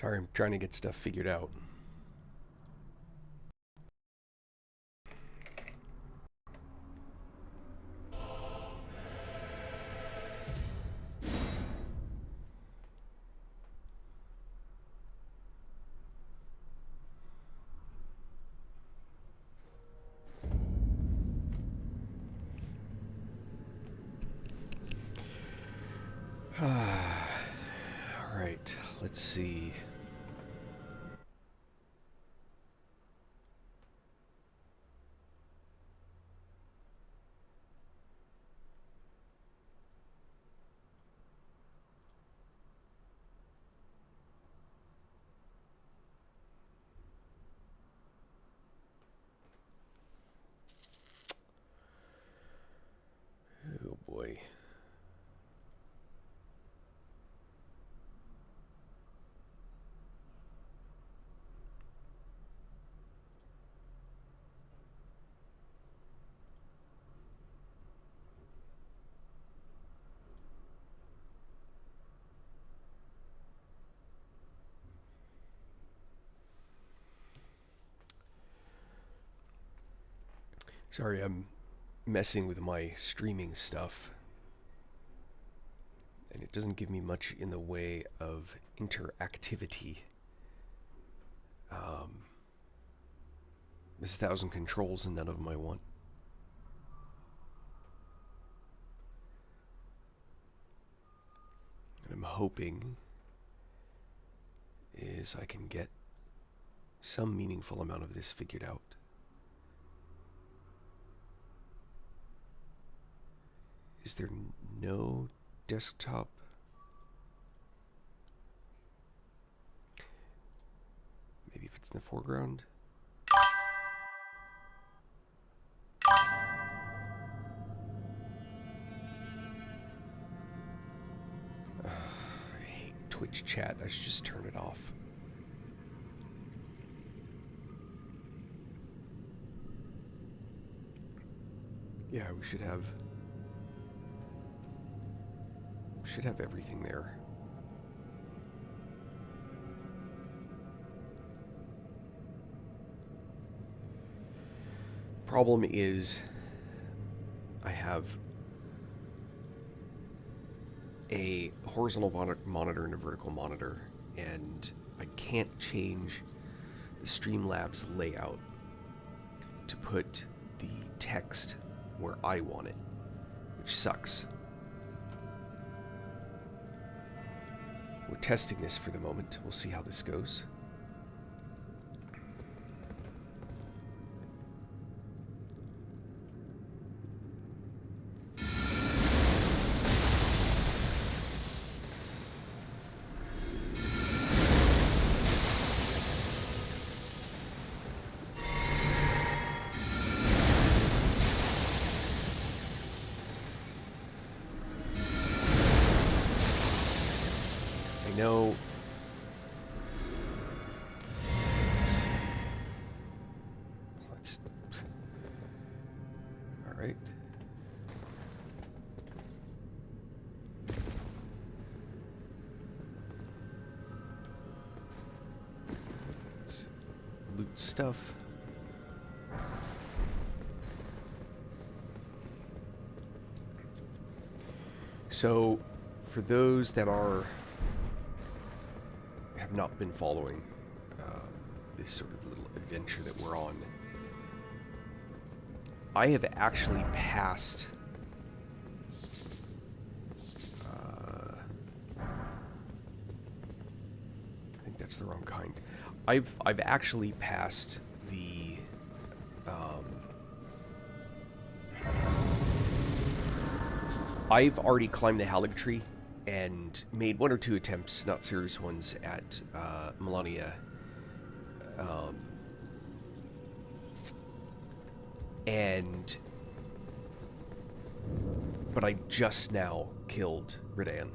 Sorry, I'm trying to get stuff figured out. Alright, let's see. Oh boy. Sorry, I'm messing with my streaming stuff, and it doesn't give me much in the way of interactivity. There's 1,000 controls and none of them I want. And I'm hoping is I can get some meaningful amount of this figured out. Is there no desktop? Maybe if it's in the foreground? I hate Twitch chat. I should just turn it off. Yeah, we should have everything there. Problem is, I have a horizontal monitor and a vertical monitor, and I can't change the Streamlabs layout to put the text where I want it, which sucks. We're testing this for the moment. We'll see how this goes. No. Let's. All right. Let's loot stuff. So, for those that have not been following this sort of little adventure that we're on, I have actually passed I think that's the wrong kind. I've actually passed the I've already climbed the Halig tree and made 1 or 2 attempts, not serious ones, at Melania. But I just now killed Ridan.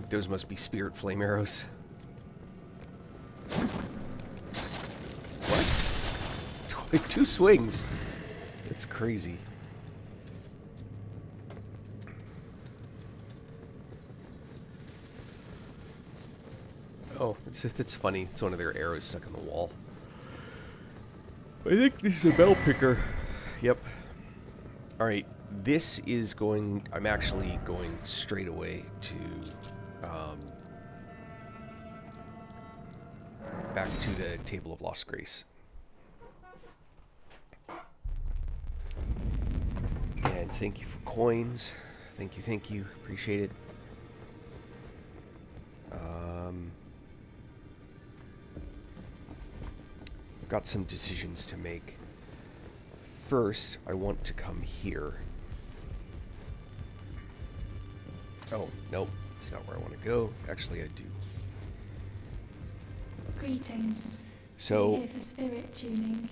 think those must be spirit flame arrows. What? 2 swings. That's crazy. Oh, it's funny. It's one of their arrows stuck in the wall. I think this is a bell picker. Yep. Alright, this is going... I'm actually going straight away to... back to the Table of Lost Grace. And thank you for coins. Thank you. Appreciate it. I've got some decisions to make. First, I want to come here. Oh, nope. That's not where I want to go. Actually, I do. Greetings. So, Here for spirit tuning.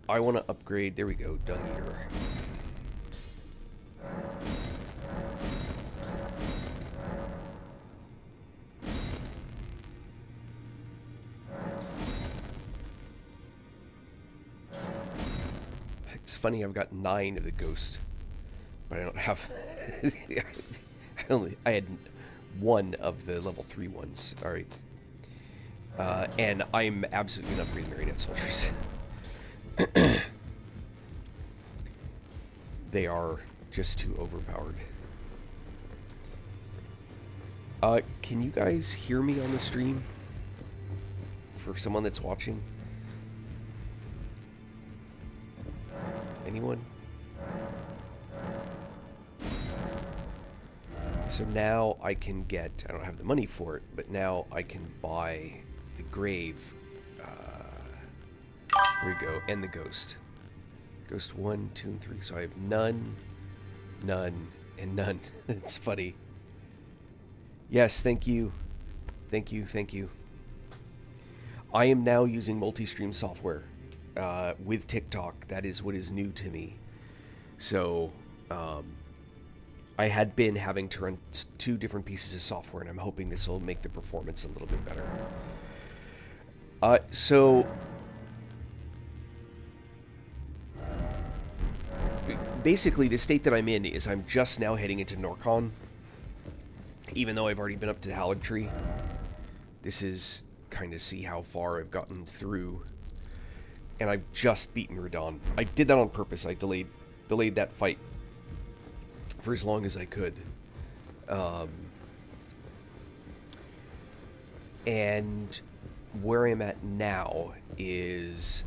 I want to upgrade. There we go. Dung Eater. It's funny, I've got 9 of the ghost, but I don't have... I had 1 of the level 3 ones. Alright. And I'm absolutely going to upgrade Marionette Soldiers. They are just too overpowered. Can you guys hear me on the stream? For someone that's watching? Anyone? So now I can get, I don't have the money for it, but now I can buy the grave. Here we go, and the ghost. Ghost 1, 2, and 3. So I have none, none, and none. It's funny. Yes, thank you. Thank you. I am now using multi-stream software. With TikTok. That is what is new to me. So, I had been having to run 2 different pieces of software, and I'm hoping this will make the performance a little bit better. So, basically, the state that I'm in is I'm just now heading into Norcon, even though I've already been up to Haligtree. This is kind of see how far I've gotten through. And I've just beaten Radon. I did that on purpose. I delayed that fight for as long as I could. And where I'm at now is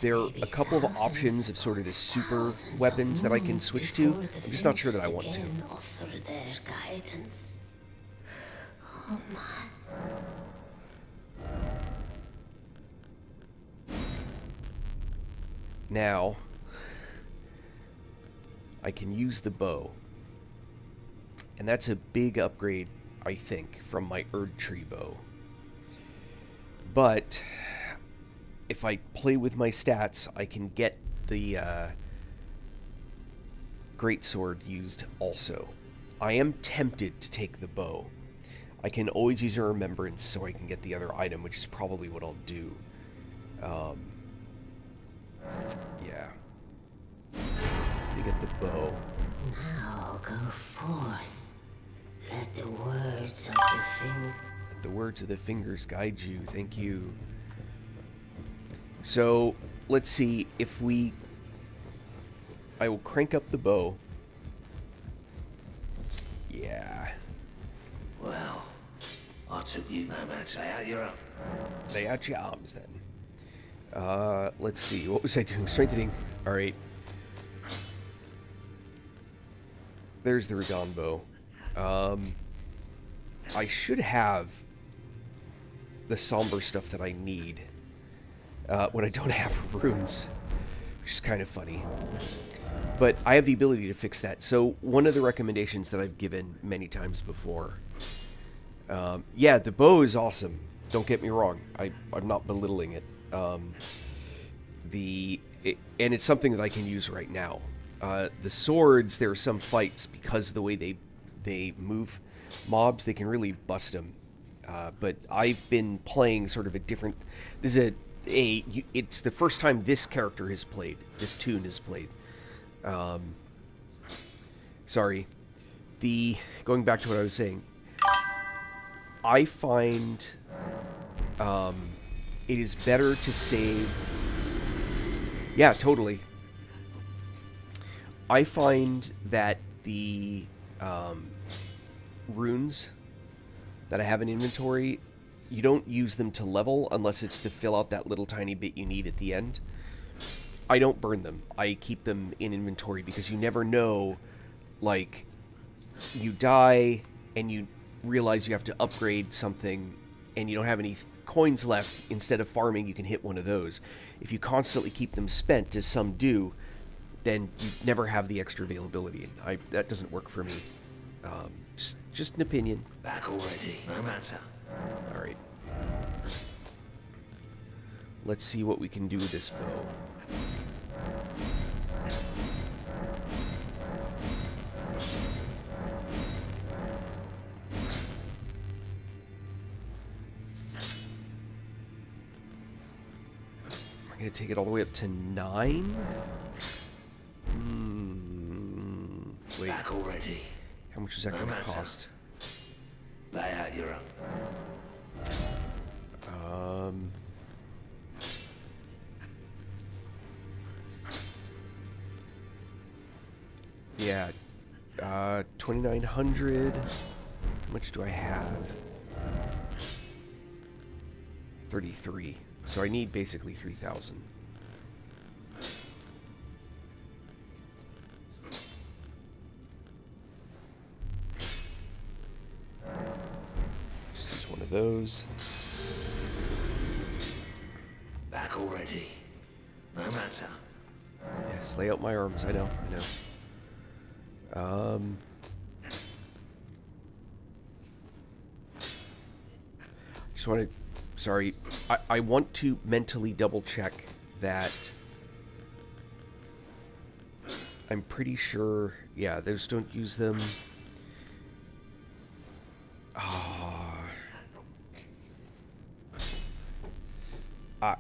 there are a couple of options of sort of the super weapons that I can switch to. I'm just not sure that I want to. Now, I can use the bow. And that's a big upgrade, I think, from my Erdtree bow. But if I play with my stats, I can get the greatsword used also. I am tempted to take the bow. I can always use a remembrance so I can get the other item, which is probably what I'll do. Yeah. You get the bow. Now go forth. Let the words of the fingers guide you. Thank you. So, let's see if we... I will crank up the bow. Yeah. Well, I took you no matter how you're up. Lay out your arms then. Let's see. What was I doing? Strengthening. Alright. There's the Radon bow. I should have the somber stuff that I need when I don't have runes, which is kind of funny. But I have the ability to fix that. So one of the recommendations that I've given many times before, yeah, the bow is awesome. Don't get me wrong. I'm not belittling it. And it's something that I can use right now. The swords, there are some fights because of the way they move mobs, they can really bust them. But I've been playing sort of a different. This is it's the first time this character has played. This tune has played. Sorry. Going back to what I was saying. I find it is better to save. Yeah, totally. I find that the runes that I have in inventory, you don't use them to level unless it's to fill out that little tiny bit you need at the end. I don't burn them. I keep them in inventory because you never know, like, you die and you realize you have to upgrade something and you don't have any coins left. Instead of farming, you can hit one of those. If you constantly keep them spent, as some do, then you never have the extra availability. That doesn't work for me. Just an opinion. Back already, no matter. All right. Let's see what we can do with this bow. I'm gonna take it all the way up to 9. Wait. Back already. How much is that going to cost? Lay out your own. Yeah. 2,900. How much do I have? 33. So I need basically 3,000. Those. Back already. No matter. Yes, lay out my arms. I know. Just want to. Sorry, I want to mentally double check that. I'm pretty sure. Yeah, those don't use them.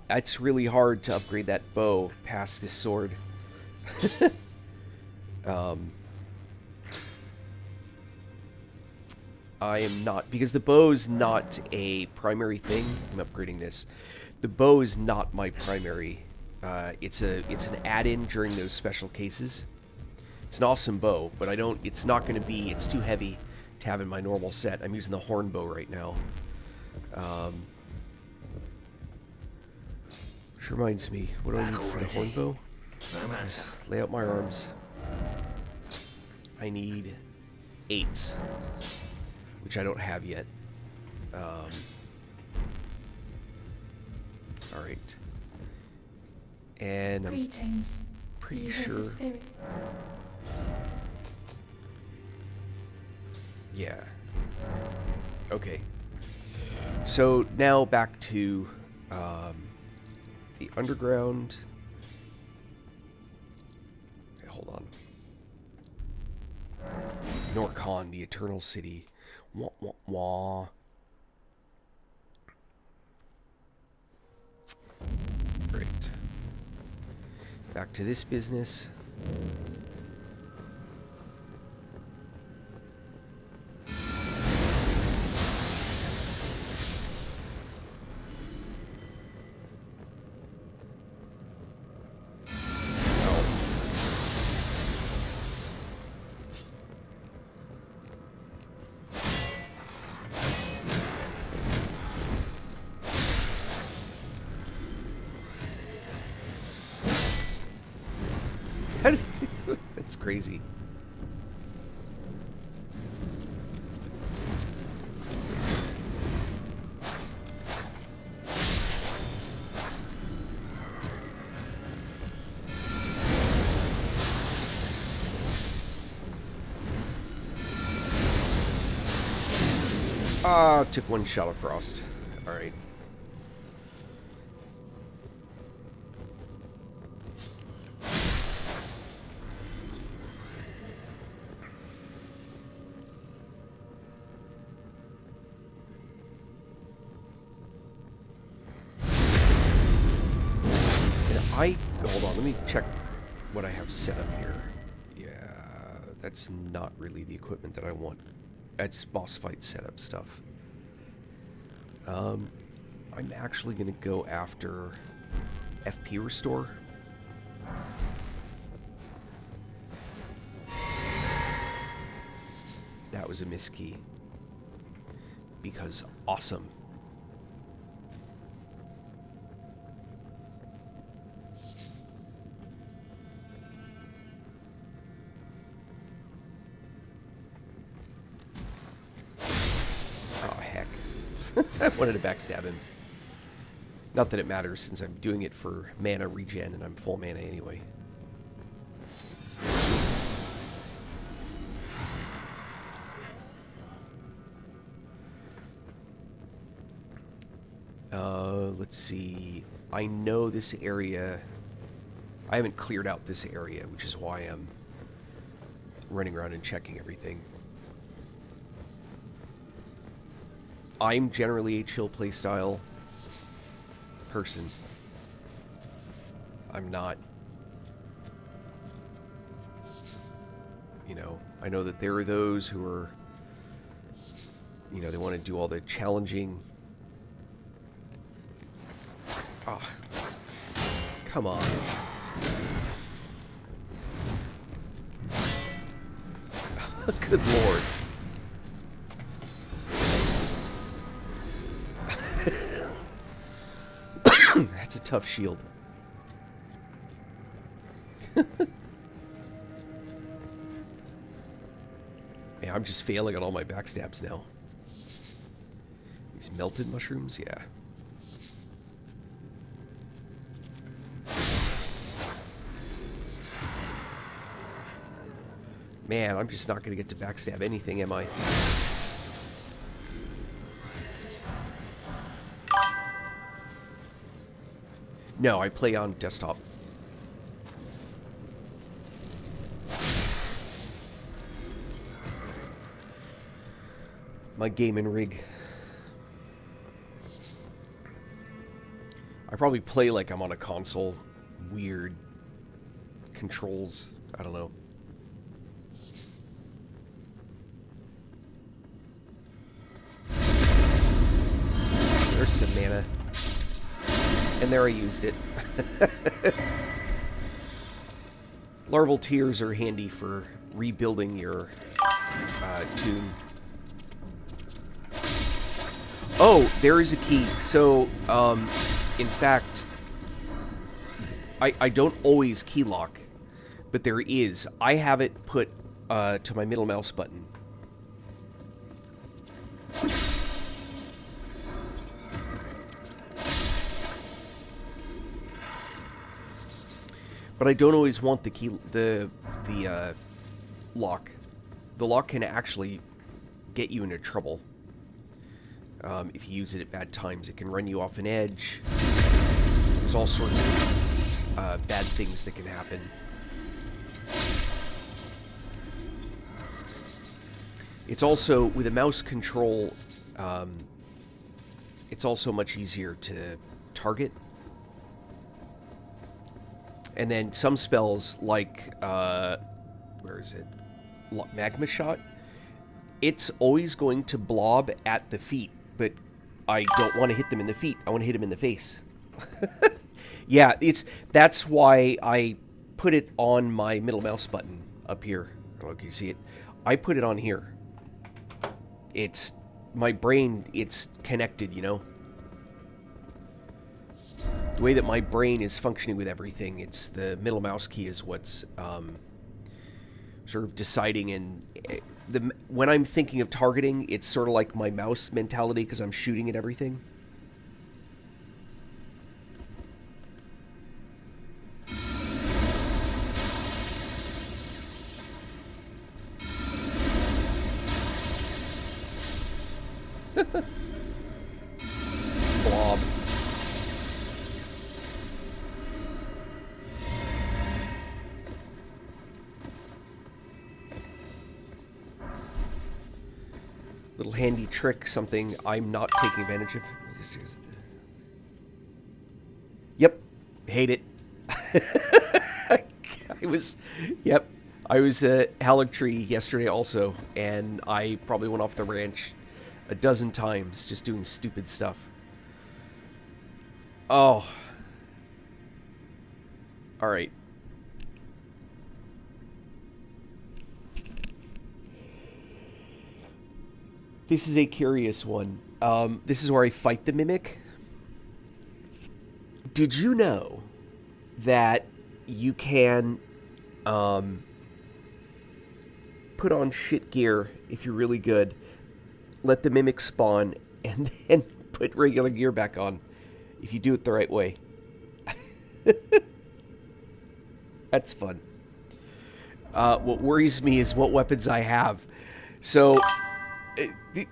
It's really hard to upgrade that bow past this sword. I am not, because the bow's not a primary thing. I'm upgrading this. The bow is not my primary. It's an add-in during those special cases. It's an awesome bow, but it's not going to be. It's too heavy to have in my normal set. I'm using the horn bow right now. Which reminds me, what do I need for the horn bow? Yes, lay out my arms. I need 8s, which I don't have yet. Alright. And I'm pretty sure... Yeah. Okay. So now back to the underground. Okay, hold on. Norcon, the Eternal City. Wah, wah, wah. Great. Back to this business. That's crazy. Took one shot of frost. Alright. let me check what I have set up here. Yeah, that's not really the equipment that I want. That's boss fight setup stuff. I'm actually going to go after FP Restore. That was a miss key. Because awesome. Oh, heck. I wanted to backstab him. Not that it matters, since I'm doing it for mana regen, and I'm full mana anyway. Let's see. I know this area. I haven't cleared out this area, which is why I'm running around and checking everything. I'm generally a chill playstyle person. I'm not, you know, I know that there are those who are, you know, they want to do all the challenging. Ah, come on. Good lord. That's a tough shield. Yeah, I'm just failing on all my backstabs now. These melted mushrooms, yeah. Man, I'm just not going to get to backstab anything, am I? No, I play on desktop. My gaming rig. I probably play like I'm on a console. Weird controls. I don't know. There's some mana. And there I used it. Larval tears are handy for rebuilding your tune. Oh, there is a key. So, in fact, I don't always key lock, but there is. I have it put to my middle mouse button. But I don't always want the key, the lock. The lock can actually get you into trouble. If you use it at bad times, it can run you off an edge. There's all sorts of bad things that can happen. It's also, with a mouse control, it's also much easier to target. And then some spells, like, where is it? Magma Shot. It's always going to blob at the feet, but I don't want to hit them in the feet. I want to hit them in the face. Yeah, that's why I put it on my middle mouse button up here. I don't know if you can see it. I put it on here. It's my brain, it's connected, you know? The way that my brain is functioning with everything, it's the middle mouse key is what's sort of deciding. And when I'm thinking of targeting, it's sort of like my mouse mentality because I'm shooting at everything. Blob. Little handy trick, something I'm not taking advantage of. Yep, hate it. I was, yep, I was at Halleck Tree yesterday also, and I probably went off the ranch a dozen times just doing stupid stuff. Oh. Alright. This is a curious one. This is where I fight the Mimic. Did you know that you can put on shit gear if you're really good, let the Mimic spawn, and then put regular gear back on if you do it the right way? That's fun. What worries me is what weapons I have. So...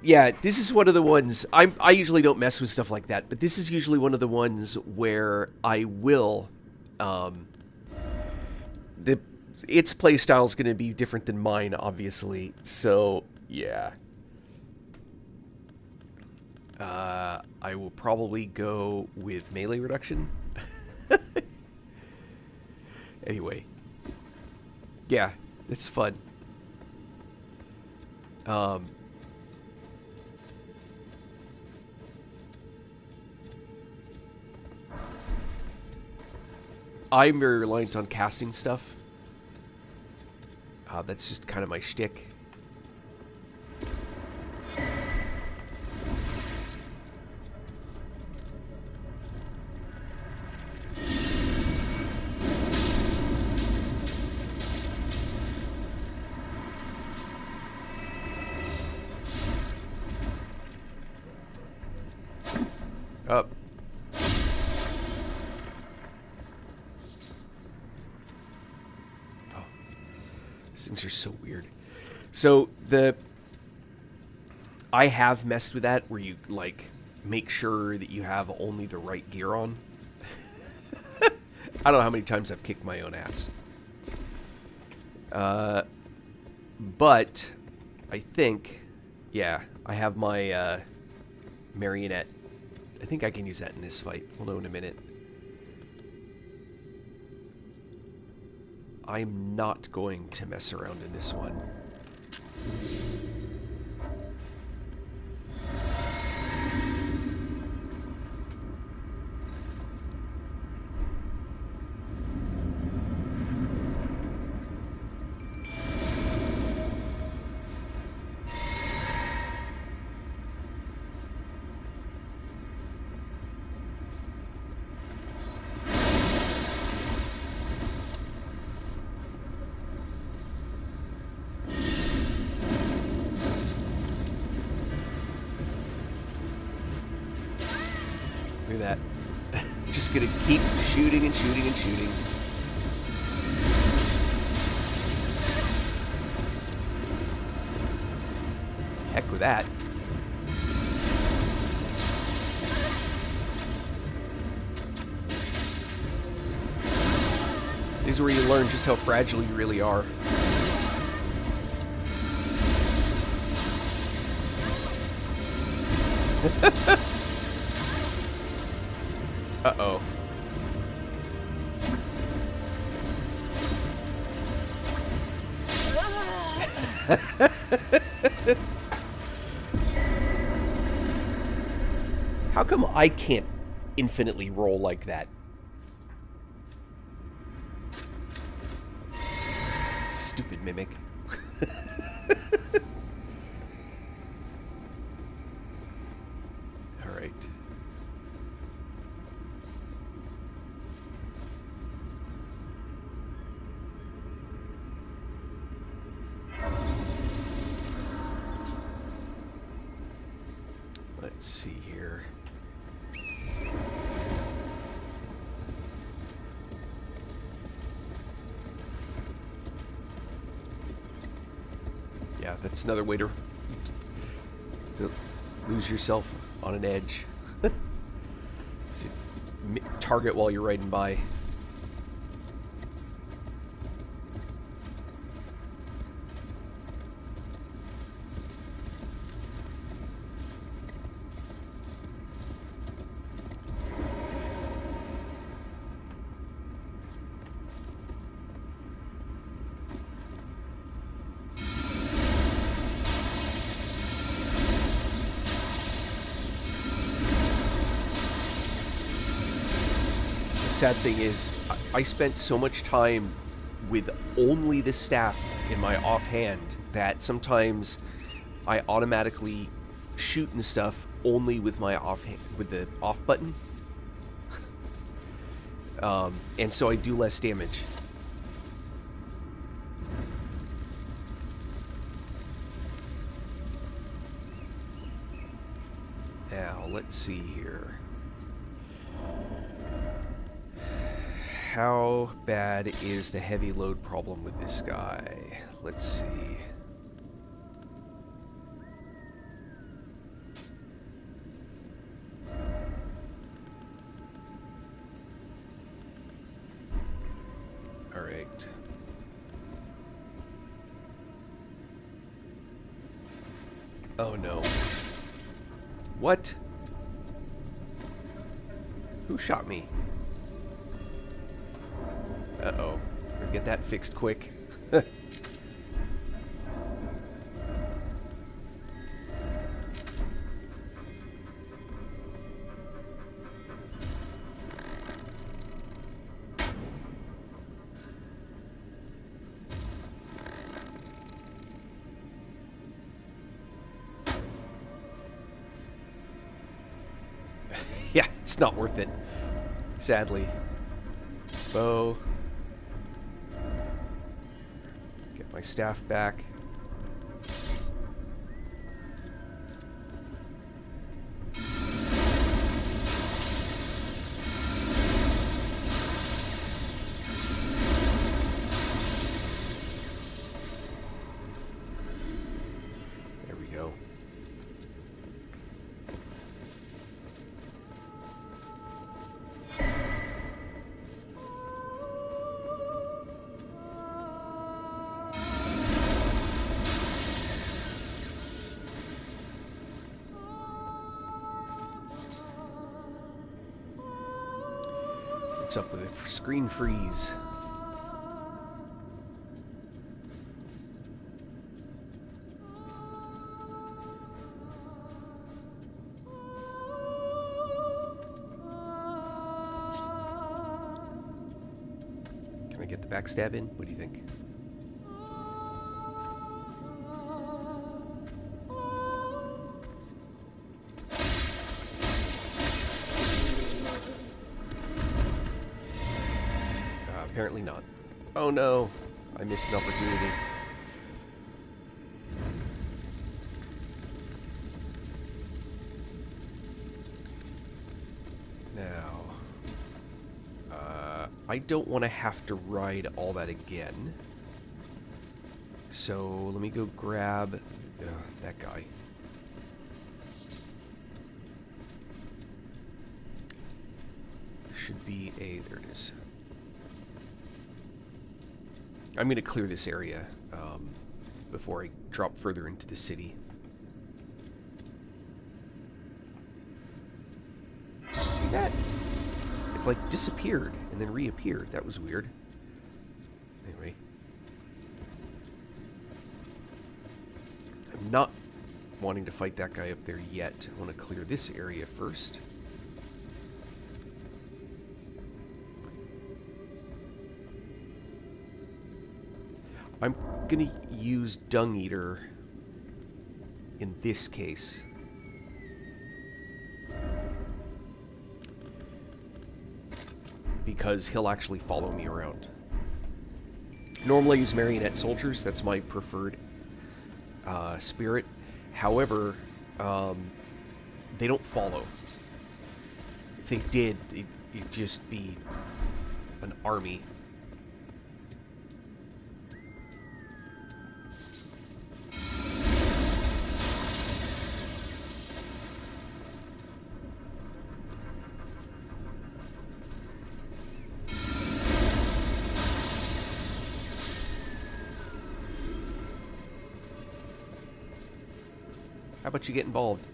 yeah, this is one of the ones... I usually don't mess with stuff like that, but this is usually one of the ones where I will... its playstyle is going to be different than mine, obviously. So, yeah. I will probably go with melee reduction. Anyway. Yeah, it's fun. I'm very reliant on casting stuff. That's just kind of my shtick. Up. These things are so weird. So I have messed with that where you like make sure that you have only the right gear on. I don't know how many times I've kicked my own ass. But I think, yeah, I have my marionette. I think I can use that in this fight. We'll know in a minute. I'm not going to mess around in this one. Look at that. Just gonna keep shooting and shooting and shooting. Heck with that. This is where you learn just how fragile you really are. Uh-oh. How come I can't infinitely roll like that? Stupid Mimic. Alright. Let's see here. Yeah, that's another way to lose yourself on an edge. So target while you're riding by. sad thing is, I spent so much time with only the staff in my offhand that sometimes I automatically shoot and stuff only with my with the off button, and so I do less damage. Now let's see here. How bad is the heavy load problem with this guy? Let's see. All right. Oh no. What? Who shot me? Uh-oh. Better get that fixed quick. Yeah, it's not worth it. Sadly. Bow. Get my staff back. There we go. What's up with the screen freeze? Can I get the backstab in? What do you think? Apparently not. Oh no, I missed an opportunity. Now, I don't want to have to ride all that again. So let me go grab that guy. Should be a, there it is. I'm going to clear this area before I drop further into the city. Did you see that? It like disappeared and then reappeared. That was weird. Anyway. I'm not wanting to fight that guy up there yet. I want to clear this area first. I'm gonna use Dung Eater in this case. Because he'll actually follow me around. Normally I use Marionette Soldiers, that's my preferred spirit. However, they don't follow. If they did, it'd just be an army. How about you get involved?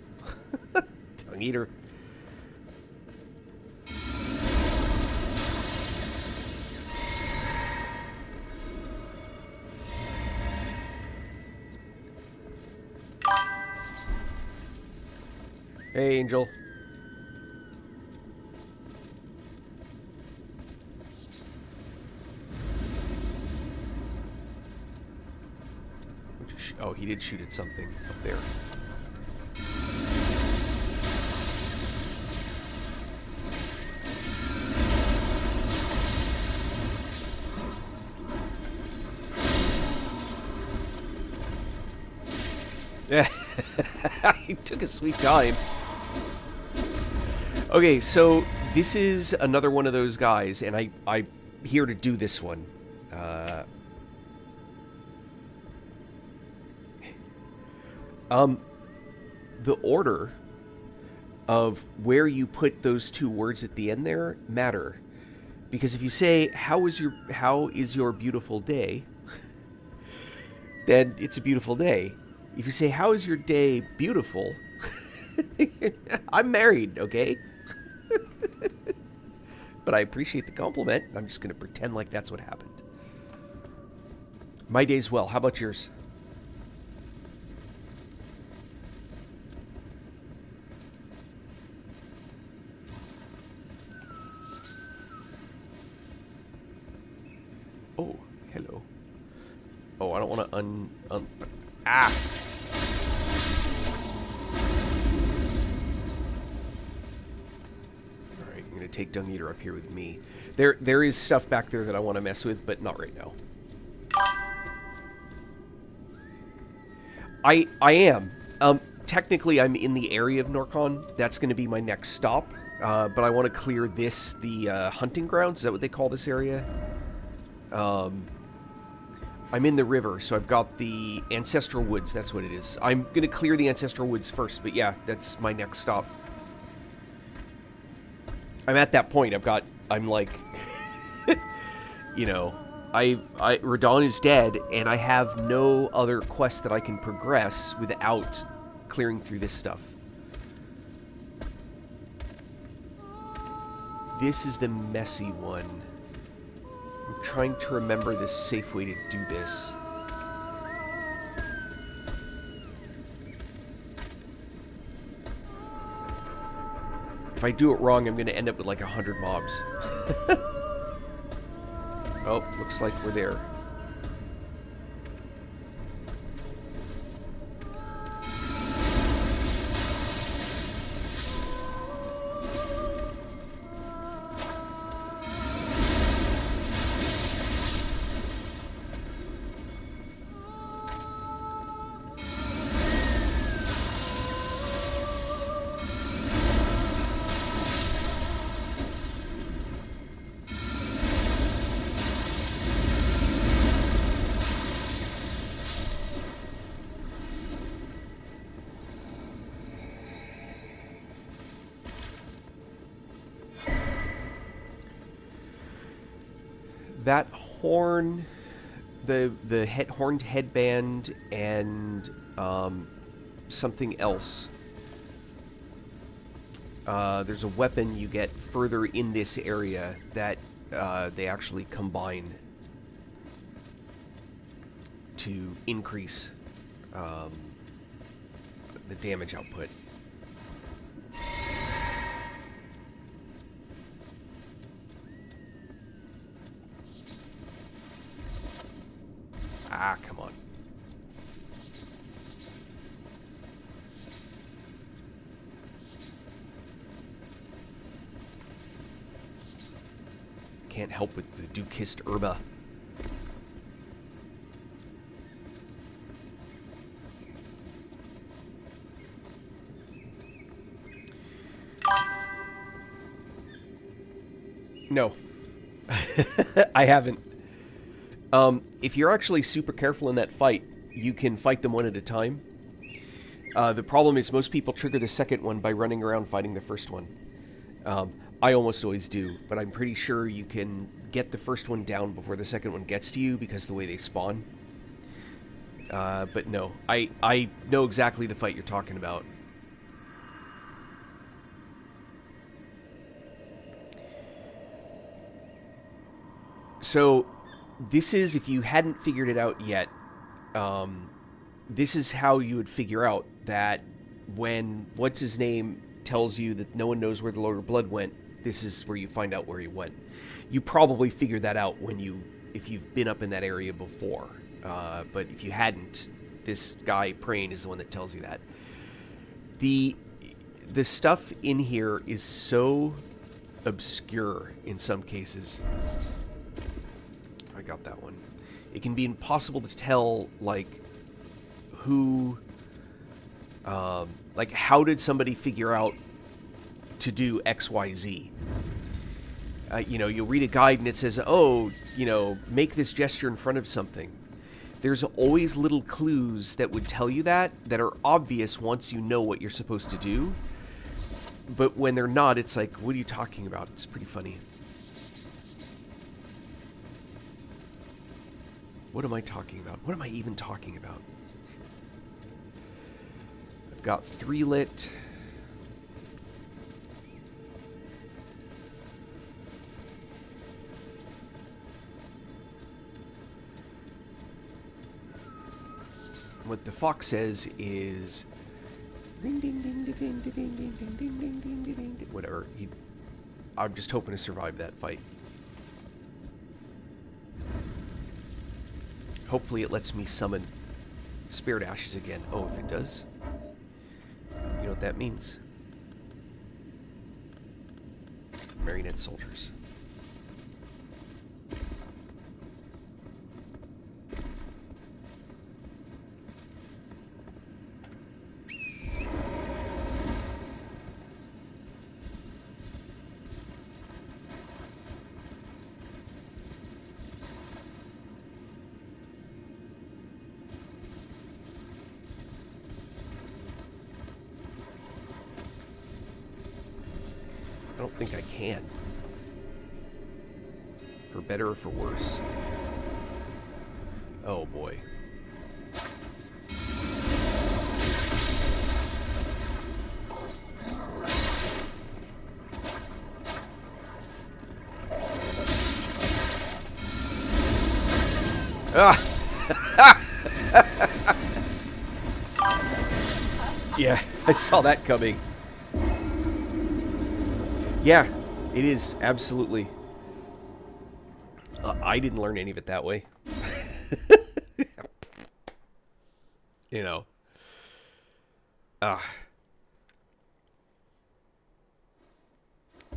Tongue eater. Hey, Angel. Oh, he did shoot at something up there. Yeah, he took a sweet time. Okay, so this is another one of those guys, and I'm here to do this one. The order of where you put those two words at the end there matter, because if you say how is your beautiful day, then it's a beautiful day. If you say how is your day beautiful, I'm married, okay? But I appreciate the compliment. I'm just going to pretend like that's what happened. My day's well. How about yours? Oh, hello. Oh, I don't want to Ah! Alright, I'm going to take Dung Eater up here with me. There is stuff back there that I want to mess with, but not right now. I am. Technically, I'm in the area of Norcon. That's going to be my next stop. But I want to clear the hunting grounds. Is that what they call this area? I'm in the river, so I've got the Ancestral Woods. That's what it is. I'm going to clear the Ancestral Woods first, but yeah, that's my next stop. I'm at that point. I'm like, you know, Radon is dead, and I have no other quest that I can progress without clearing through this stuff. This is the messy one. I'm trying to remember the safe way to do this. If I do it wrong, I'm going to end up with like 100 mobs. Oh, looks like we're there. That horn, the horned headband, and something else. There's a weapon you get further in this area that they actually combine to increase the damage output. Ah, come on. Can't help with the Dukist Herba. No. I haven't. If you're actually super careful in that fight, you can fight them one at a time. The problem is most people trigger the second one by running around fighting the first one. I almost always do, but I'm pretty sure you can get the first one down before the second one gets to you because of the way they spawn. But no, I know exactly the fight you're talking about. So, this is, if you hadn't figured it out yet, this is how you would figure out that when what's-his-name tells you that no one knows where the Lord of Blood went, this is where you find out where he went. You probably figured that out if you've been up in that area before. But if you hadn't, this guy praying is the one that tells you that. The stuff in here is so obscure in some cases. I got that one. It can be impossible to tell, like, who, like, how did somebody figure out to do X, Y, Z? You know, you'll read a guide and it says, oh, you know, make this gesture in front of something. There's always little clues that would tell you that are obvious once you know what you're supposed to do. But when they're not, it's like, what are you talking about? It's pretty funny. What am I talking about? What am I even talking about? I've got 3 lit. What the fox says is whatever. I'm just hoping to survive that fight. Hopefully it lets me summon Spirit Ashes again. Oh, if it does, you know what that means. Marionette soldiers. I don't think I can. For better or for worse. Oh boy. Ah! Yeah, I saw that coming. Yeah, it is, absolutely. I didn't learn any of it that way. You know.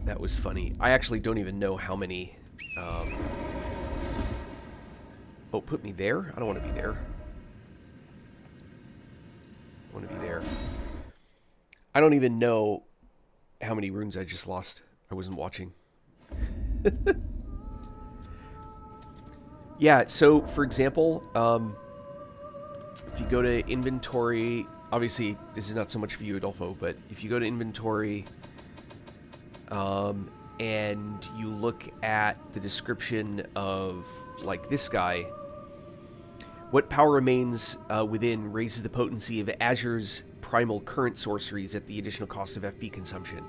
That was funny. I actually don't even know how many... Oh, put me there? I don't want to be there. I want to be there. I don't even know how many runes I just lost. I wasn't watching. Yeah, so, for example, if you go to inventory... Obviously, this is not so much for you, Adolfo, but if you go to inventory... and you look at the description of, like, this guy... What power remains within raises the potency of Azure's primal current sorceries at the additional cost of FP consumption.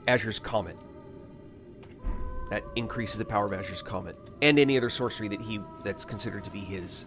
Azure's Comet. That increases the power of Azure's Comet. And any other sorcery that's considered to be his.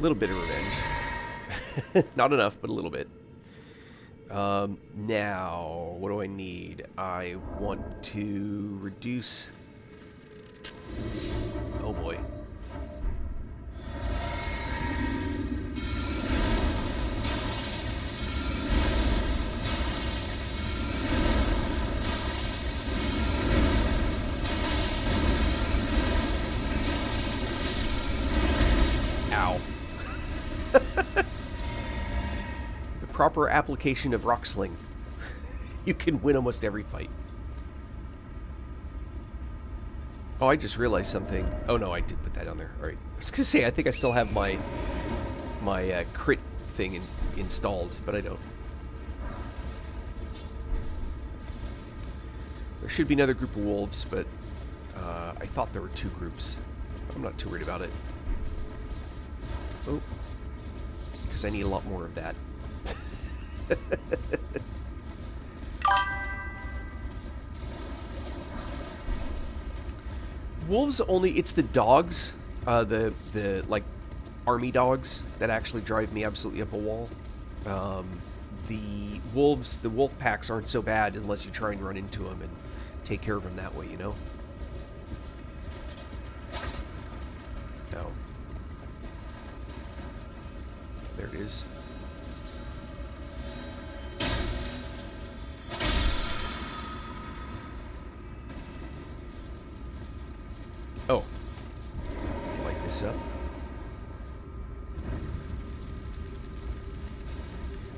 Little bit of revenge. Not enough, but a little bit. Now, what do I need? I want to reduce... Oh boy. Ow. The proper application of Rock Sling. You can win almost every fight. Oh, I just realized something. Oh no, I did put that on there. All right. I was gonna say I think I still have my crit thing installed, but I don't. There should be another group of wolves, but I thought there were 2 groups. I'm not too worried about it. Oh, because I need a lot more of that. Wolves only, it's the dogs, the like army dogs that actually drive me absolutely up a wall. The wolves, the wolf packs aren't so bad unless you try and run into them and take care of them that way, you know? No. There it is. Oh. Light this up.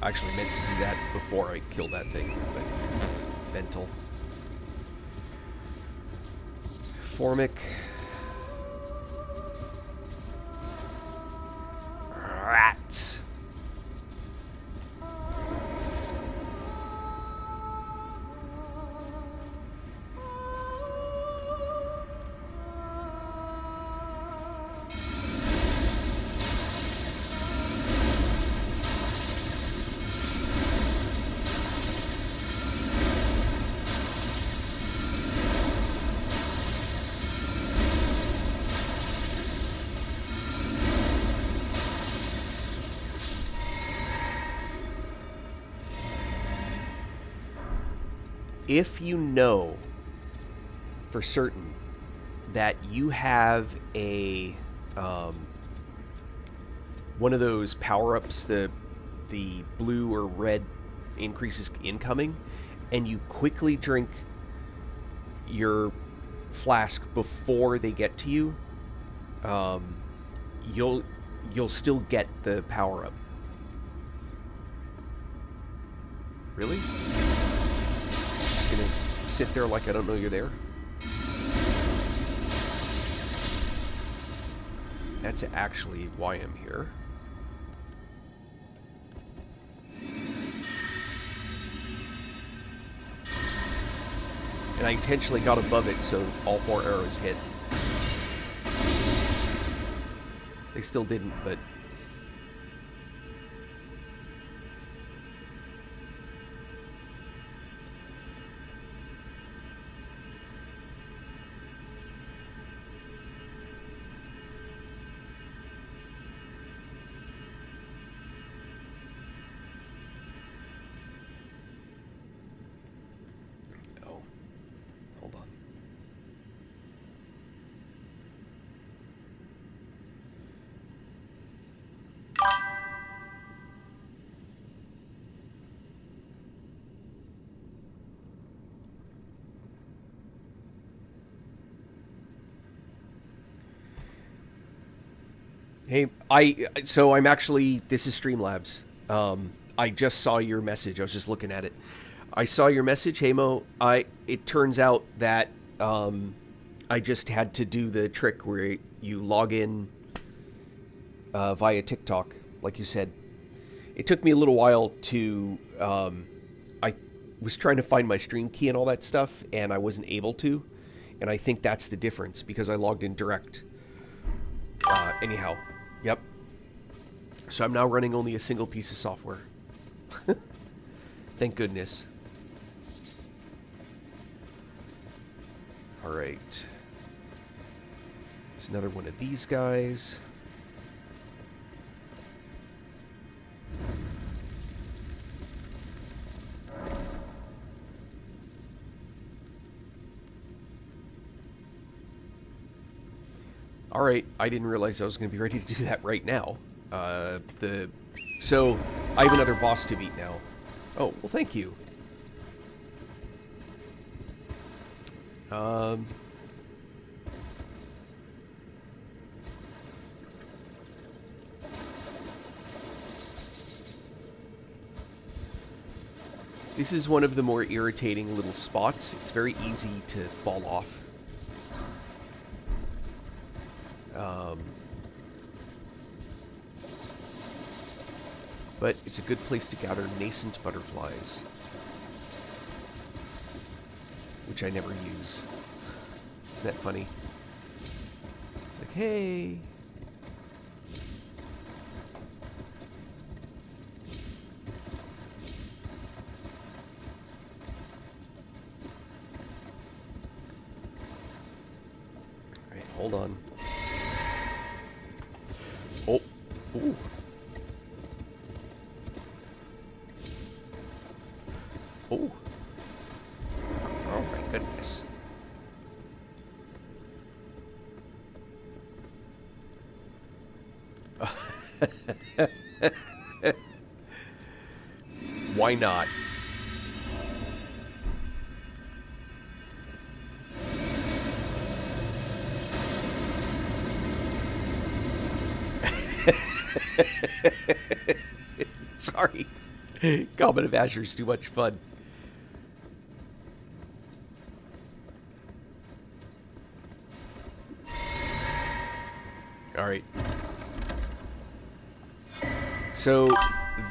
I actually meant to do that before I killed that thing, but mental. Formic. Rats. If you know for certain that you have a one of those power-ups, the blue or red increases incoming, and you quickly drink your flask before they get to you, you'll still get the power-up. Really? Gonna sit there like I don't know you're there? That's actually why I'm here. And I intentionally got above it so all 4 arrows hit. They still didn't, but... Hey, so I'm actually, this is Streamlabs. I just saw your message. I was just looking at it. I saw your message, hey Mo. It turns out that I just had to do the trick where you log in via TikTok, like you said. It took me a little while to, I was trying to find my stream key and all that stuff, and I wasn't able to. And I think that's the difference, because I logged in direct. Anyhow. Yep. So I'm now running only a single piece of software. Thank goodness. Alright. There's another one of these guys. Alright, I didn't realize I was going to be ready to do that right now. So, I have another boss to beat now. Oh, well thank you. This is one of the more irritating little spots. It's very easy to fall off. But it's a good place to gather nascent butterflies, which I never use. Isn't that funny? It's like, hey. All right, hold on. Oh, ooh. Oh. Oh my goodness. Why not? Sorry. Comet of Azure is too much fun. All right. So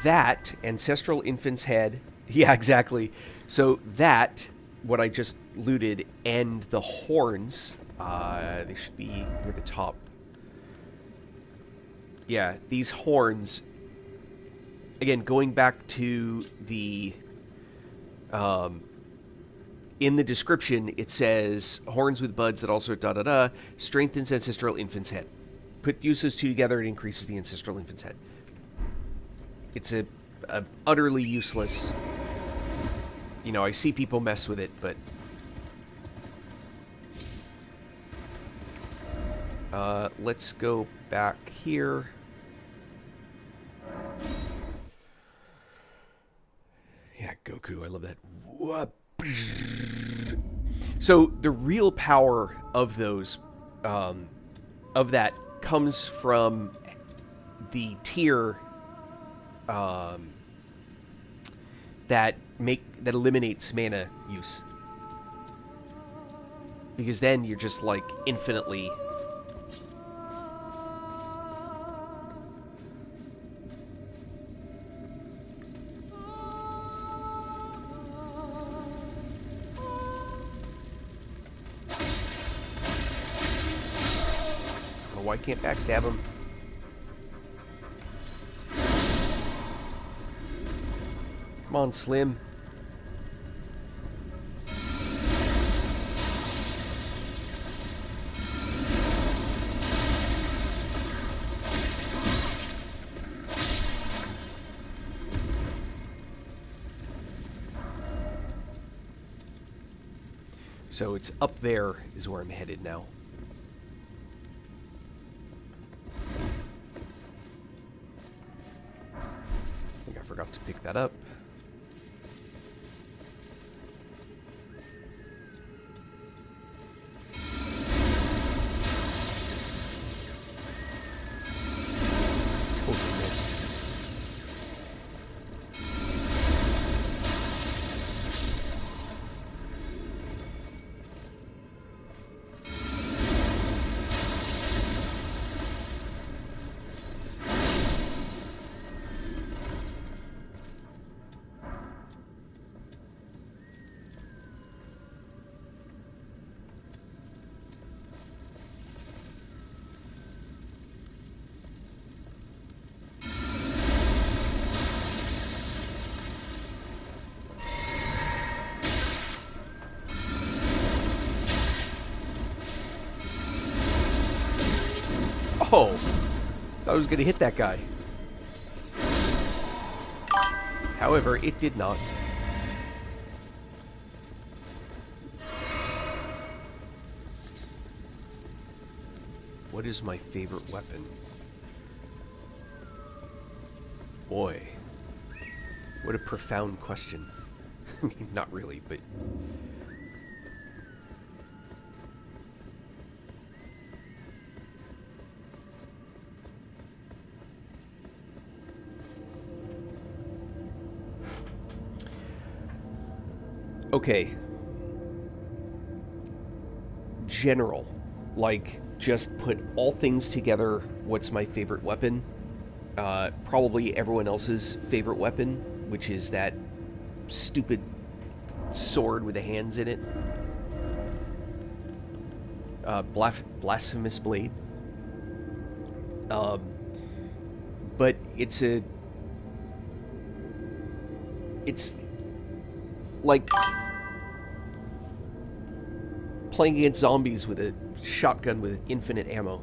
that Ancestral Infant's Head, yeah, exactly. So that, what I just looted, and the horns, they should be near the top. Yeah, these horns, again, going back to the, in the description, it says, horns with buds that also da-da-da, strengthens Ancestral Infant's Head. Put uses two together, it increases the Ancestral Infant's Head. It's a utterly useless. You know, I see people mess with it, but let's go back here. Yeah, Goku, I love that. So the real power of those, of that, comes from the tier that eliminates mana use, because then you're just like infinitely. Oh, why can't backstab him? Come on, Slim. So it's up there is where I'm headed now. I think I forgot to pick that up. Totally missed. Oh, thought I was going to hit that guy. However, it did not. What is my favorite weapon? Boy, what a profound question. I mean, not really, but... Okay. General. Like, just put all things together. What's my favorite weapon? Probably everyone else's favorite weapon, which is that stupid sword with the hands in it. Blasphemous blade. But it's like playing against zombies with a shotgun with infinite ammo.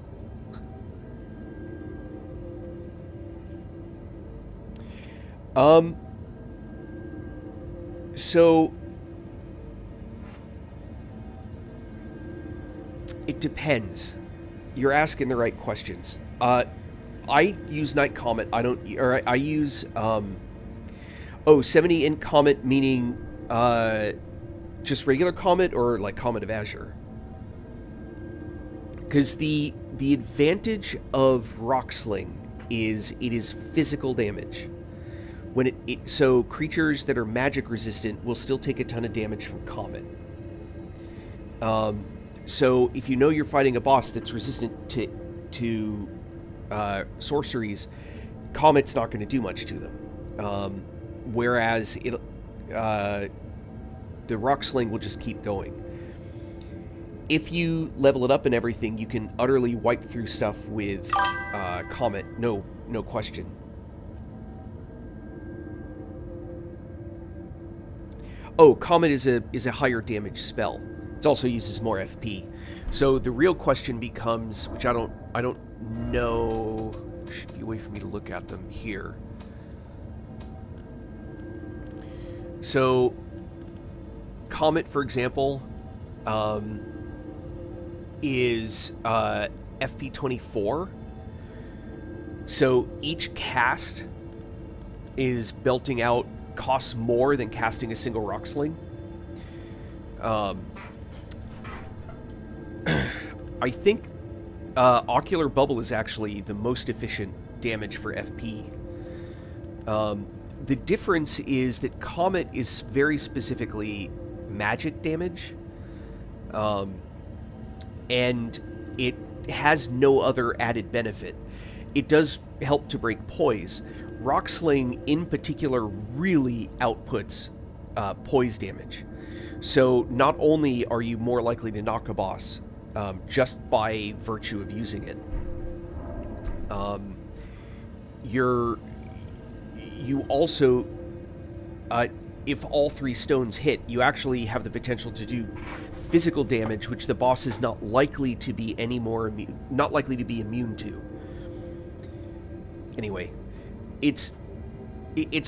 So it depends. You're asking the right questions. I use Night Comet. I use 70 int Comet, meaning just regular Comet or like Comet of Azure. Because the advantage of Rock Sling is it is physical damage. When so creatures that are magic resistant will still take a ton of damage from Comet. So if you know you're fighting a boss that's resistant to sorceries, Comet's not going to do much to them. Whereas the Rock Sling will just keep going. If you level it up and everything, you can utterly wipe through stuff with Comet. No question. Oh, Comet is a higher damage spell. It also uses more FP. So the real question becomes, which I don't know. Should be a way for me to look at them here. So Comet, for example, is FP 24. So each cast is belting out costs more than casting a single Rock Sling. I think Ocular Bubble is actually the most efficient damage for FP. The difference is that Comet is very specifically magic damage, and it has no other added benefit. It does help to break poise. Rock Sling, in particular, really outputs poise damage. So not only are you more likely to knock a boss just by virtue of using it, you also, if all three stones hit, you actually have the potential to do physical damage, which the boss is not likely to be immune to. Anyway, it's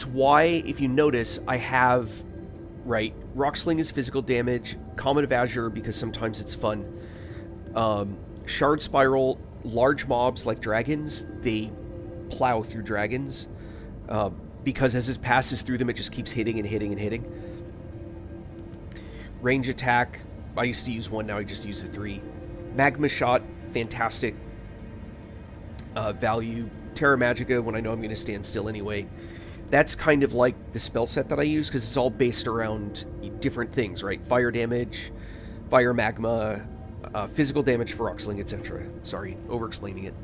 why, if you notice, I have, right, Rock Sling is physical damage, Comet of Azure because sometimes it's fun, Shard Spiral, large mobs like dragons, they plow through dragons, because as it passes through them, it just keeps hitting and hitting and hitting. Range attack, I used to use 1, now I just use the 3. Magma Shot, fantastic value. Terra Magica, when I know I'm going to stand still anyway. That's kind of like the spell set that I use, because it's all based around different things, right? Fire damage, fire magma, physical damage for Rock Sling, etc. Sorry, over-explaining it.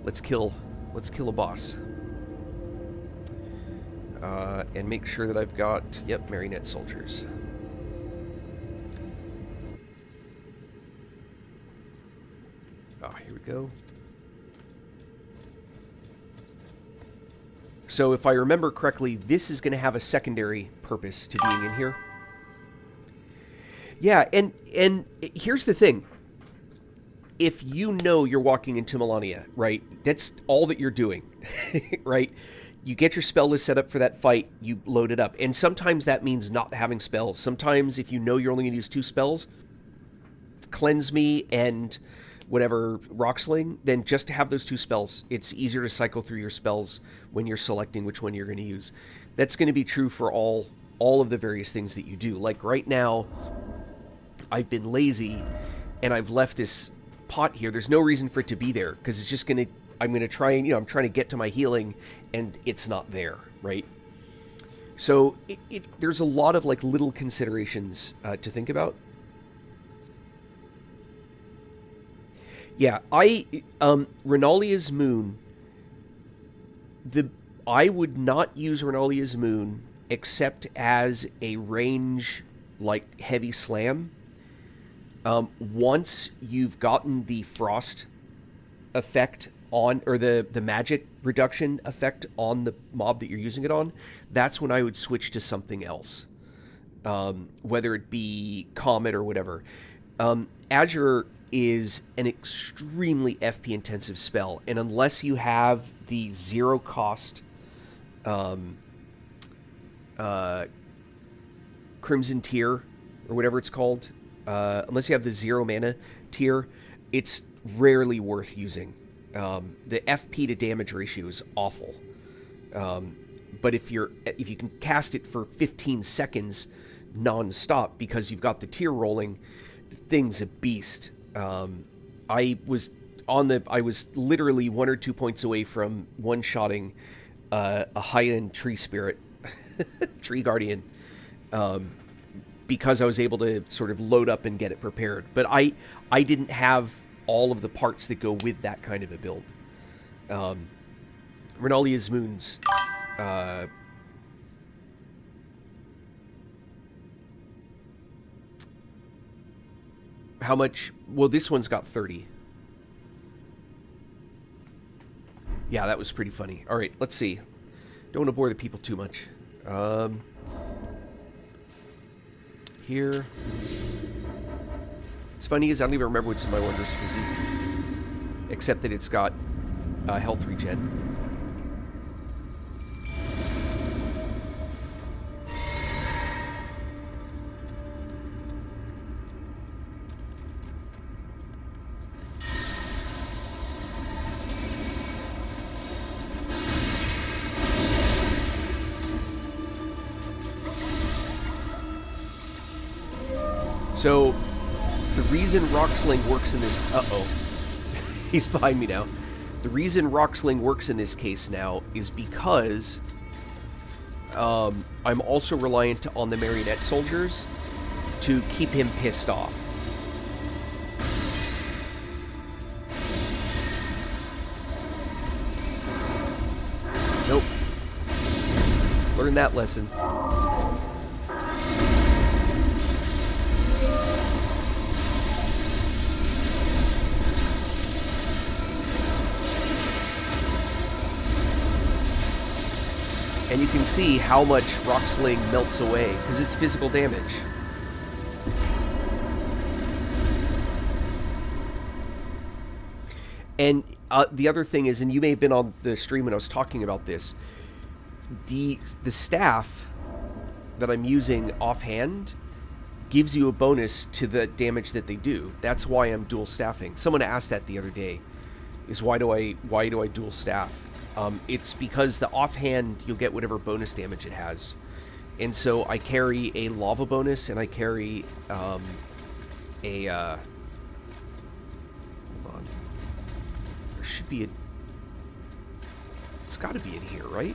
Let's kill a boss. And make sure that I've got, yep, Marionette Soldiers. Here we go. So if I remember correctly, this is going to have a secondary purpose to being in here. Yeah, and here's the thing. If you know you're walking into Melania, right, that's all that you're doing, right? You get your spell list set up for that fight, you load it up. And sometimes that means not having spells. Sometimes if you know you're only going to use 2 spells, Cleanse Me and whatever Rock Sling, then just to have those 2 spells, it's easier to cycle through your spells when you're selecting which one you're going to use. That's going to be true for all of the various things that you do. Like right now, I've been lazy and I've left this pot here. There's no reason for it to be there because it's just going to, I'm going to try and, I'm trying to get to my healing and it's not there, right? So there's a lot of like little considerations to think about. Yeah, Renalia's Moon, I would not use Renalia's Moon except as a range, like, heavy slam. Once you've gotten the frost effect on, or the magic reduction effect on the mob that you're using it on, that's when I would switch to something else. Whether it be Comet or whatever. Azure is an extremely FP intensive spell, and unless you have the zero cost Crimson Tier, or whatever it's called, unless you have the 0 mana tier, it's rarely worth using. The FP to damage ratio is awful. But if you can cast it for 15 seconds non-stop because you've got the tier rolling, the thing's a beast. I was literally 1 or 2 points away from one-shotting a high-end tree spirit, tree guardian, because I was able to sort of load up and get it prepared. But I didn't have all of the parts that go with that kind of a build. Renalia's Moons. How much? Well, this one's got 30. Yeah, that was pretty funny. All right, let's see. Don't want to bore the people too much. Here. It's funny is I don't even remember what's in my Wondrous Physique, except that it's got health regen. So, the reason Rocksling works in this... Uh-oh. He's behind me now. The reason Rocksling works in this case now is because I'm also reliant on the marionette soldiers to keep him pissed off. Nope. Learn that lesson. And you can see how much Rocksling melts away, because it's physical damage. And the other thing is, and you may have been on the stream when I was talking about this, the staff that I'm using offhand gives you a bonus to the damage that they do. That's why I'm dual staffing. Someone asked that the other day, is why do I dual staff? It's because the offhand, you'll get whatever bonus damage it has. And so I carry a lava bonus, and I carry hold on. There should be a... It's got to be in here, right?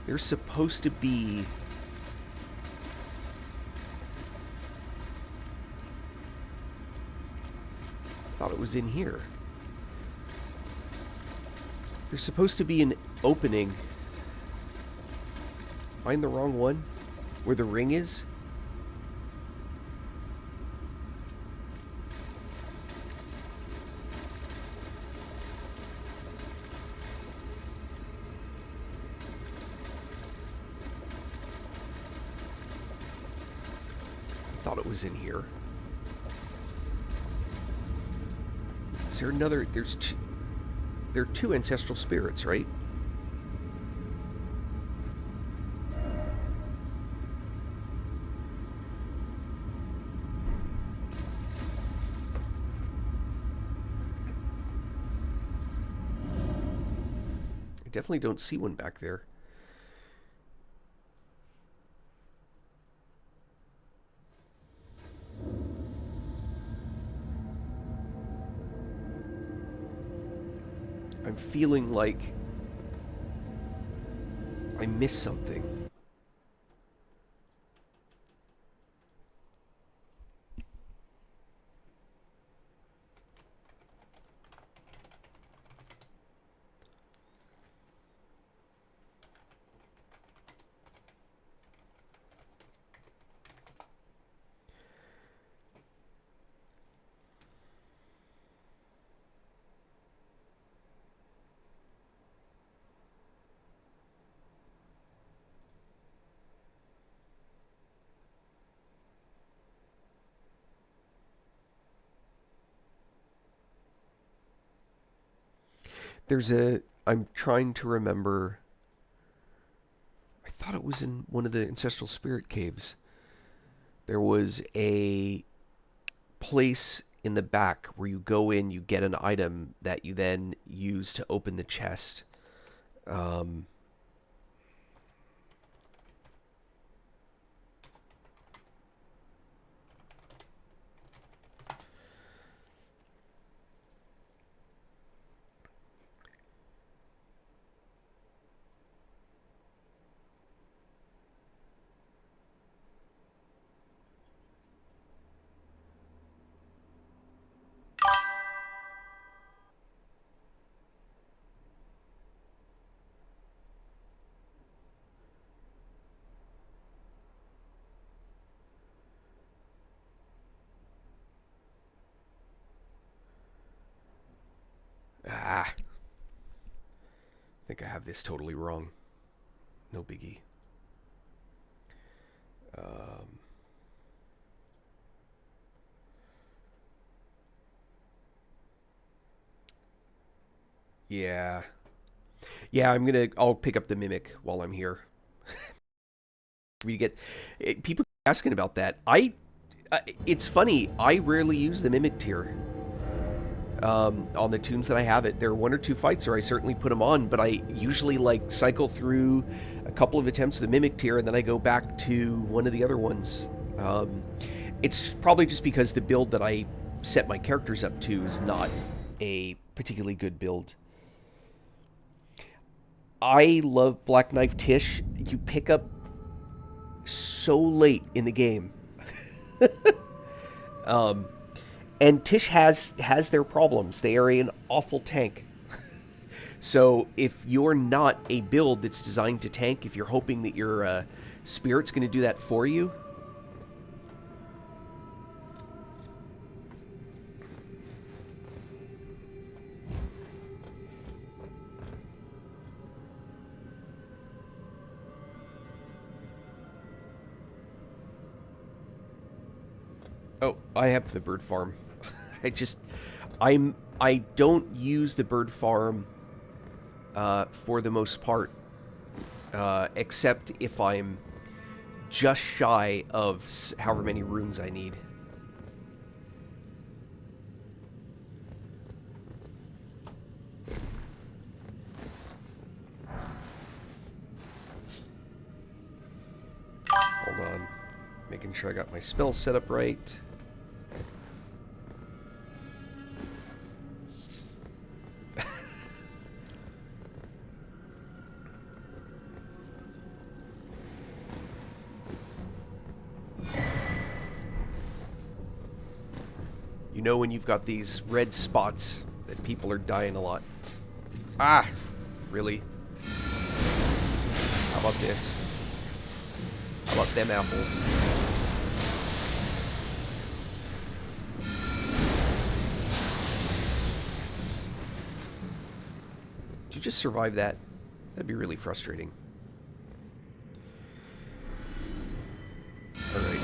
There's supposed to be... I thought it was in here. There's supposed to be an opening. Am I in the wrong one? Where the ring is? Thought it was in here. Is there another? There are two ancestral spirits, right? I definitely don't see one back there. I'm feeling like I missed something. There's a... I'm trying to remember... I thought it was in one of the Ancestral Spirit Caves. There was a place in the back where you go in, you get an item that you then use to open the chest. Um, I think I have this totally wrong. No biggie. Um, yeah. Yeah, I'll pick up the Mimic while I'm here. We get... people asking about that. It's funny, I rarely use the Mimic tier. On the tunes that I have it. There are one or two fights where I certainly put them on, but I usually like cycle through a couple of attempts of the Mimic tier and then I go back to one of the other ones. It's probably just because the build that I set my characters up to is not a particularly good build. I love Black Knife Tish. You pick up so late in the game. um, and Tish has their problems. They are an awful tank. So if you're not a build that's designed to tank, if you're hoping that your spirit's going to do that for you, oh, I have the bird farm. I don't use the bird farm for the most part, except if I'm just shy of however many runes I need. Hold on. Making sure I got my spell set up right. You know when you've got these red spots that people are dying a lot. Ah! Really? How about this? How about them apples? Did you just survive that? That'd be really frustrating. Alright.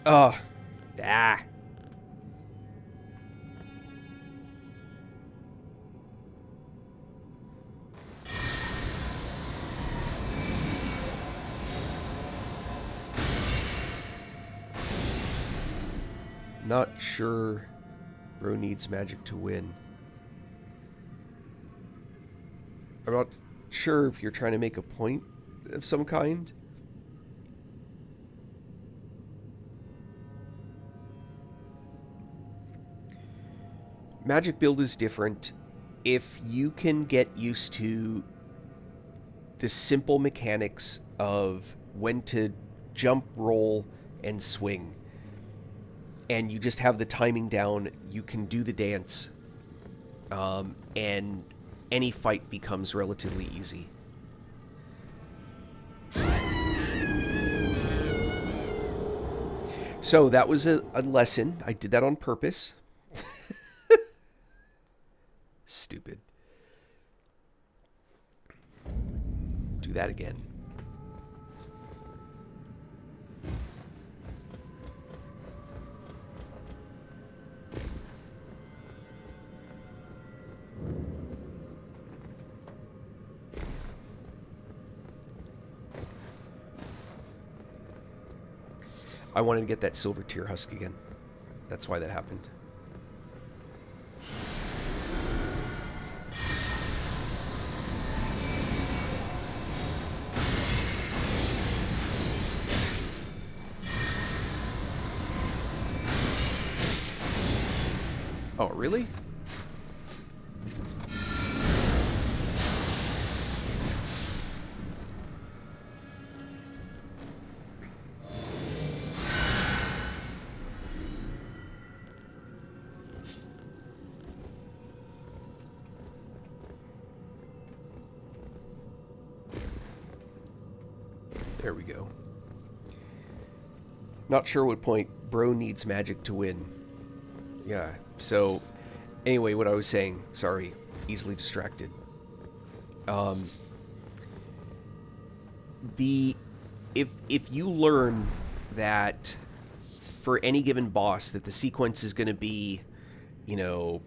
Ah. Not sure bro needs magic to win. I'm not sure if you're trying to make a point of some kind. Magic build is different. if you can get used to the simple mechanics of when to jump, roll, and swing, and you just have the timing down, you can do the dance, and any fight becomes relatively easy. So that was a lesson. I did that on purpose. Stupid. Do that again. I wanted to get that silver tear husk again. That's why that happened. Oh, really? There we go. Not sure what point bro needs magic to win. Yeah, so anyway, what I was saying, sorry, easily distracted. If you learn that for any given boss that the sequence is going to be, you know,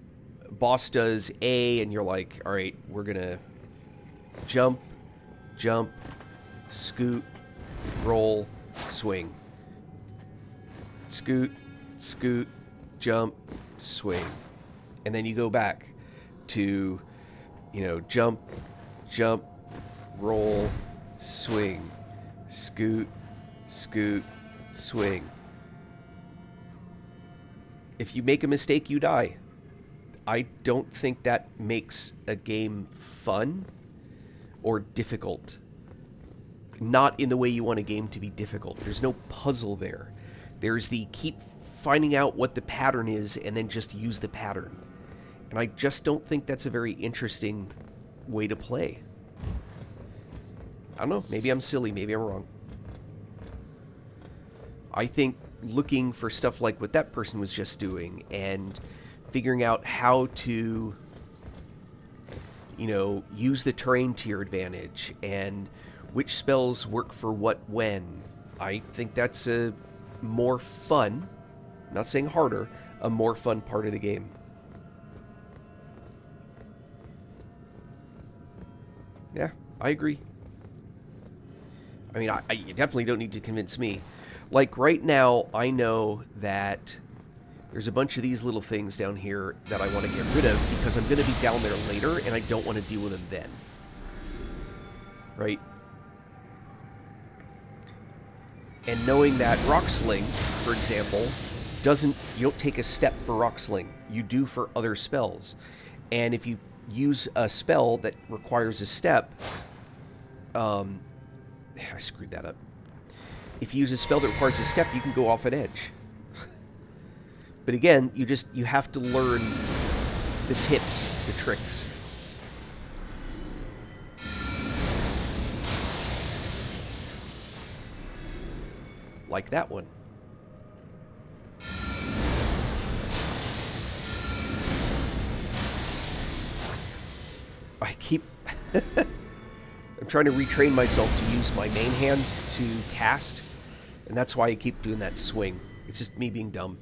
boss does A and you're like, all right, we're going to jump, scoot, roll, swing. Scoot, jump, swing. And then you go back to, you know, jump, roll, swing. Scoot, swing. If you make a mistake, you die. I don't think that makes a game fun or difficult. Not in the way you want a game to be difficult. There's no puzzle there. There's the keep finding out what the pattern is and then just use the pattern. And I just don't think that's a very interesting way to play. I don't know. Maybe I'm silly. Maybe I'm wrong. I think looking for stuff like what that person was just doing and figuring out how to, you know, use the terrain to your advantage and which spells work for what when. I think that's a more fun, I'm not saying harder, a more fun part of the game. Yeah, I agree. I mean, you definitely don't need to convince me. Like, right now, I know that there's a bunch of these little things down here that I want to get rid of because I'm going to be down there later, and I don't want to deal with them then. Right? And knowing that Rock Sling, for example, you don't take a step for Rock Sling. You do for other spells. And if you use a spell that requires a step, I screwed that up. If you use a spell that requires a step, you can go off an edge. But again, you have to learn the tips, the tricks. Like that one. I keep... I'm trying to retrain myself to use my main hand to cast, and that's why I keep doing that swing. It's just me being dumb.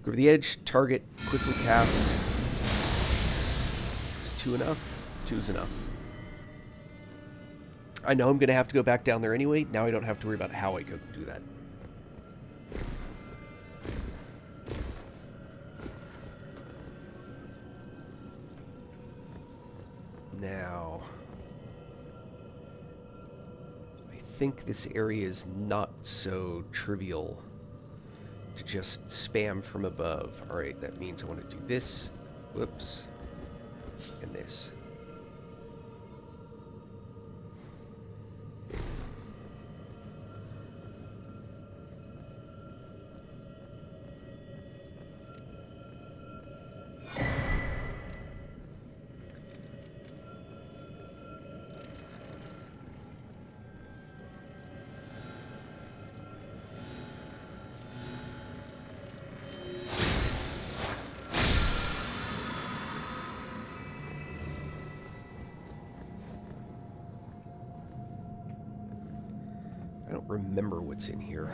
Go over the edge, target, quickly cast. Is 2 enough? 2 is enough. I know I'm going to have to go back down there anyway. Now I don't have to worry about how I go do that. Now, I think this area is not so trivial to just spam from above. Alright, that means I want to do this. Whoops. And this. I don't remember what's in here.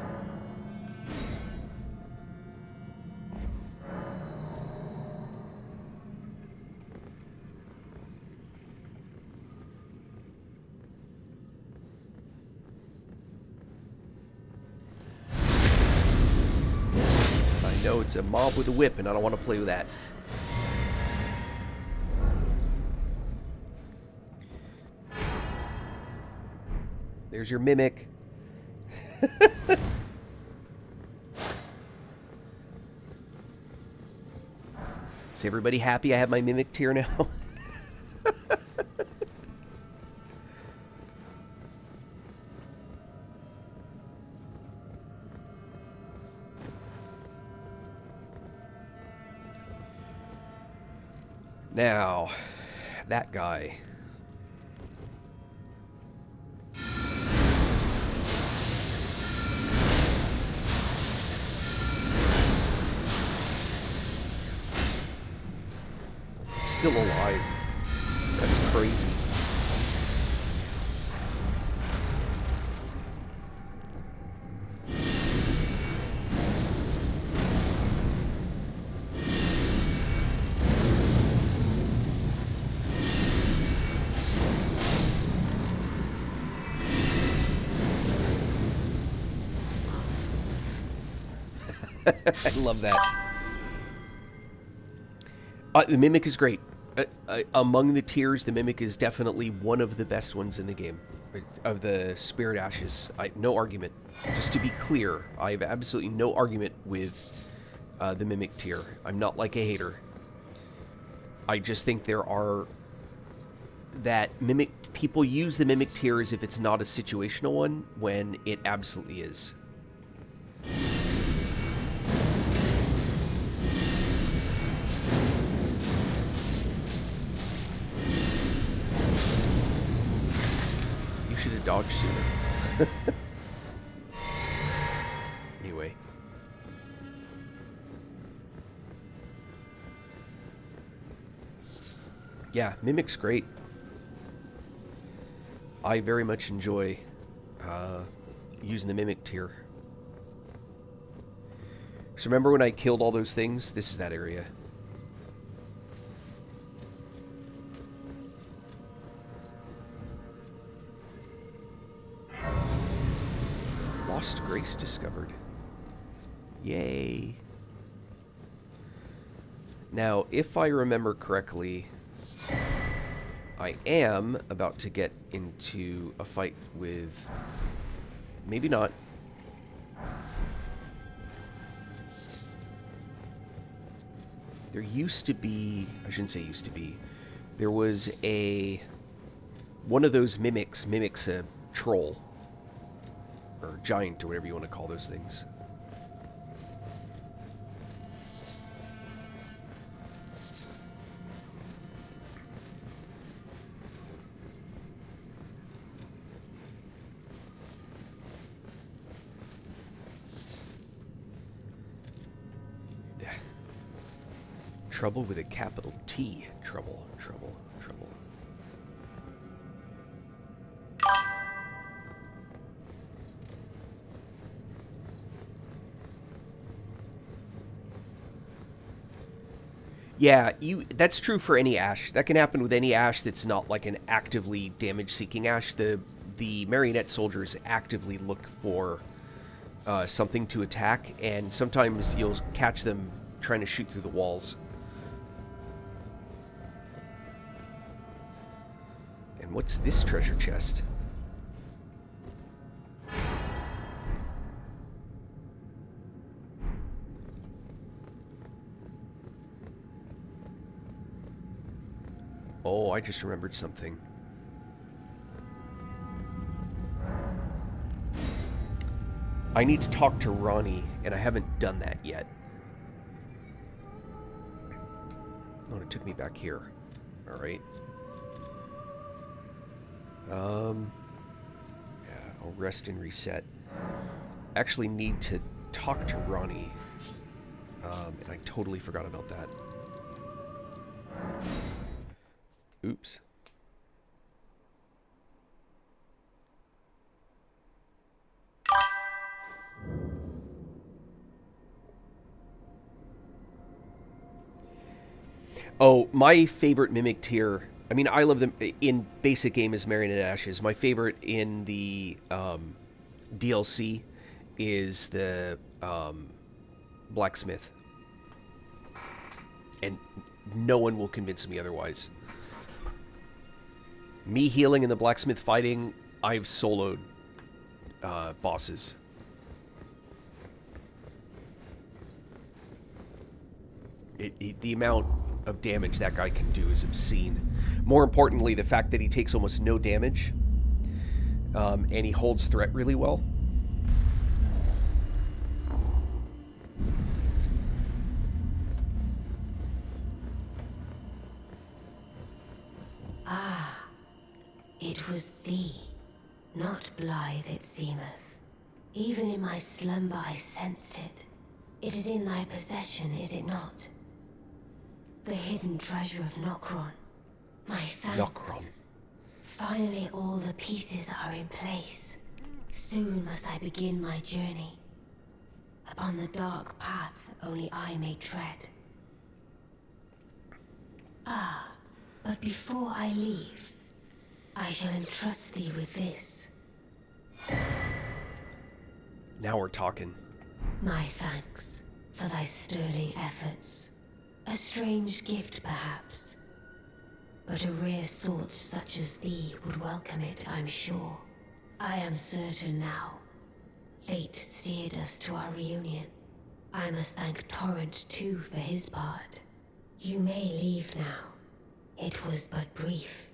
I know it's a mob with a whip, and I don't want to play with that. There's your mimic. Is everybody happy I have my mimic tier now? Now, that guy. Still alive. That's crazy. I love that. The Mimic is great. Among the tiers, the Mimic is definitely one of the best ones in the game. Of the Spirit Ashes. No argument. Just to be clear, I have absolutely no argument with the Mimic tier. I'm not like a hater. I just think there are... that Mimic... people use the Mimic tier as if it's not a situational one, when it absolutely is. Dodge sooner. Anyway. Yeah, Mimic's great. I very much enjoy using the Mimic tier. So remember when I killed all those things? This is that area. Lost Grace discovered. Yay. Now, if I remember correctly, I am about to get into a fight with... maybe not. There used to be... I shouldn't say used to be. There was a... one of those mimics a troll. Or giant, or whatever you want to call those things. Trouble with a capital T. Trouble, trouble, trouble. Yeah, that's true for any Ash. That can happen with any Ash that's not like an actively damage-seeking Ash. The marionette soldiers actively look for something to attack, and sometimes you'll catch them trying to shoot through the walls. And what's this treasure chest? Oh, I just remembered something. I need to talk to Ronnie, and I haven't done that yet. Oh, it took me back here. Alright. Yeah, I'll rest and reset. Actually need to talk to Ronnie. And I totally forgot about that. Oops. Oh, my favorite Mimic tier. I mean, I love them in basic game as Marionette Ashes. My favorite in the DLC is the Blacksmith. And no one will convince me otherwise. Me healing and the Blacksmith fighting, I've soloed bosses. The amount of damage that guy can do is obscene. More importantly, the fact that he takes almost no damage, and he holds threat really well. Ah, it was thee, not blithe it seemeth. Even in my slumber I sensed it. It is in thy possession, is it not? The hidden treasure of Nokron. My thanks. Nokron. Finally all the pieces are in place. Soon must I begin my journey. Upon the dark path only I may tread. Ah, but before I leave, I shall entrust thee with this. Now we're talking. My thanks for thy sterling efforts. A strange gift, perhaps. But a rare sort such as thee would welcome it, I'm sure. I am certain now. Fate steered us to our reunion. I must thank Torrent, too, for his part. You may leave now. It was but brief.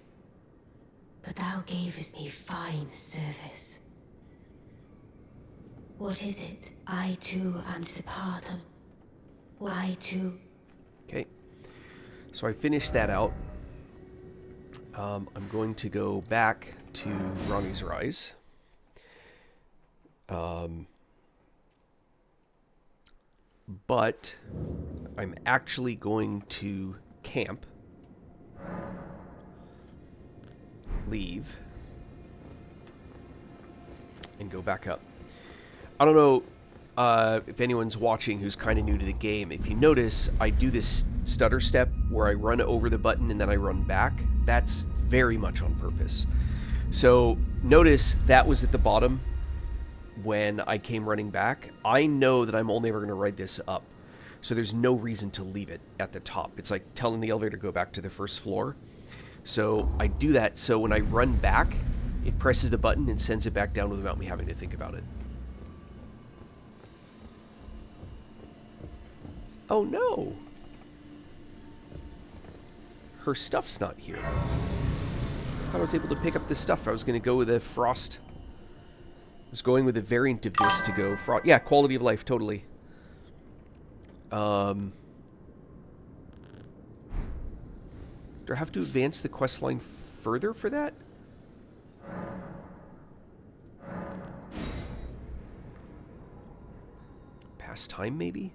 But thou gavest me fine service. What is it? I, too, am to depart on... I, too... Okay. So I finished that out. I'm going to go back to Ronnie's Rise. But I'm actually going to camp. Leave. And go back up. I don't know if anyone's watching who's kind of new to the game. If you notice, I do this stutter step where I run over the button and then I run back. That's very much on purpose. So notice that was at the bottom when I came running back. I know that I'm only ever going to ride this up. So there's no reason to leave it at the top. It's like telling the elevator to go back to the first floor. So I do that so when I run back, it presses the button and sends it back down without me having to think about it. Oh no! Her stuff's not here. I thought I was able to pick up this stuff. I was going to go with a frost. I was going with a variant of this to go frost. Yeah, quality of life, totally. Do I have to advance the quest line further for that? Past time, maybe?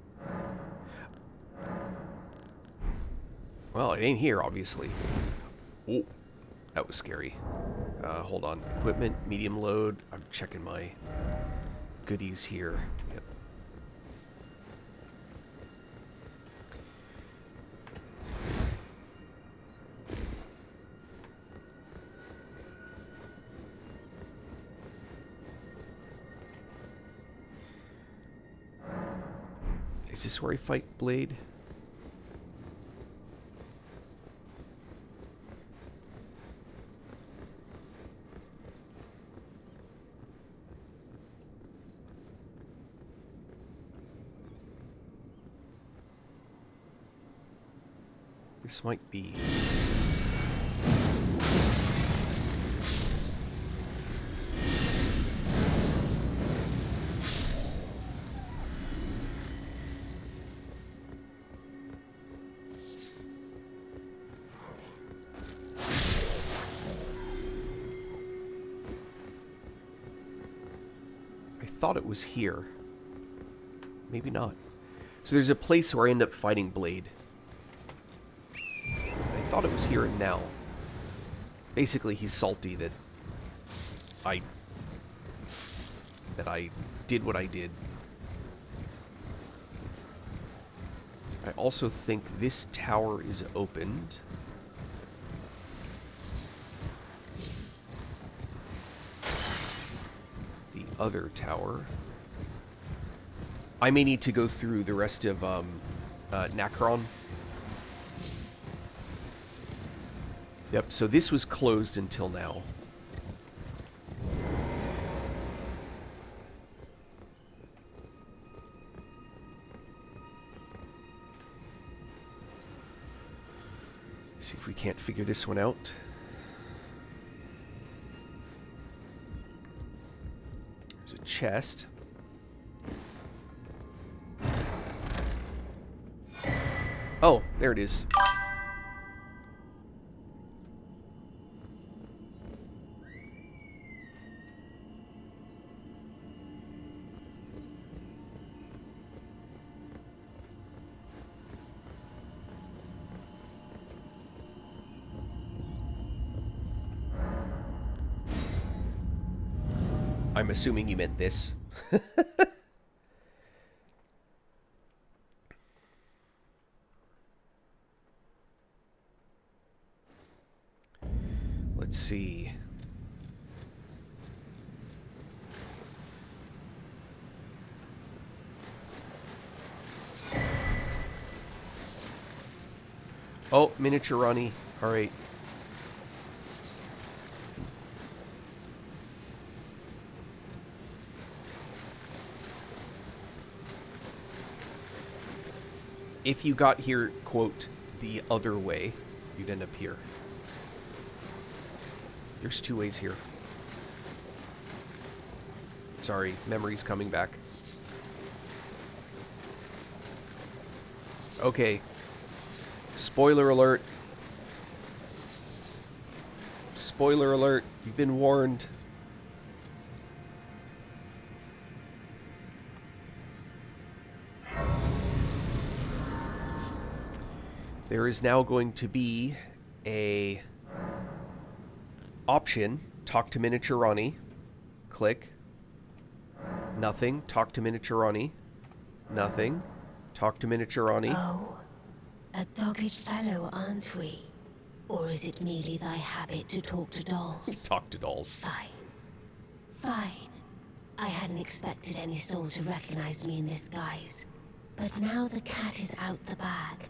Well, it ain't here, obviously. Oh, that was scary. Hold on. Equipment, medium load. I'm checking my goodies here. Yep. Is this where I fight Blade? This might be... thought it was here. Maybe not. So there's a place where I end up fighting Blade. I thought it was here and now. Basically, he's salty that I did what I did. I also think this tower is opened. The other tower. I may need to go through the rest of Nacron. Yep, so this was closed until now. See if we can't figure this one out. There's a chest. Oh, there it is. I'm assuming you meant this. Let's see. Oh, miniature Ronnie. All right. If you got here, quote, the other way, you'd end up here. There's two ways here. Sorry, memory's coming back. Okay. Spoiler alert. Spoiler alert. You've been warned. There is now going to be a option. Talk to Miniature Ronnie. Click. Nothing. Talk to Miniature Ronnie. Nothing. Talk to Miniature Ronnie. Oh, a dogged fellow, aren't we? Or is it merely thy habit to talk to dolls? Talk to dolls. Fine. Fine. I hadn't expected any soul to recognize me in this guise. But now the cat is out the bag.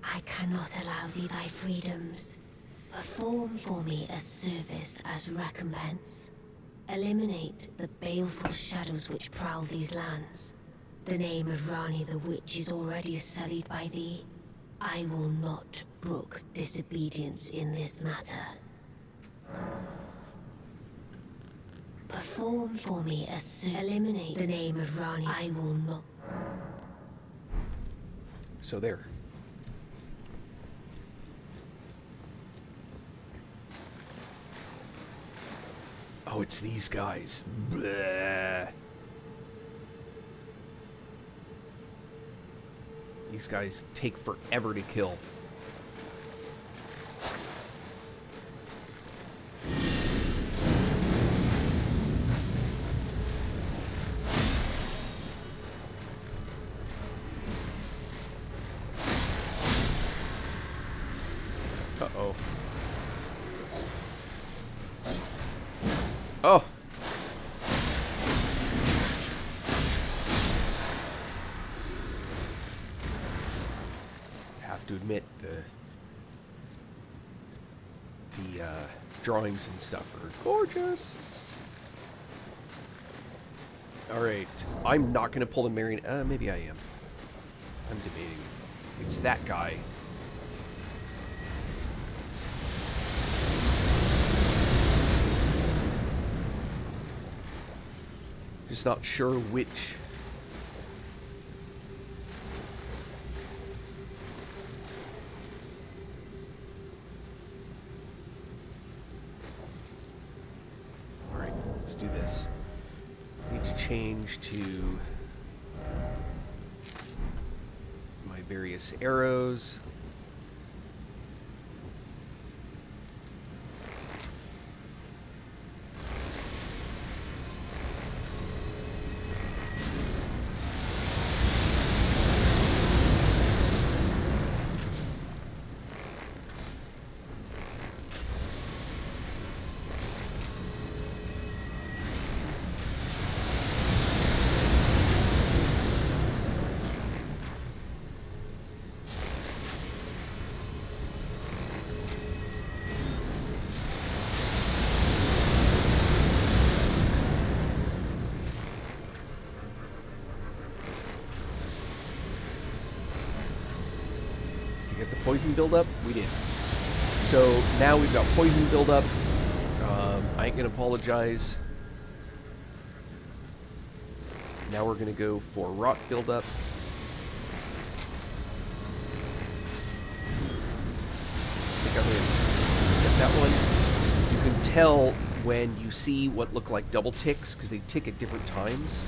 I cannot allow thee thy freedoms. Perform for me a service as recompense. Eliminate the baleful shadows which prowl these lands. The name of Rani the Witch is already sullied by thee. I will not brook disobedience in this matter. Perform for me a service. Eliminate the name of Rani. I will not. So there. Oh, it's these guys. Bleh. These guys take forever to kill. Uh-oh. Oh! I have to admit, the drawings and stuff are gorgeous. Alright, I'm not going to pull the Marion... maybe I am. I'm debating. It's that guy. Just not sure which. Alright, let's do this. I need to change to my various arrows. Get the poison buildup? We did. So now we've got poison buildup. I ain't gonna apologize. Now we're gonna go for rot buildup. I think I'm gonna get that one. You can tell when you see what look like double ticks because they tick at different times.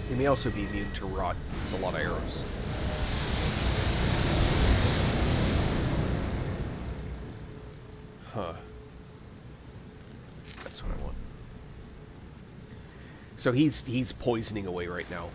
They may also be immune to rot. It's a lot of arrows. Huh. That's what I want. So he's poisoning away right now.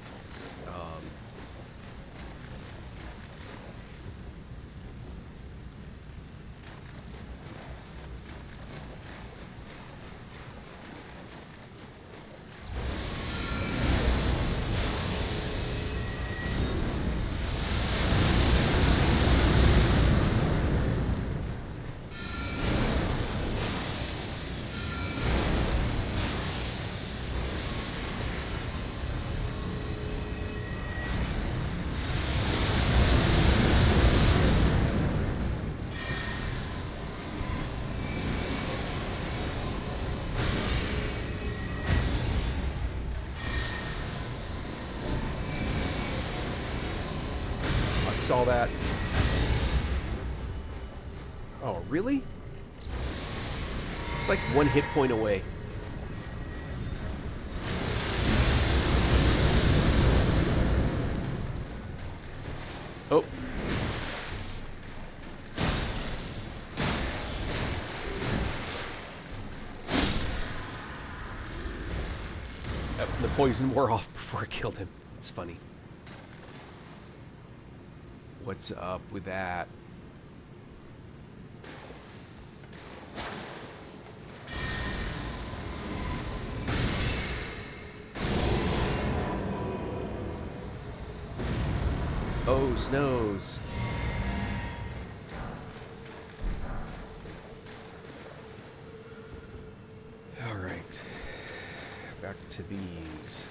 Saw that. Oh, really? It's like one hit point away. Oh. The poison wore off before I killed him. It's funny. What's up with that? Oh's nose. All right. Back to these.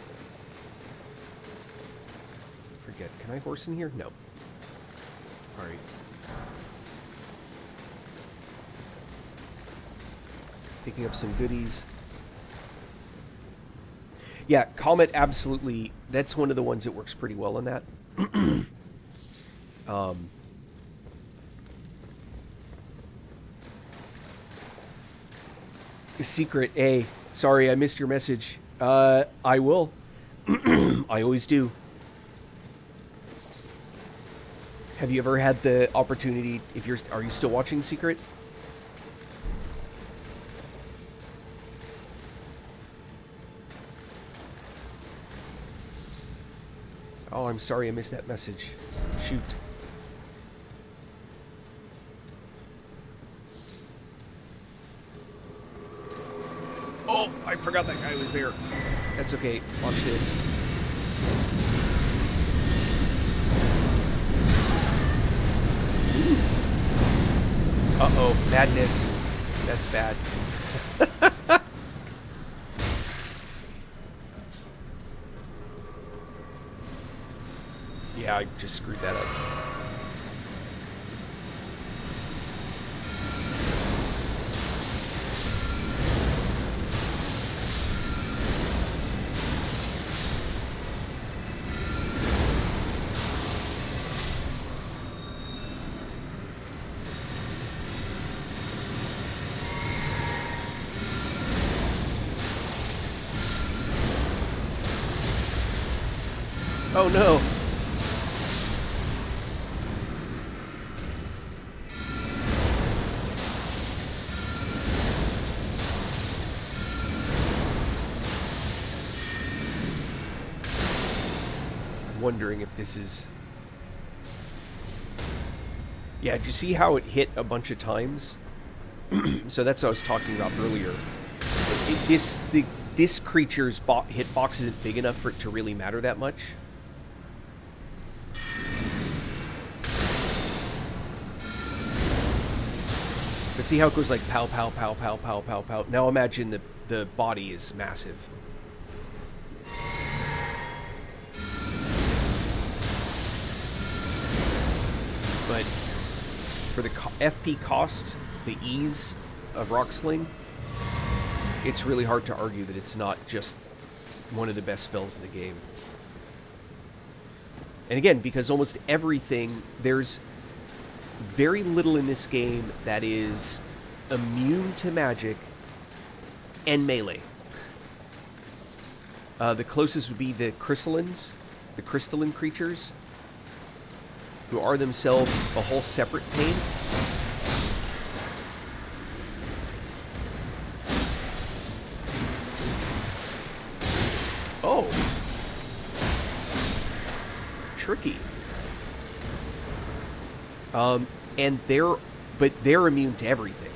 Forget. Can I horse in here? No. All right. Picking up some goodies. Yeah, Comet absolutely. That's one of the ones that works pretty well in that. Secret A. Sorry, I missed your message. I will. I always do. Have you ever had the opportunity, are you still watching Secret? Oh, I'm sorry I missed that message. Shoot. Oh, I forgot that guy was there. That's okay. Watch this. Uh-oh, madness. That's bad. Yeah, I just screwed that up. Oh no! Wondering if this is... Yeah, did you see how it hit a bunch of times? So that's what I was talking about earlier. This creature's hitbox isn't big enough for it to really matter that much. But see how it goes like pow, pow, pow, pow, pow, pow, pow. Now imagine the body is massive. But for the FP cost, the ease of Rock Sling, it's really hard to argue that it's not just one of the best spells in the game. And again, because almost everything, there's very little in this game that is immune to magic and melee. The closest would be the crystallines, the crystalline creatures, who are themselves a whole separate pain. Oh. Tricky. And they're immune to everything,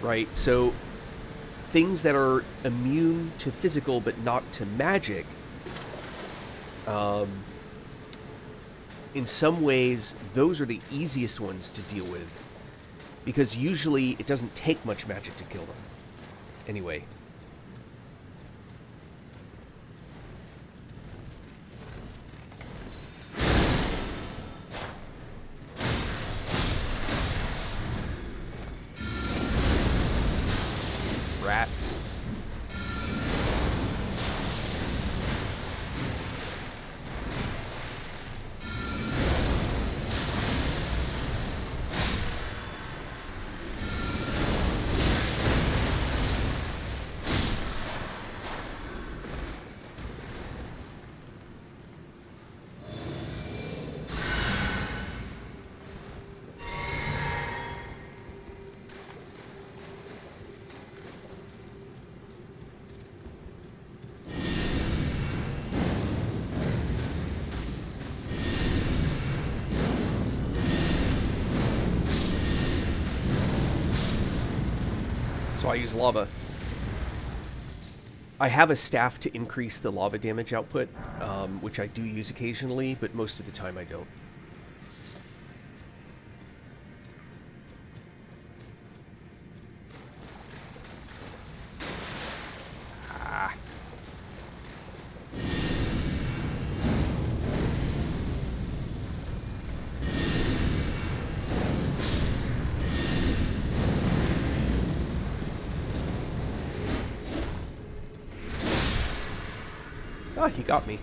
right? So things that are immune to physical but not to magic, in some ways, those are the easiest ones to deal with, because usually it doesn't take much magic to kill them. Anyway. Rats. So I use lava. I have a staff to increase the lava damage output, which I do use occasionally, but most of the time I don't. Ah. Ah, he got me.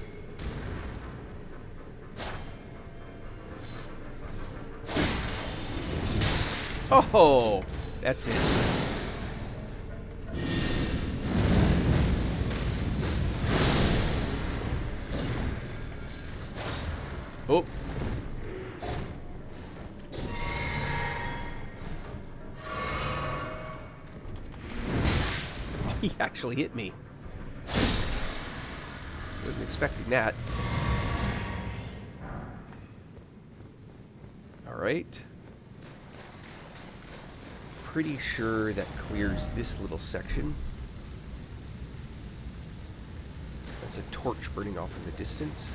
Oh, that's it. Oh. He actually hit me. Wasn't expecting that. Alright. Pretty sure that clears this little section. That's a torch burning off in the distance.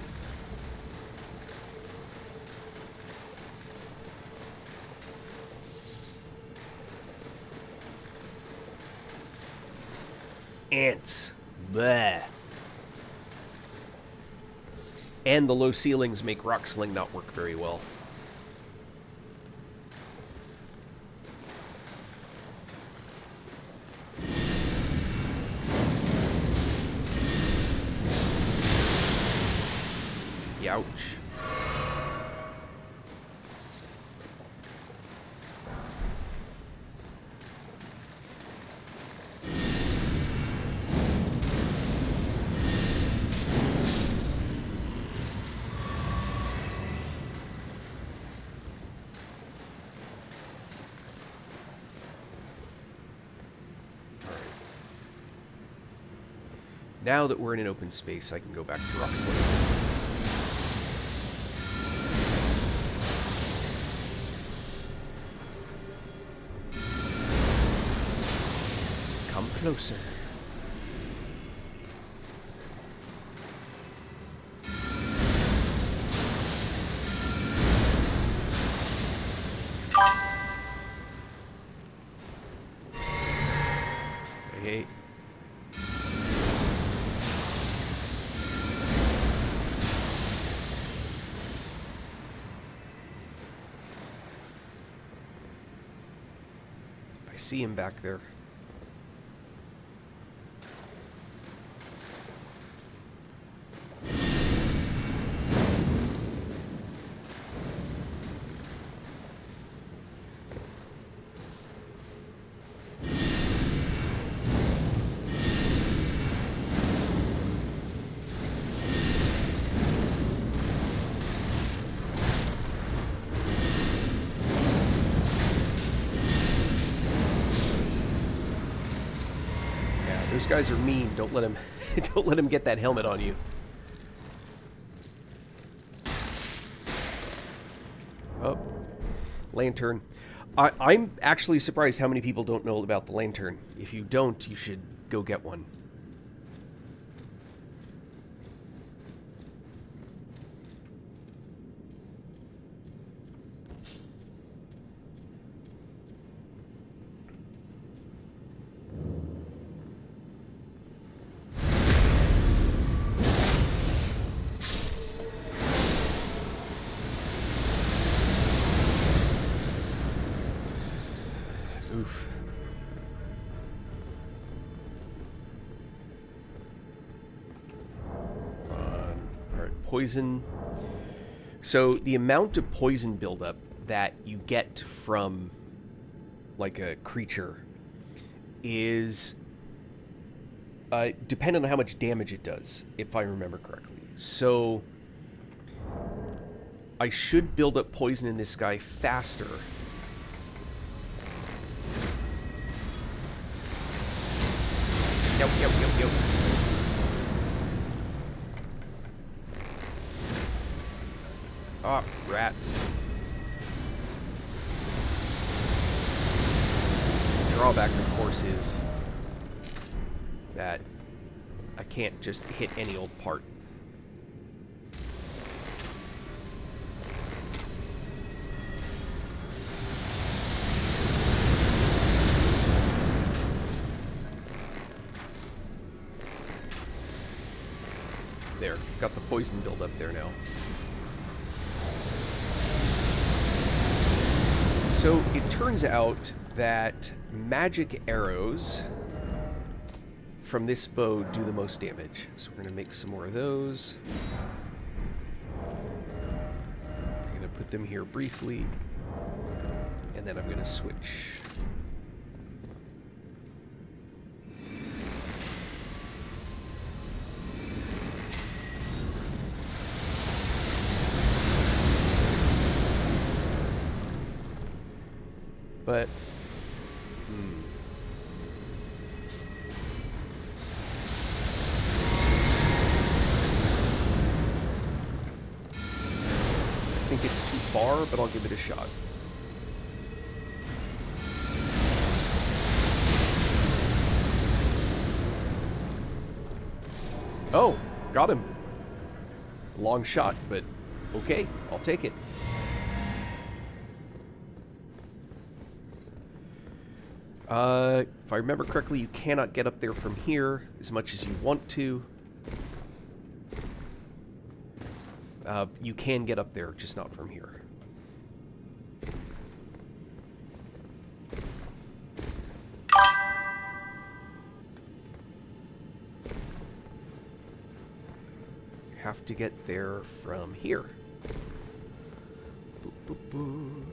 Ants. Bleh. And the low ceilings make Rock Sling not work very well. Youch. Now that we're in an open space, I can go back to Rockslade. Come closer. Hey. I see him back there. Those guys are mean. Don't let him don't let him get that helmet on you. Oh. Lantern. I'm actually surprised how many people don't know about the lantern. If you don't, you should go get one. Oof. Alright, poison. So the amount of poison buildup that you get from like a creature is dependent on how much damage it does, if I remember correctly. So I should build up poison in this guy faster. Yo. Ah, rats. The drawback, of course, is that I can't just hit any old part. There, got the poison build up there now. So it turns out that magic arrows from this bow do the most damage. So we're going to make some more of those. I'm going to put them here briefly, and then I'm going to switch. But, I think it's too far, but I'll give it a shot. Oh, got him. Long shot, but okay, I'll take it. If I remember correctly, you cannot get up there from here as much as you want to. You can get up there, just not from here. Have to get there from here. Boop, boop, boop.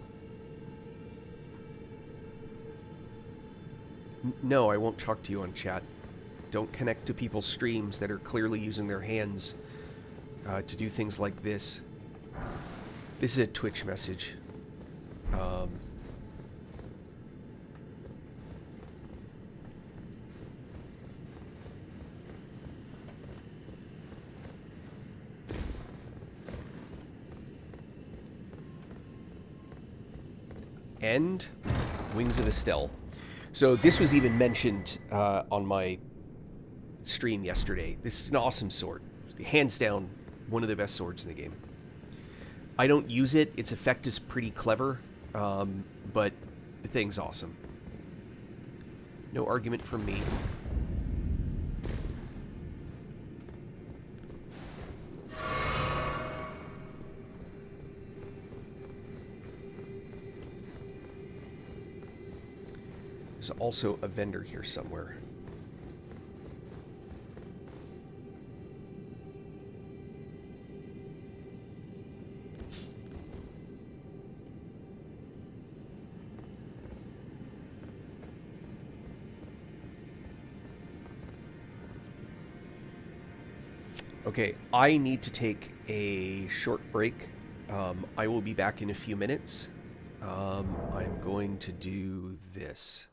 No, I won't talk to you on chat. Don't connect to people's streams that are clearly using their hands to do things like this. This is a Twitch message. and Wings of Estelle. So this was even mentioned on my stream yesterday. This is an awesome sword. Hands down, one of the best swords in the game. I don't use it. Its effect is pretty clever, but the thing's awesome. No argument from me. There's also a vendor here somewhere. Okay, I need to take a short break. I will be back in a few minutes. I'm going to do this.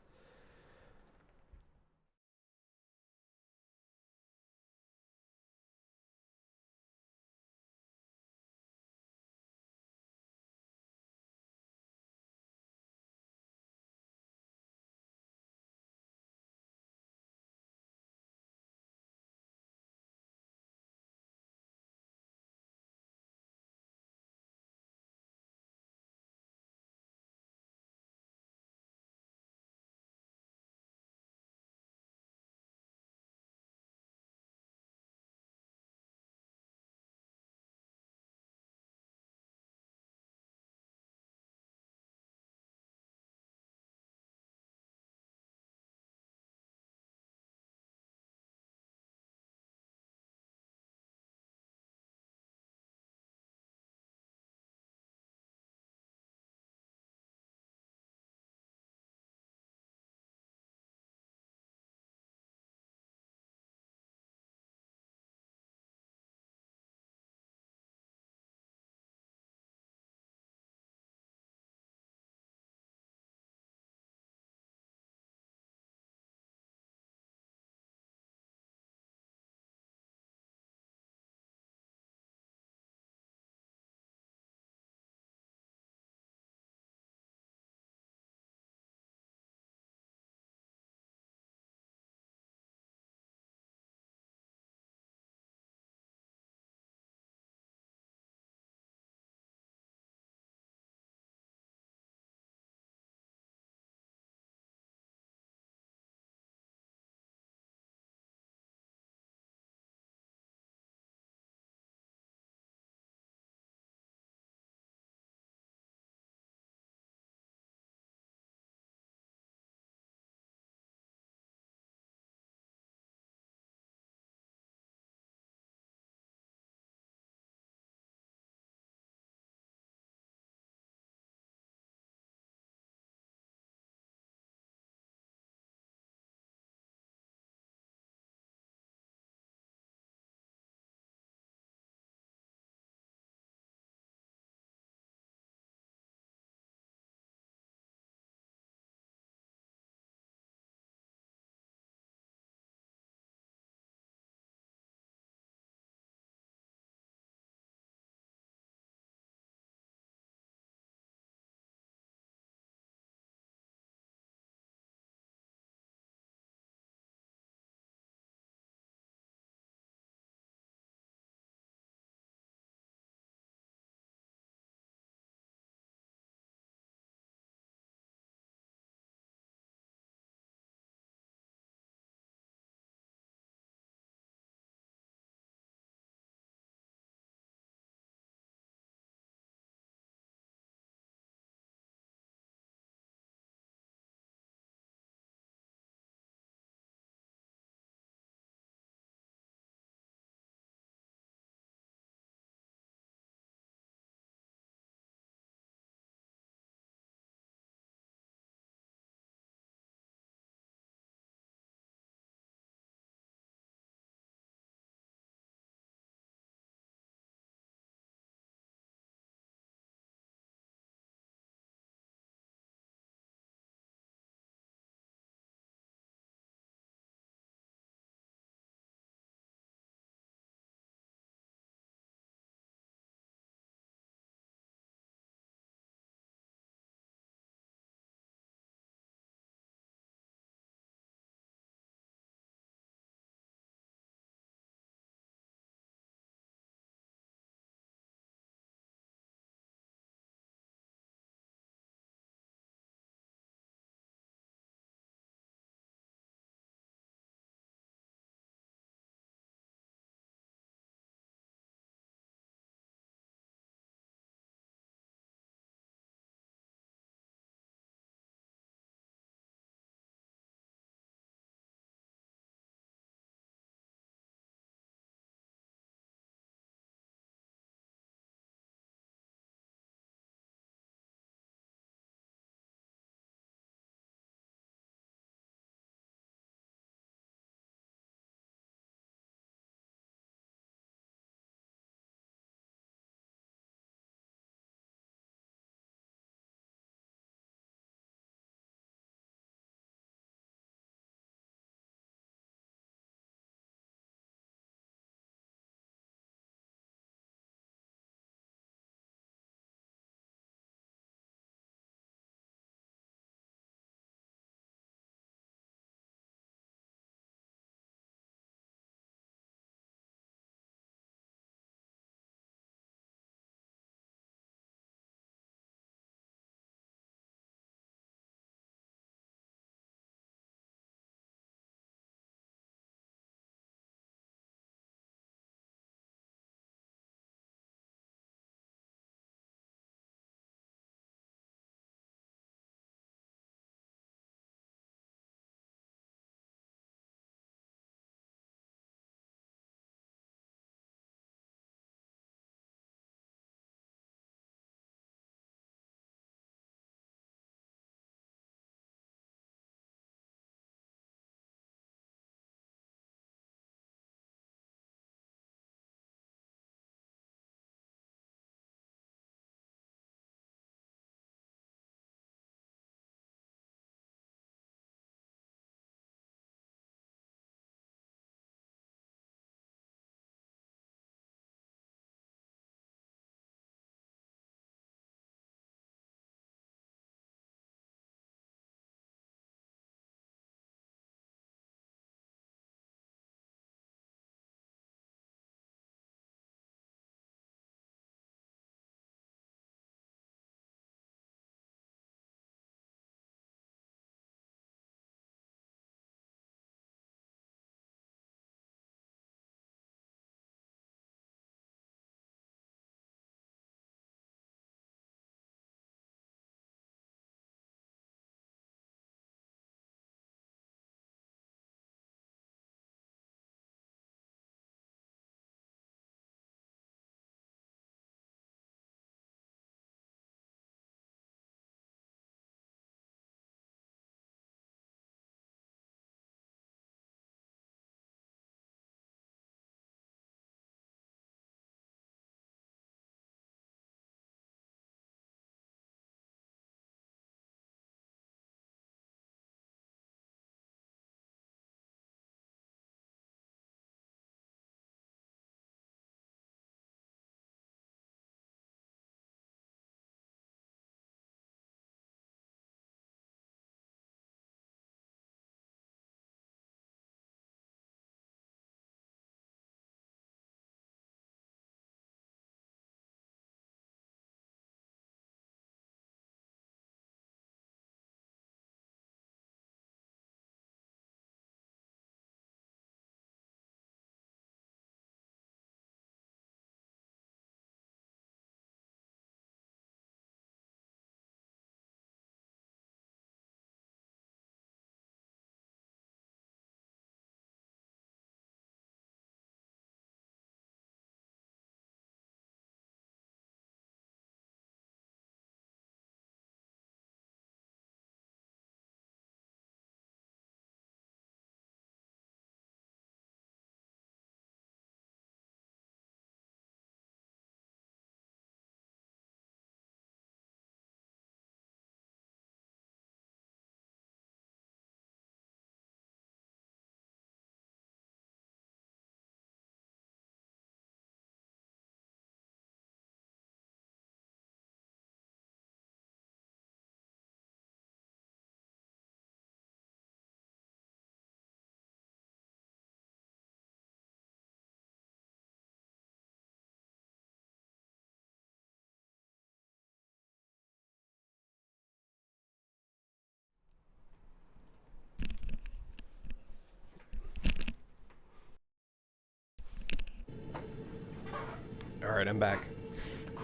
Alright, I'm back.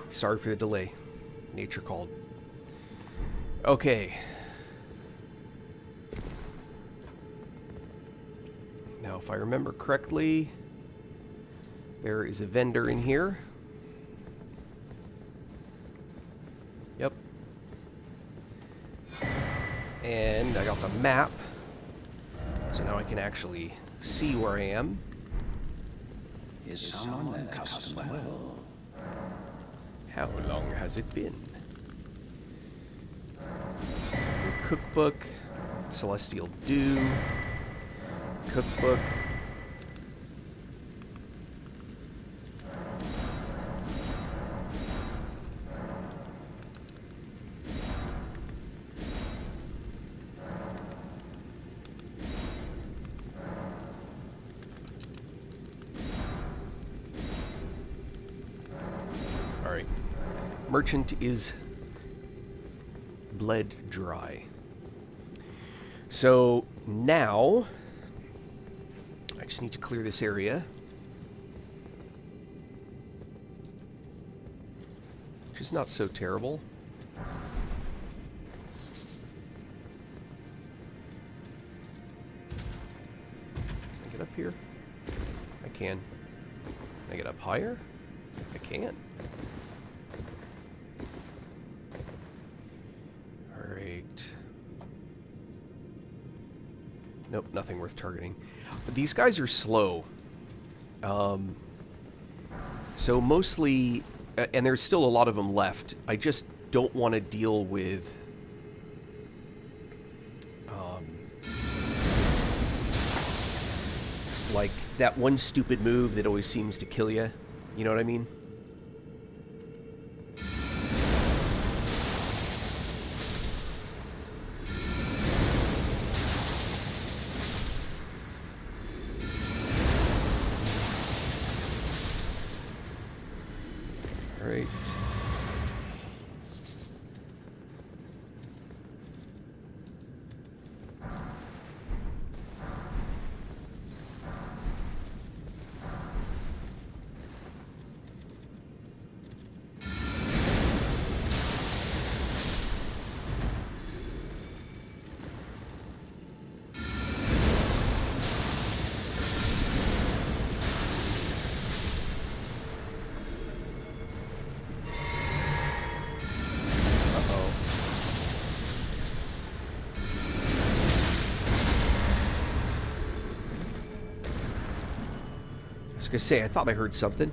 Sorry for the delay. Nature called. Okay. Now, if I remember correctly, there is a vendor in here. Yep. And I got the map. So now I can actually see where I am. Is someone their customer? How long has it been? Cookbook, Celestial Dew, cookbook. All right. Merchant is bled dry. So now I just need to clear this area, which is not so terrible. Can I get up here? I can. Can I get up higher? I can. Alright. Nope, nothing worth targeting. But these guys are slow. So mostly, and there's still a lot of them left. I just don't want to deal with like that one stupid move that always seems to kill you. You know what I mean? Alright. I was gonna say, I thought I heard something.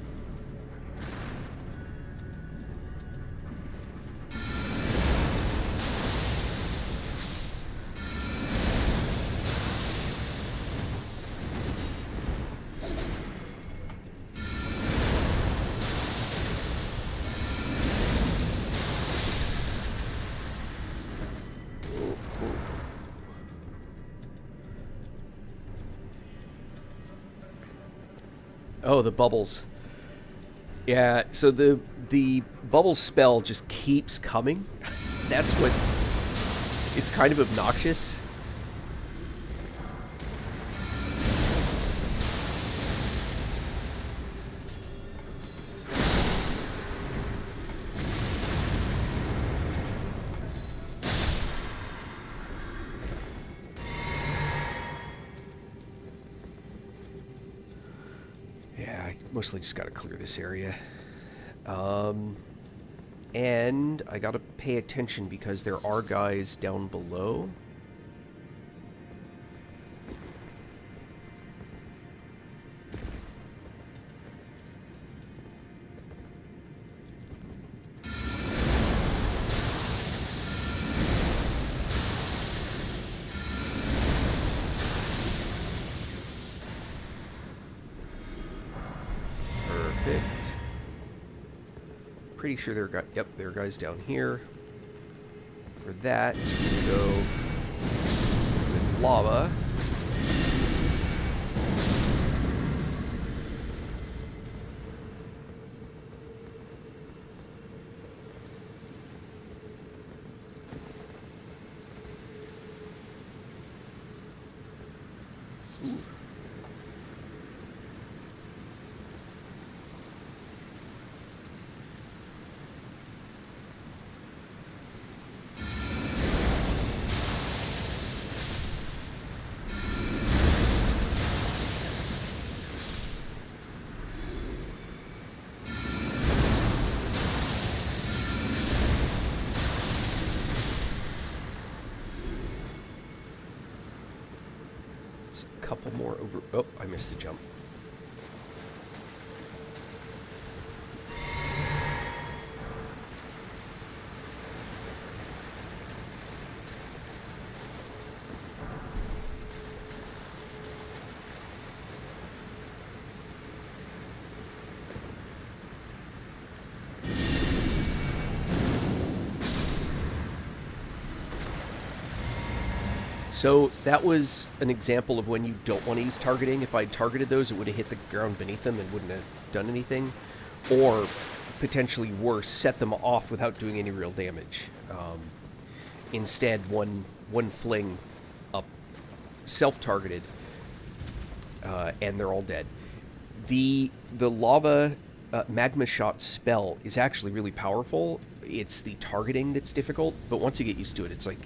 Oh, the bubbles. Yeah, so the bubble spell just keeps coming. That's what... It's kind of obnoxious. Yeah, I mostly just gotta clear this area. And I gotta pay attention because there are guys down below. Perfect. Pretty sure there are yep, there are guys down here. For that, just gonna go with lava. couple more over... Oh, I missed the jump. So that was an example of when you don't want to use targeting. If I targeted those, it would have hit the ground beneath them and wouldn't have done anything. Or, potentially worse, set them off without doing any real damage. Instead, one fling up, self-targeted, and they're all dead. The lava magma shot spell is actually really powerful. It's the targeting that's difficult, but once you get used to it, it's like...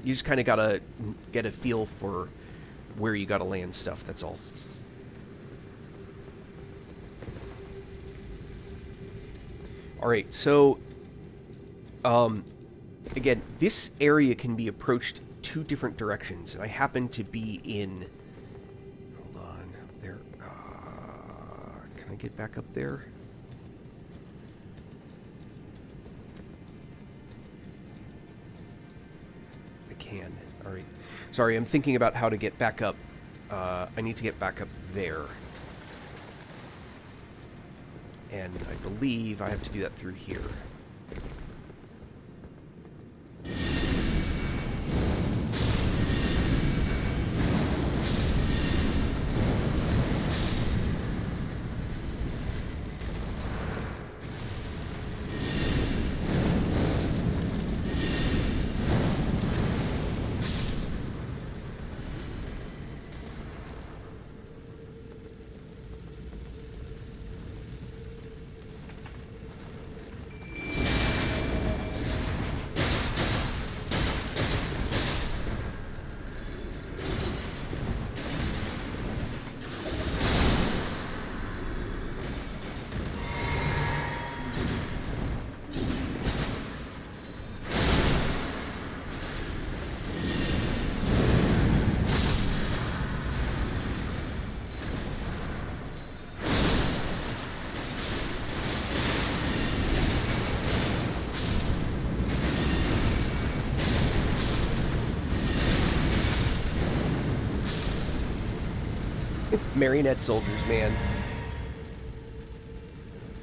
You just kind of gotta get a feel for where you gotta land stuff, that's all. Alright, so... again, this area can be approached two different directions, and I happen to be in... Hold on, there... can I get back up there? Can. Alright. Sorry, I'm thinking about how to get back up. I need to get back up there. And I believe I have to do that through here. Marionette soldiers, man.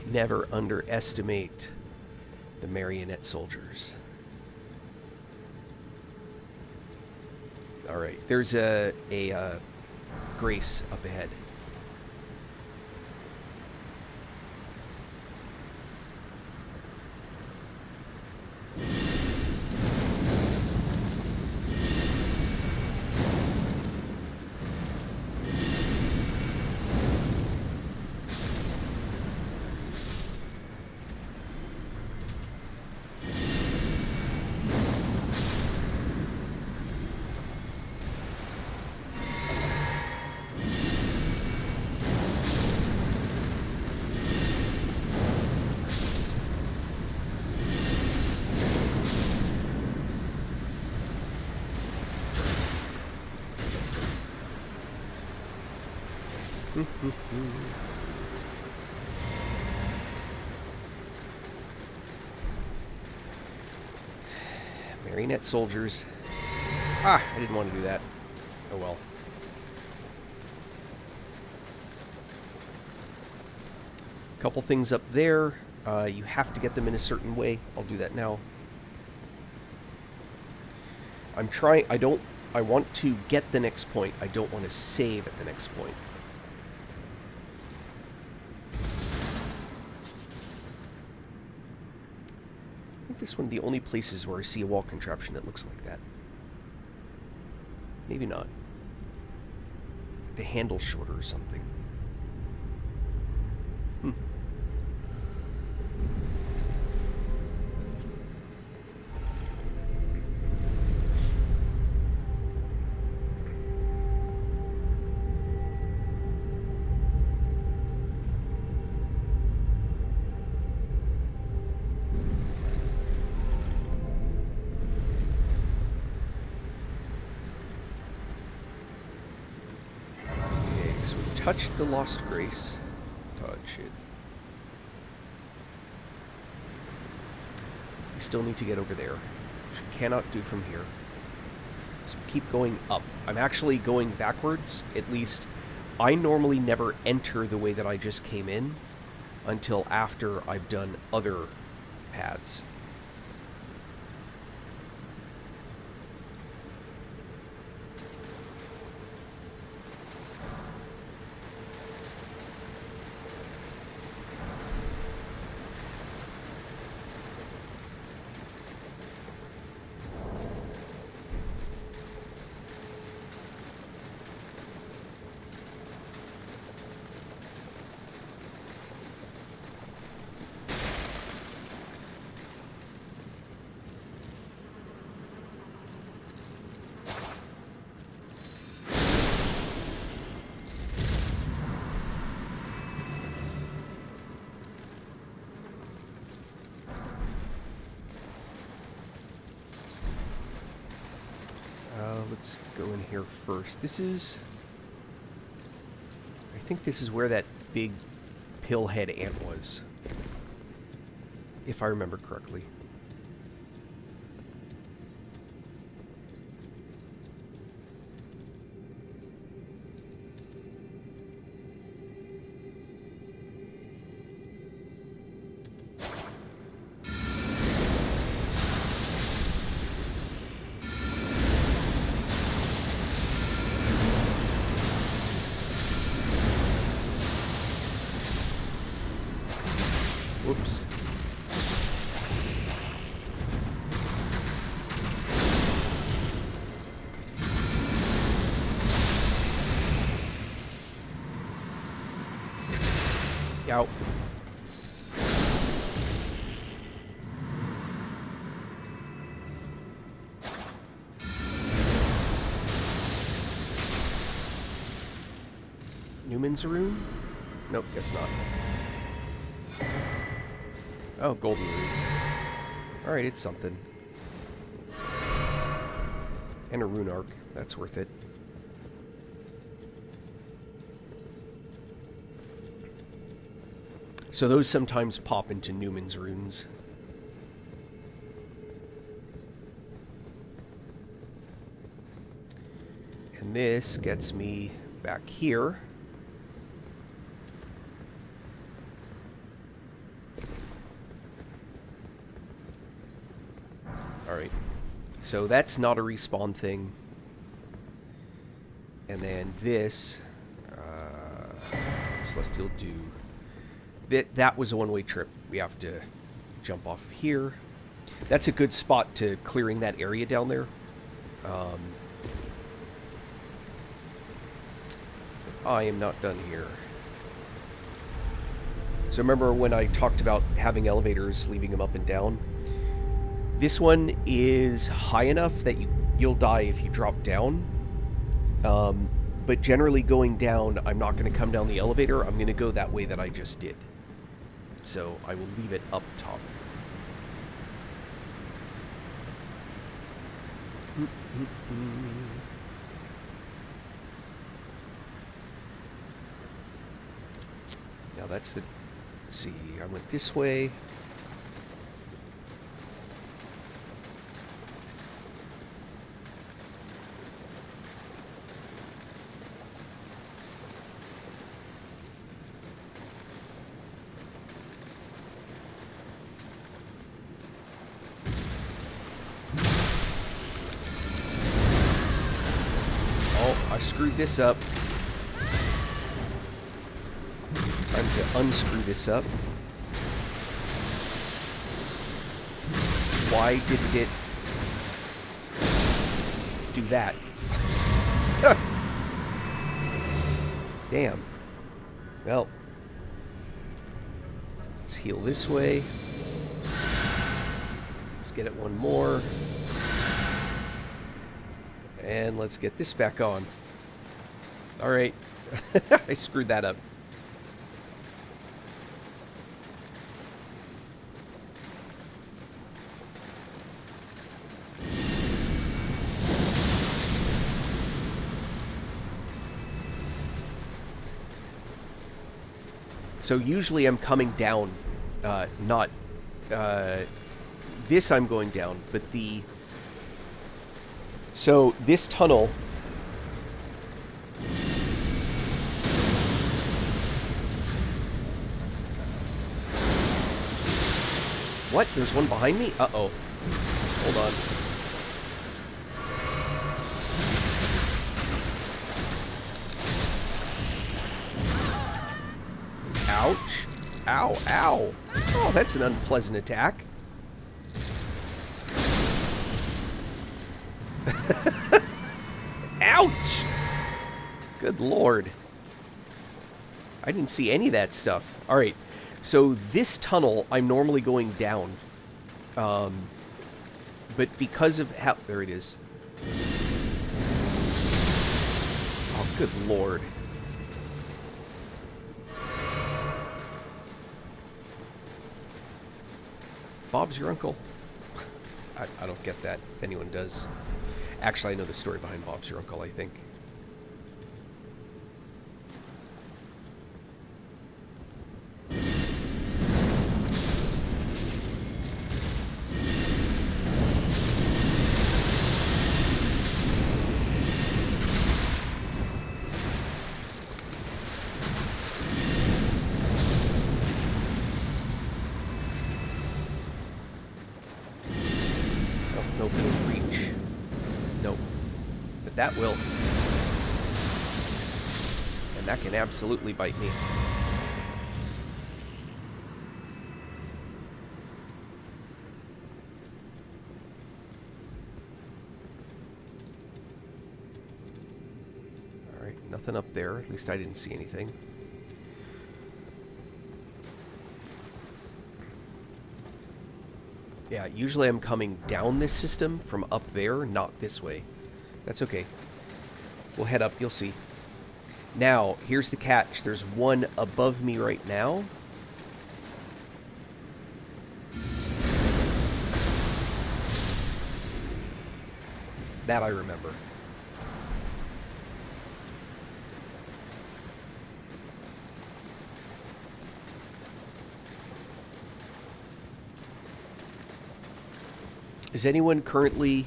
Never underestimate the marionette soldiers. Alright, there's a Grace up ahead. Marionette soldiers. Ah, I didn't want to do that. Oh well. Couple things up there. You have to get them in a certain way. I'll do that now. I'm trying... I want to get the next point. I don't want to save at the next point. I think this is one of the only places where I see a wall contraption that looks like that. Maybe not. The handle's shorter or something. touched the Lost Grace. Touch it. We still need to get over there, which we cannot do from here. So keep going up. I'm actually going backwards. At least I normally never enter the way that I just came in until after I've done other paths. Let's go in here first. This is... I think this is where that big pillhead ant was. If I remember correctly. Whoops. Out. Newman's Rune? Nope, guess not. Oh, Golden Rune. Alright, it's something. And a Rune Arc. That's worth it. So those sometimes pop into Newman's Runes. And this gets me back here. Alright, so that's not a respawn thing. And then this, Celestial Dew. That was a one-way trip. We have to jump off of here. That's a good spot to clearing that area down there. I am not done here. So remember when I talked about having elevators, leaving them up and down? This one is high enough that you'll die if you drop down. But generally going down, I'm not going to come down the elevator. I'm going to go that way that I just did. So I will leave it up top. Now that's the... Let's see, I went this way. I screwed this up. Time to unscrew this up. Why didn't it do that? Damn. Well, let's heal this way. Let's get it one more. And let's get this back on. Alright. I screwed that up. So usually I'm coming down, not this I'm going down, but the... So this tunnel... What? There's one behind me? Uh-oh. Hold on. Ouch. Ow, ow. Oh, that's an unpleasant attack. Ouch! Good lord. I didn't see any of that stuff. Alright, so this tunnel, I'm normally going down. But because of how... There it is. Oh, good lord. Bob's your uncle. I don't get that, if anyone does. Actually, I know the story behind Bob's your uncle, I think. Nope, it'll reach. Nope. But that will. And that can absolutely bite me. Alright, nothing up there. At least I didn't see anything. Yeah, usually I'm coming down this system from up there, not this way. That's okay. We'll head up, you'll see. Now, here's the catch. There's one above me right now. That I remember. Is anyone currently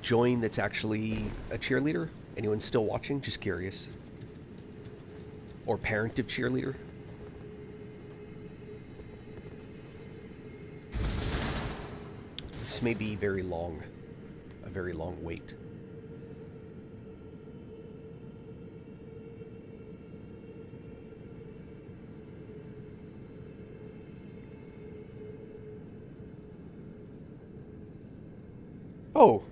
joined that's actually a cheerleader? Anyone still watching? Just curious. Or parent of cheerleader? This may be very long. A very long wait. Oh,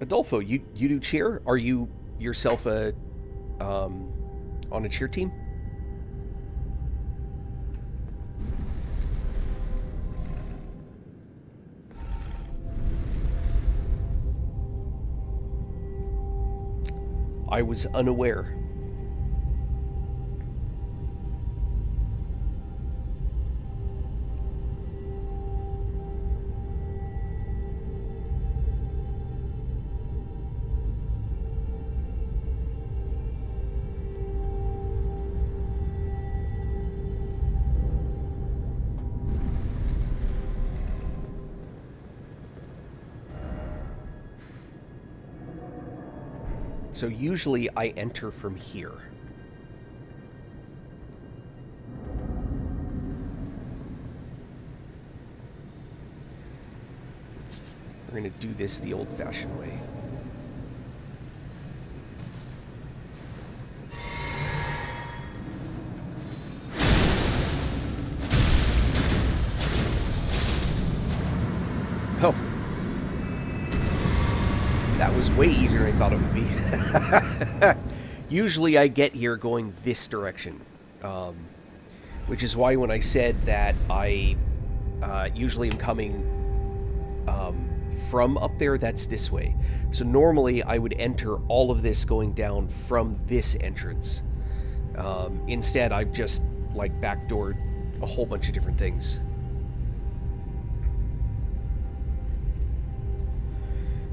Adolfo, you do cheer? Are you yourself a on a cheer team? I was unaware. So usually I enter from here. We're going to do this the old-fashioned way. Oh. That was way easier than I thought it would be. Usually I get here going this direction. Which is why when I said that I usually am coming from up there, that's this way. So normally I would enter all of this going down from this entrance. Instead, I've just like backdoored a whole bunch of different things.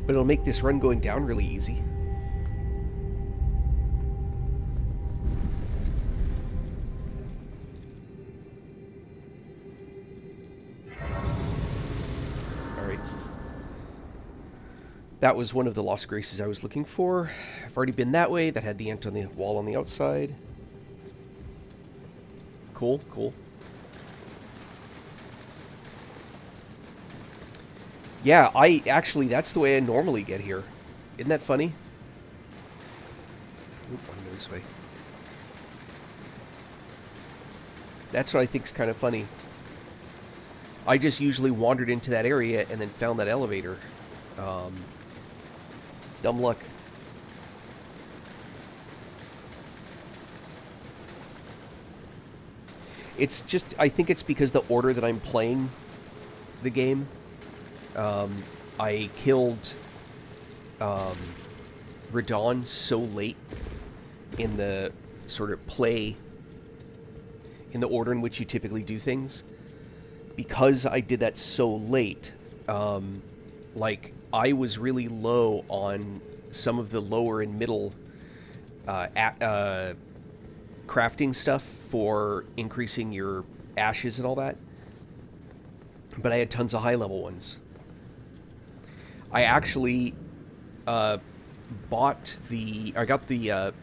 But it'll make this run going down really easy. That was one of the Lost Graces I was looking for. I've already been that way. That had the ant on the wall on the outside. Cool, cool. Yeah, that's the way I normally get here. Isn't that funny? Oop, I'm going this way. That's what I think is kind of funny. I just usually wandered into that area and then found that elevator. Dumb luck. It's just, I think it's because the order that I'm playing the game. I killed Radon so late in the sort of play, in the order in which you typically do things. Because I did that so late, like, I was really low on some of the lower and middle crafting stuff for increasing your ashes and all that. But I had tons of high-level ones. I actually I got the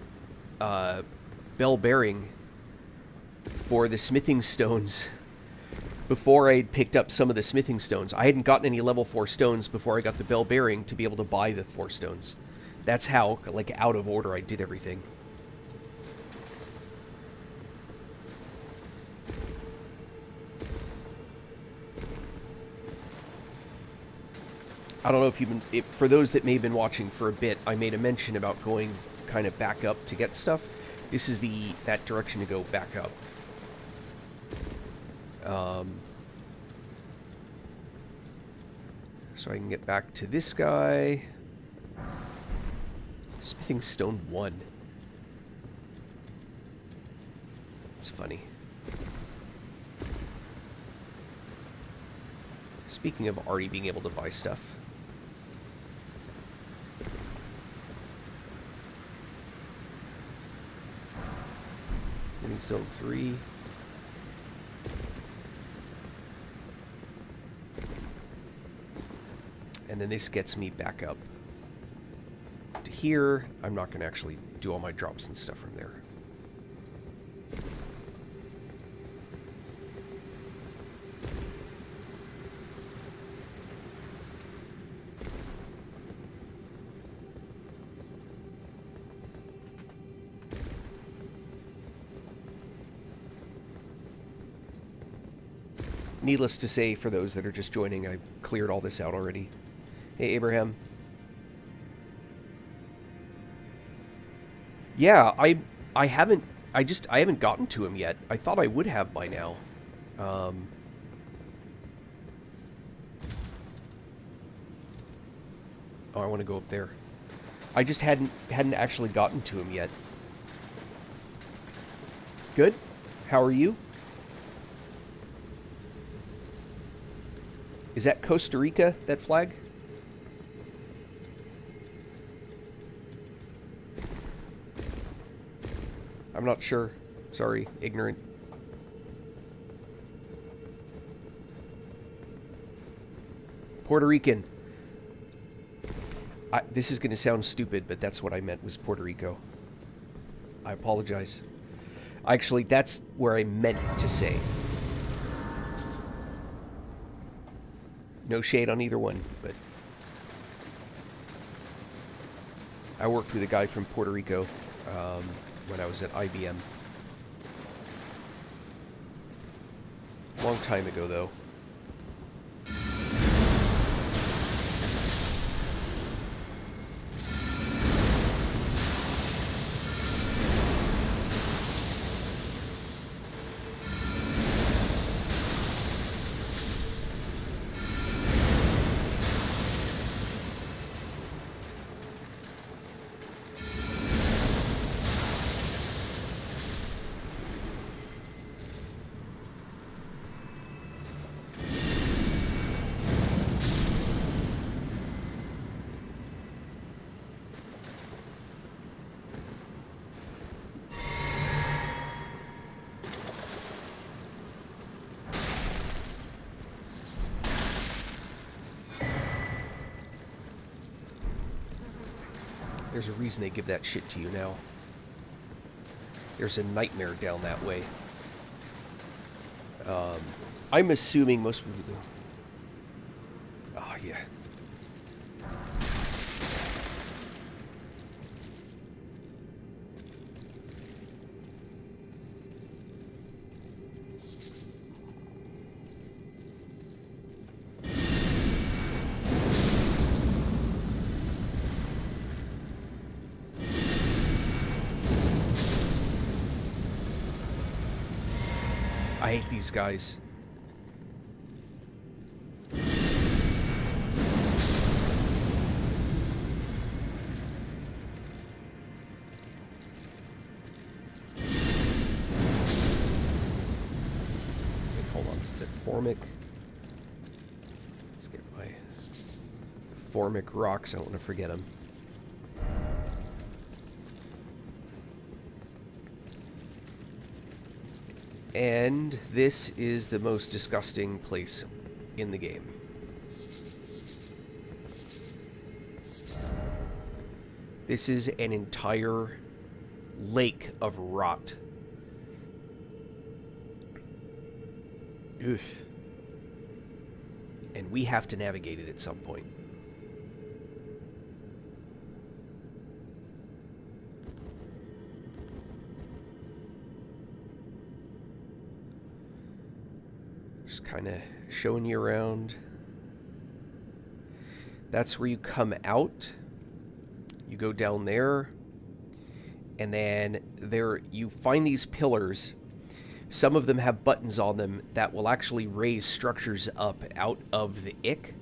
bell bearing for the smithing stones before I picked up some of the smithing stones. I hadn't gotten any level 4 stones before I got the bell bearing to be able to buy the 4 stones. That's how, like, out of order I did everything. I don't know if you've been... for those that may have been watching for a bit, I made a mention about going kind of back up to get stuff. This is that direction to go back up. So I can get back to this guy. Smithing Stone 1. It's funny. Speaking of already being able to buy stuff. Smithing Stone 3. And then this gets me back up to here. I'm not going to actually do all my drops and stuff from there. Needless to say, for those that are just joining, I cleared all this out already. Hey, Abraham. Yeah, I haven't gotten to him yet. I thought I would have by now. Oh, I want to go up there. I just hadn't actually gotten to him yet. Good. How are you? Is that Costa Rica, that flag? I'm not sure. Sorry, ignorant. Puerto Rican. This is going to sound stupid, but that's what I meant, was Puerto Rico. I apologize. Actually, that's where I meant to say. No shade on either one, but I worked with a guy from Puerto Rico when I was at IBM. Long time ago, though. There's a reason they give that shit to you now. There's a nightmare down that way. I'm assuming most people do. Oh, yeah. I hate these guys. Hold on, is it Formic? Let's get my Formic rocks. I don't want to forget them. And this is the most disgusting place in the game. This is an entire lake of rot. Oof. And we have to navigate it at some point. Just kind of showing you around. That's where you come out. You go down there. And then there you find these pillars. Some of them have buttons on them that will actually raise structures up out of the ick.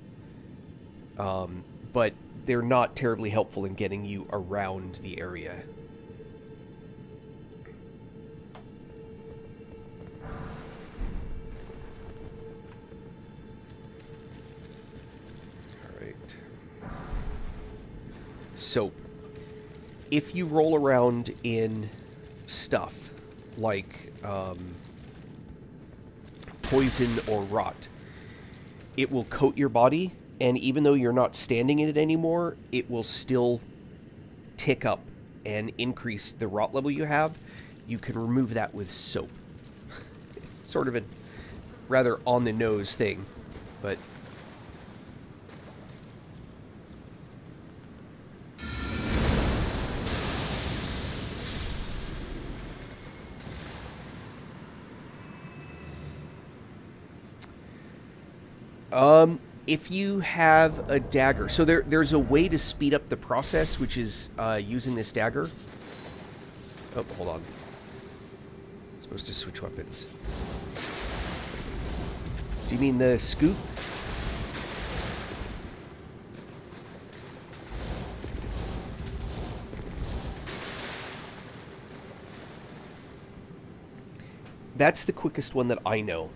But they're not terribly helpful in getting you around the area. So, if you roll around in stuff like poison or rot, it will coat your body, and even though you're not standing in it anymore, it will still tick up and increase the rot level you have. You can remove that with soap. It's sort of a rather on-the-nose thing, but... if you have a dagger, so there's a way to speed up the process, which is using this dagger. Oh, hold on. I'm supposed to switch weapons. Do you mean the scoop? That's the quickest one that I know.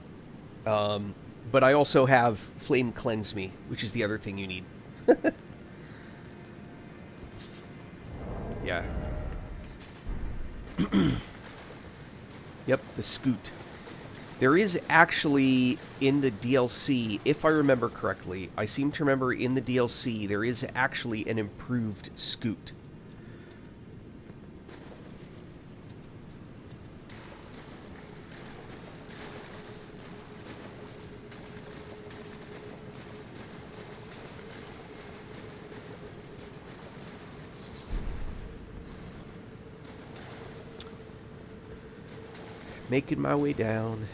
But I also have Flame Cleanse Me, which is the other thing you need. Yeah. Yep, the scoot. There is actually, in the DLC, if I remember correctly, I seem to remember in the DLC, there is actually an improved scoot. Making my way down.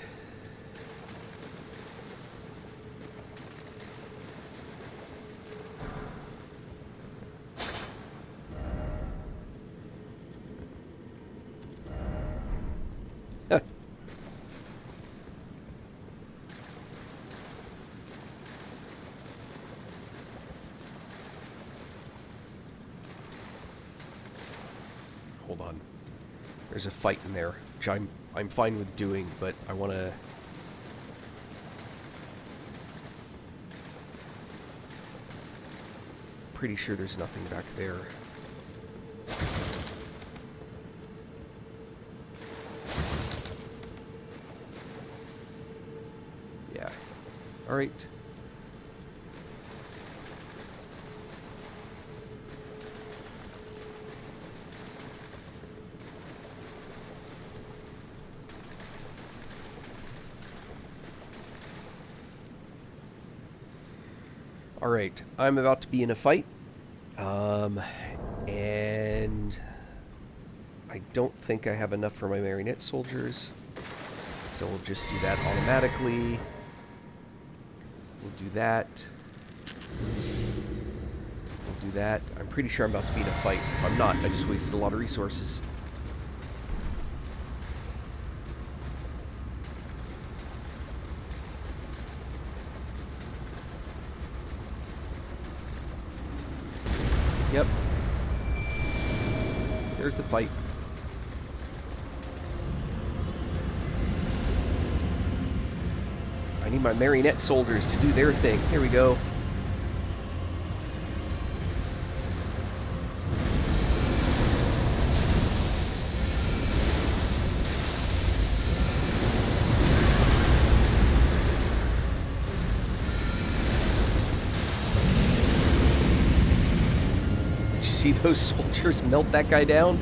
Hold on. There's a fight in there, which I'm fine with doing, but I want to... Pretty sure there's nothing back there. Yeah. Alright. Alright, I'm about to be in a fight. And I don't think I have enough for my marionette soldiers. So we'll just do that automatically. We'll do that. We'll do that. I'm pretty sure I'm about to be in a fight. If I'm not, I just wasted a lot of resources. Yep. There's the fight. I need my marionette soldiers to do their thing. Here we go. Did you see those soldiers melt that guy down?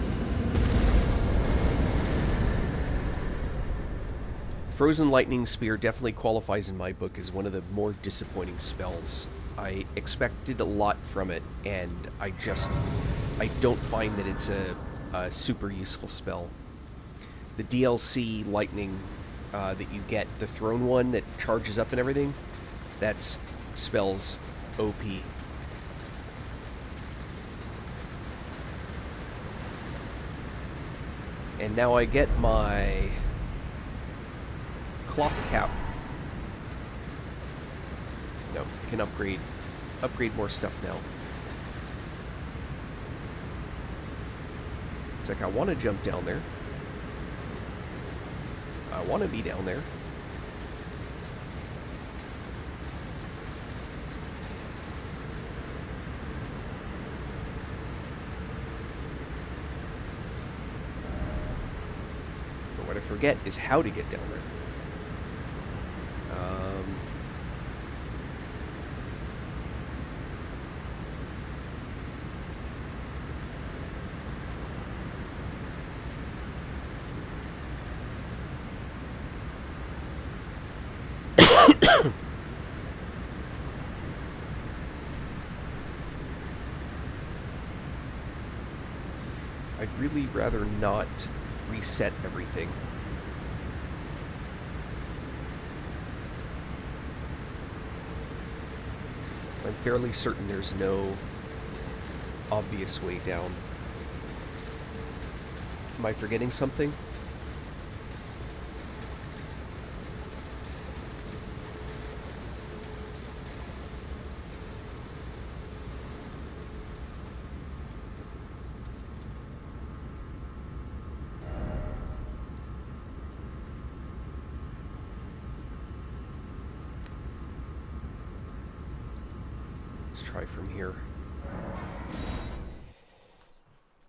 Frozen Lightning Spear definitely qualifies in my book as one of the more disappointing spells. I expected a lot from it, and I don't find that it's a super useful spell. The DLC Lightning that you get, the Throne one that charges up and everything, that spell's OP. And now I get my cloth cap. No, can upgrade more stuff now. It's like I want to jump down there. I want to be down there. But what I forget is how to get down there. I'd really rather not reset everything. I'm fairly certain there's no obvious way down. Am I forgetting something? Try from here.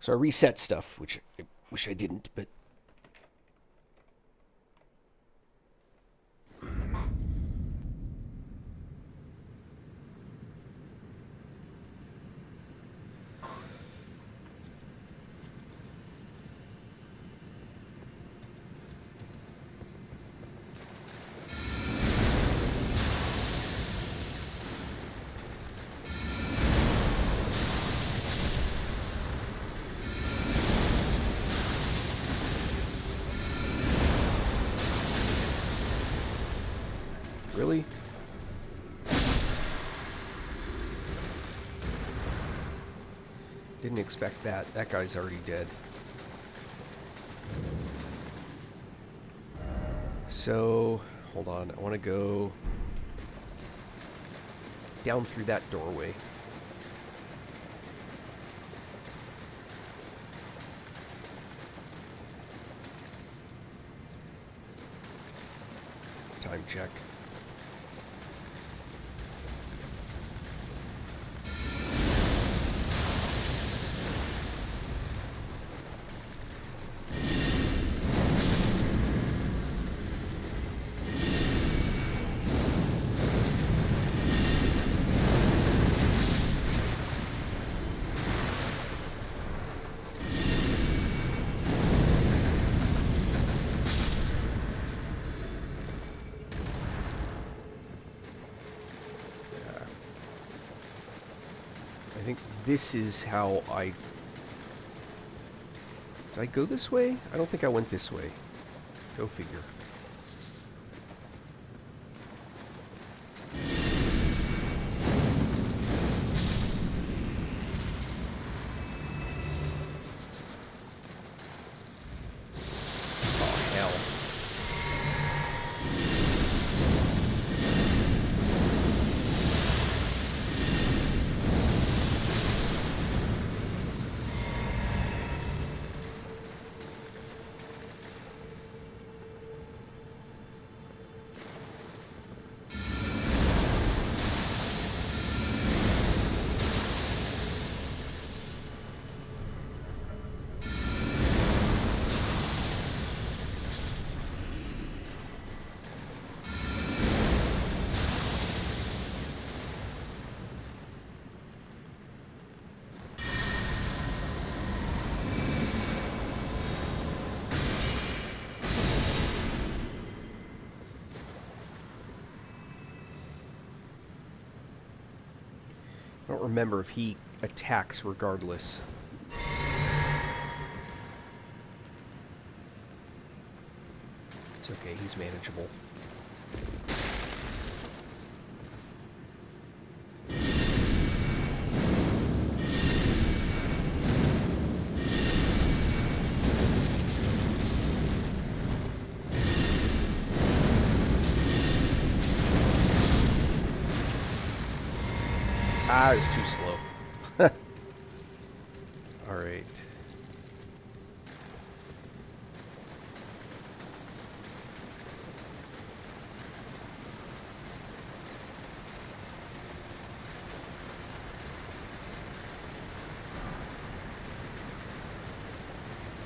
So I reset stuff, which I wish I didn't, but really? Didn't expect that. That guy's already dead. So, hold on. I want to go down through that doorway. Time check. think this is how I... Did I go this way? I don't think I went this way. Go figure. Oh, hell. I don't remember if he attacks regardless. It's okay, he's manageable. Ah, it was too slow. Alright.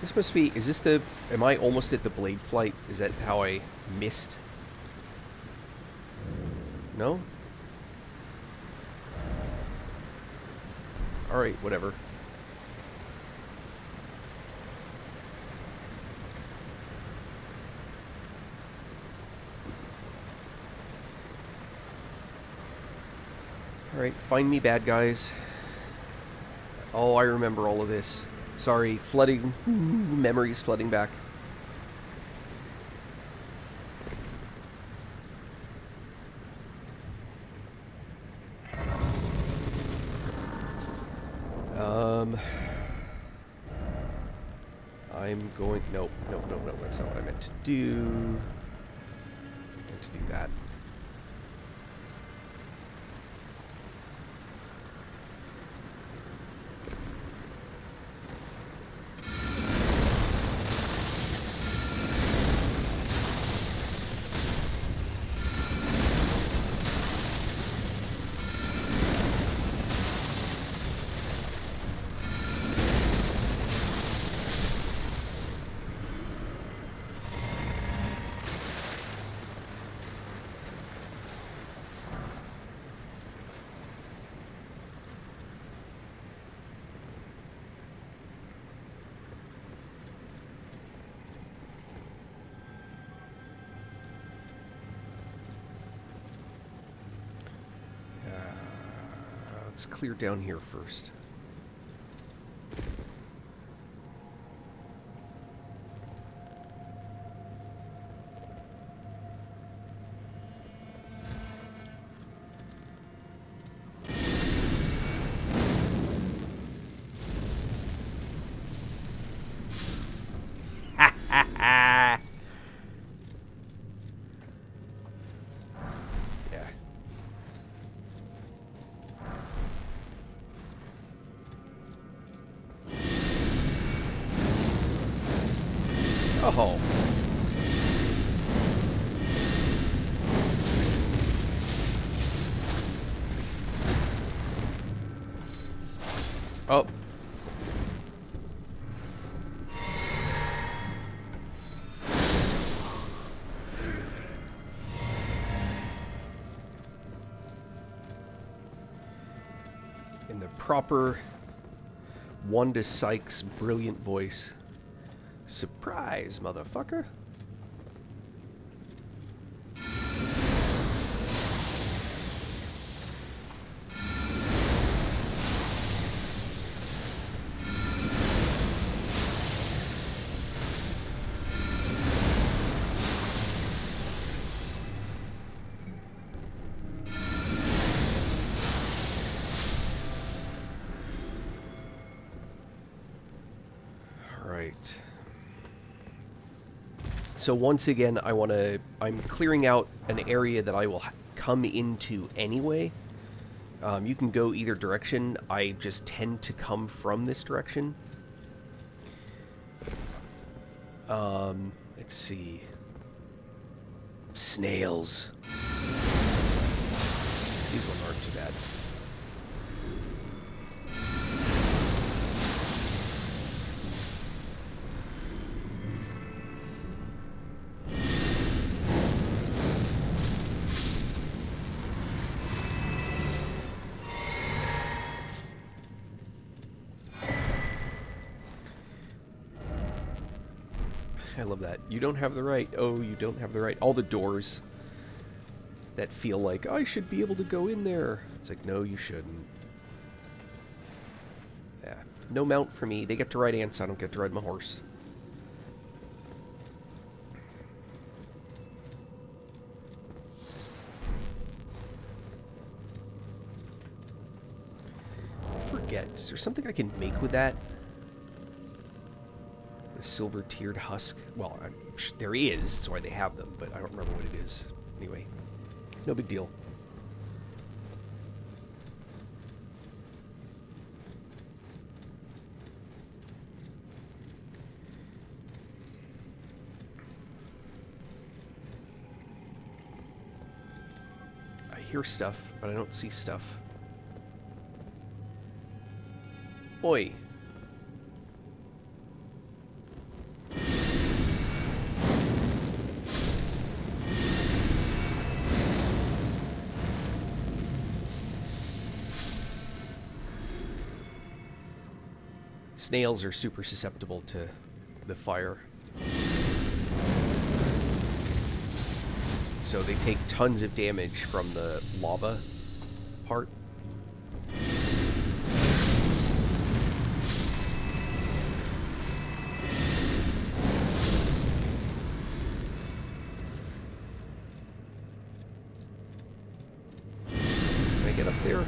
This must be... Is this the... Am I almost at the blade flight? Is that how I missed? No? Alright, whatever. Alright, find me bad guys. Oh, I remember all of this. Sorry, flooding... memories flooding back. I'm going... Nope, nope, nope, nope. That's not what I meant to do. I meant to do that. Let's clear down here first. Yeah. Oh. Oh. In the proper Wanda Sykes brilliant voice. Surprise, motherfucker. So once again, I'm clearing out an area that I will come into anyway. You can go either direction. I just tend to come from this direction. Let's see. Snails. These ones aren't too bad. I love that. You don't have the right. Oh, you don't have the right. All the doors that feel like, I should be able to go in there. It's like, no, you shouldn't. Yeah. No mount for me. They get to ride ants. I don't get to ride my horse. I forget. Is there something I can make with that? The silver tiered husk. Well, there is. That's why they have them, but I don't remember what it is. Anyway, no big deal. I hear stuff, but I don't see stuff. Oi. Snails are super susceptible to the fire. So they take tons of damage from the lava part. Can I get up there?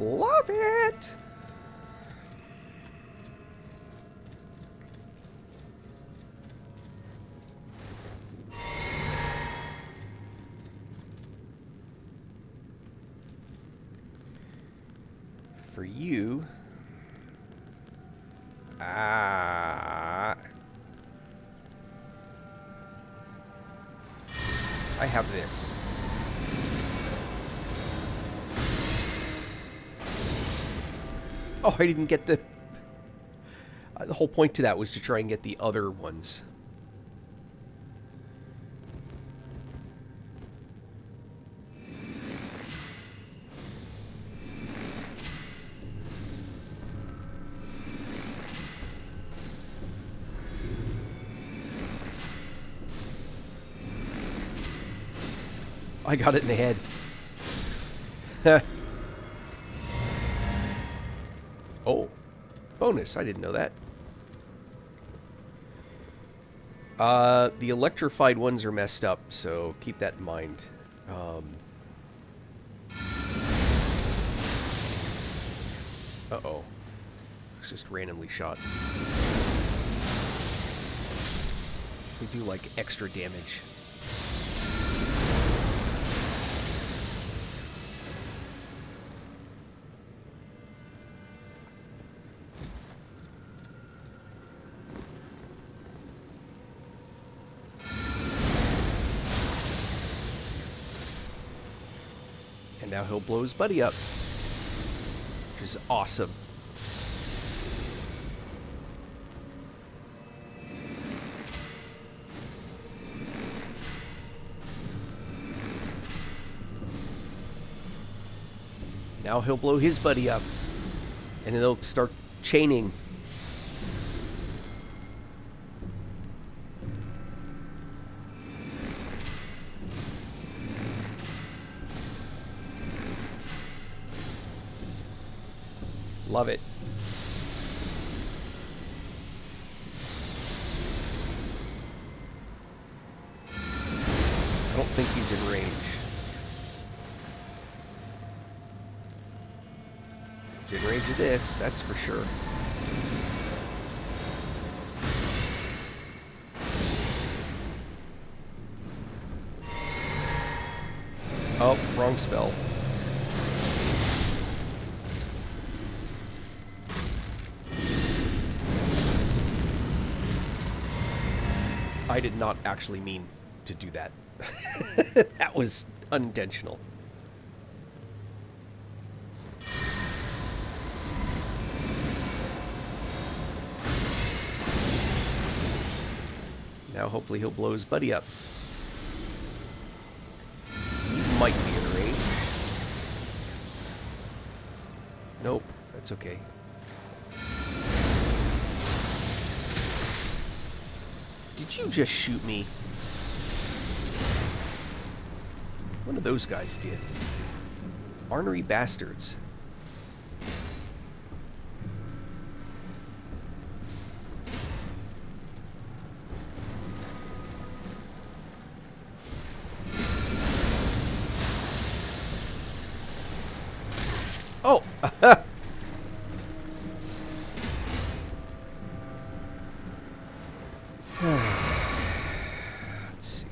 Love it! For you... I have this. Oh, I didn't get the... the whole point to that was to try and get the other ones. I got it in the head. Oh, bonus. I didn't know that. The electrified ones are messed up, so keep that in mind. Uh-oh. It's just randomly shot. They do, like, extra damage. And now he'll blow his buddy up, which is awesome. Now he'll blow his buddy up, and then they'll start chaining. Love it. don't think he's in range. He's in range of this, that's for sure. Oh, wrong spell. I did not actually mean to do that. That was unintentional. Now hopefully he'll blow his buddy up. He might be in range. Nope, that's okay. Did you just shoot me? One of those guys did. Ornery bastards. Oh! Let's see.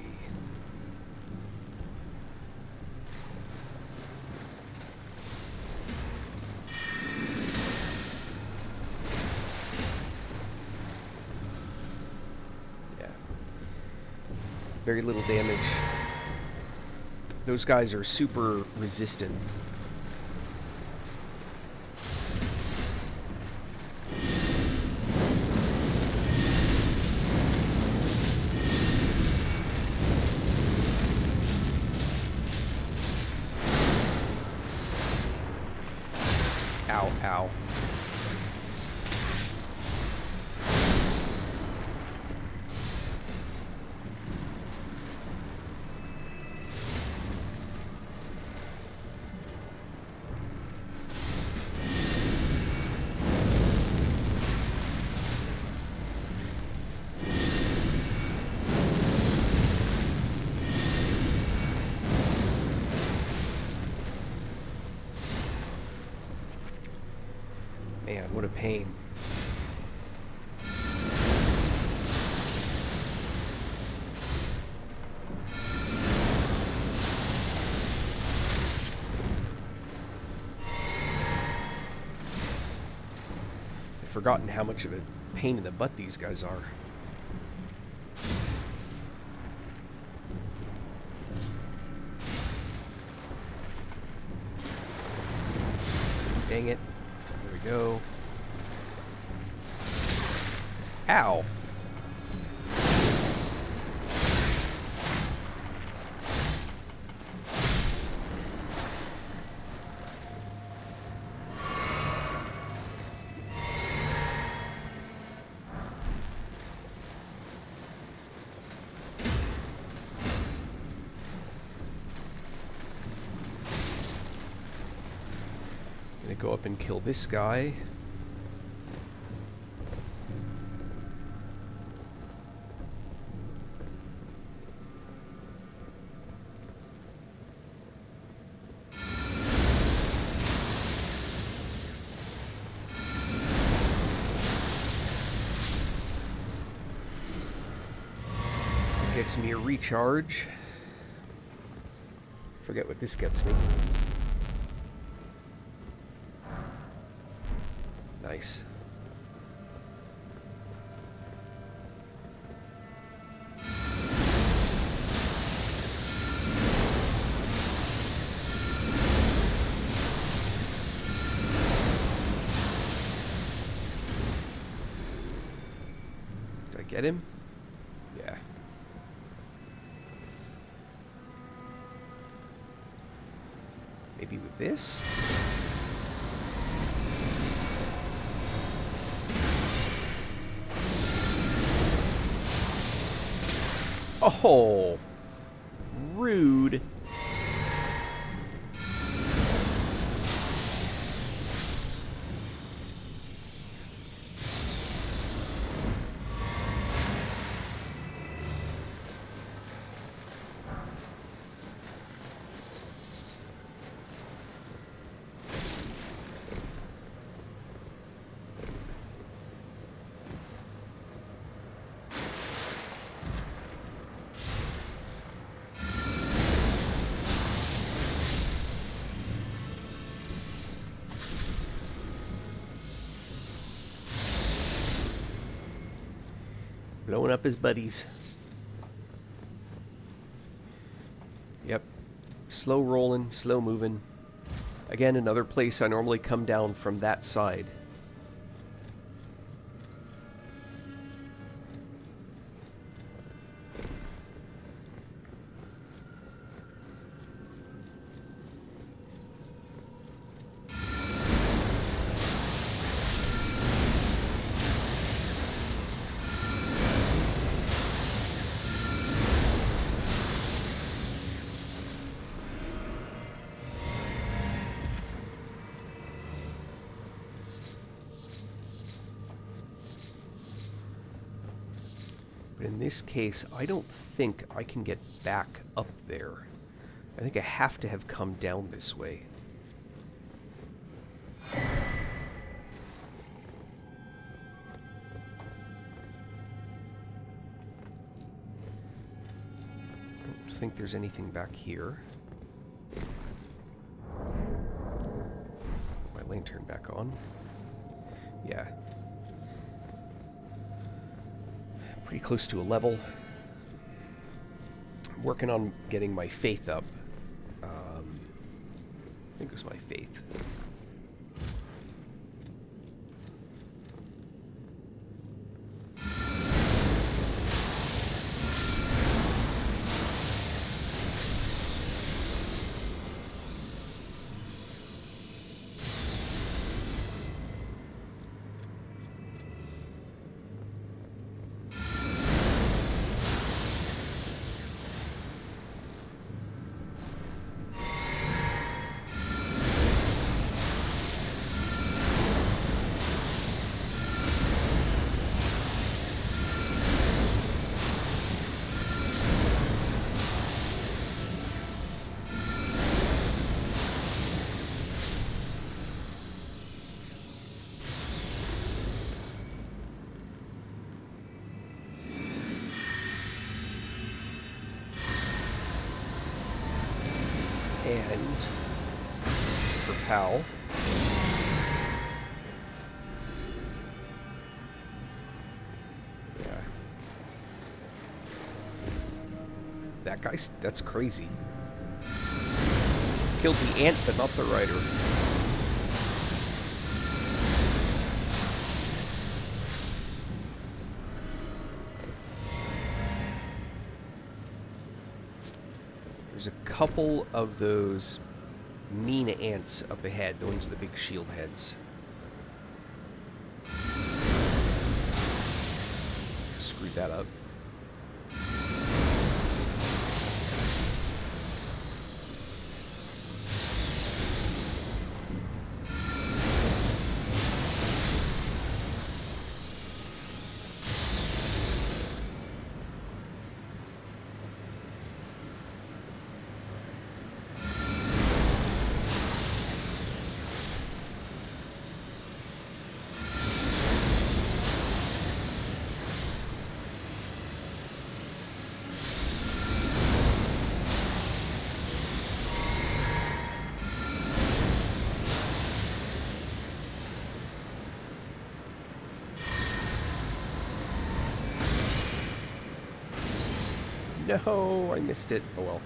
Yeah. Very little damage. Those guys are super resistant. Ow, ow. Man, what a pain. I've forgotten how much of a pain in the butt these guys are. Dang it. There we go. Ow. Gonna go up and kill this guy. Gets me a recharge. Forget what this gets me. Nice. Did I get him? Yeah. Maybe with this? Oh, rude. Showing up as buddies. Yep. Slow rolling, slow moving. Again, another place I normally come down from that side. But in this case, I don't think I can get back up there. I think I have to have come down this way. I don't think there's anything back here. My lantern back on. Yeah. Pretty close to a level. I'm working on getting my faith up. I think it was my faith. And for Pal. Yeah. That guy's, that's crazy. Killed the ant, but not the rider. There's a couple of those mean ants up ahead, the ones with the big shield heads. Screwed that up. No, I missed it. Oh well.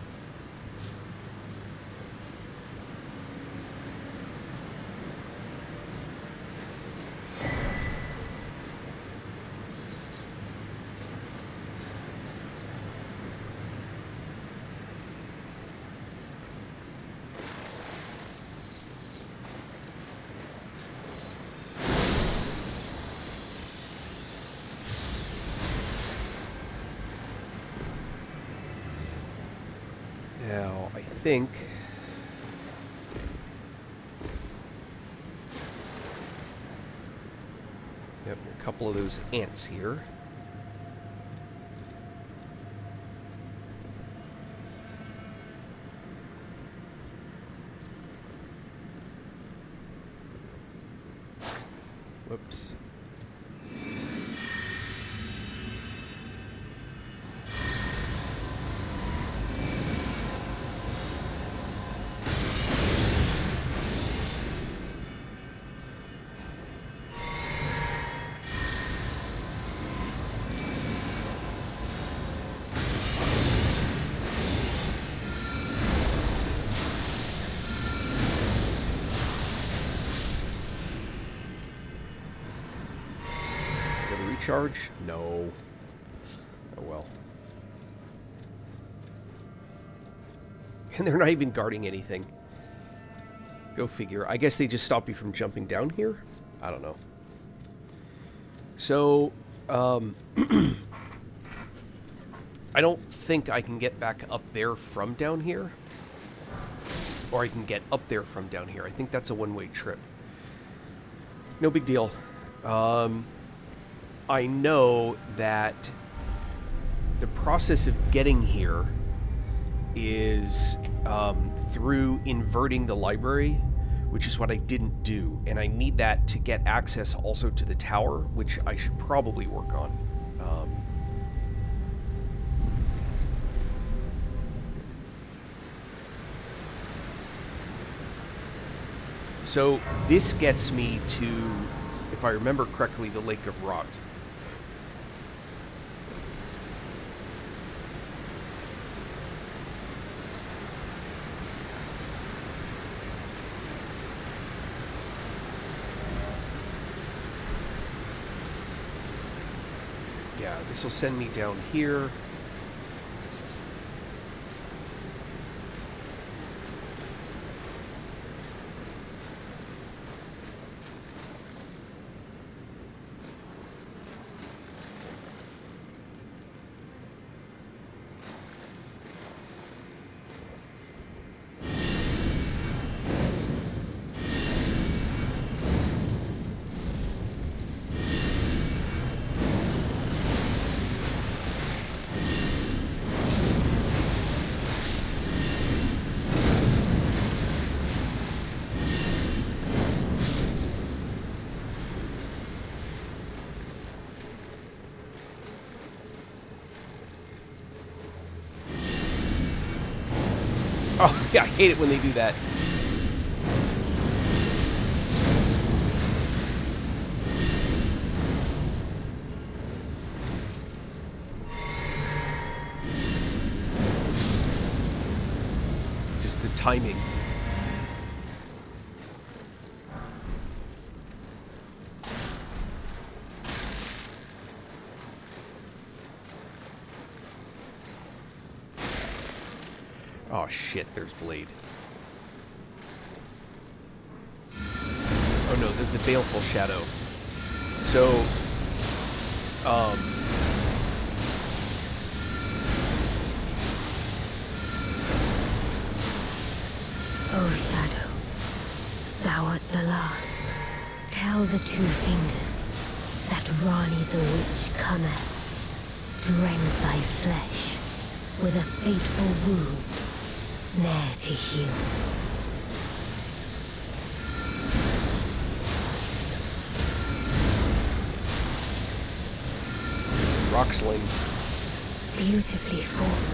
Now, I think yep, a couple of those ants here. Whoops. charge? No. Oh well. And they're not even guarding anything. Go figure. I guess they just stop you from jumping down here? I don't know. So, I don't think I can get back up there from down here. Or I can get up there from down here. I think that's a one-way trip. No big deal. I know that the process of getting here is through inverting the library, which is what I didn't do. And I need that to get access also to the tower, which I should probably work on. So this gets me to, if I remember correctly, the Lake of Rot. Yeah, this will send me down here. Oh, yeah, I hate it when they do that. Just the timing. Oh shit, there's Blade. Oh no, there's the Baleful Shadow. So, O Shadow, thou art the last. Tell the two fingers that Rani the Witch cometh, to rend thy flesh with a fateful wound, ne'er to heal. Roxling. Beautifully fought.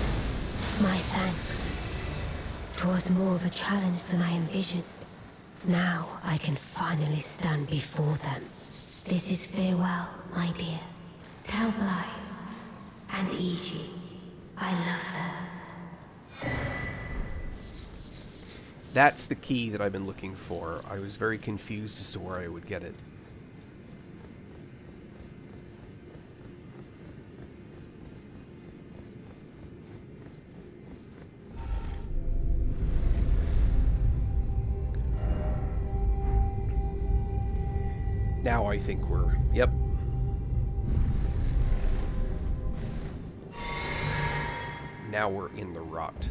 My thanks. 'Twas more of a challenge than I envisioned. Now I can finally stand before them. This is farewell, my dear. Tell Blythe and Iji I love them. That's the key that I've been looking for. I was very confused as to where I would get it. Now I think we're... Yep. Now we're in the rot.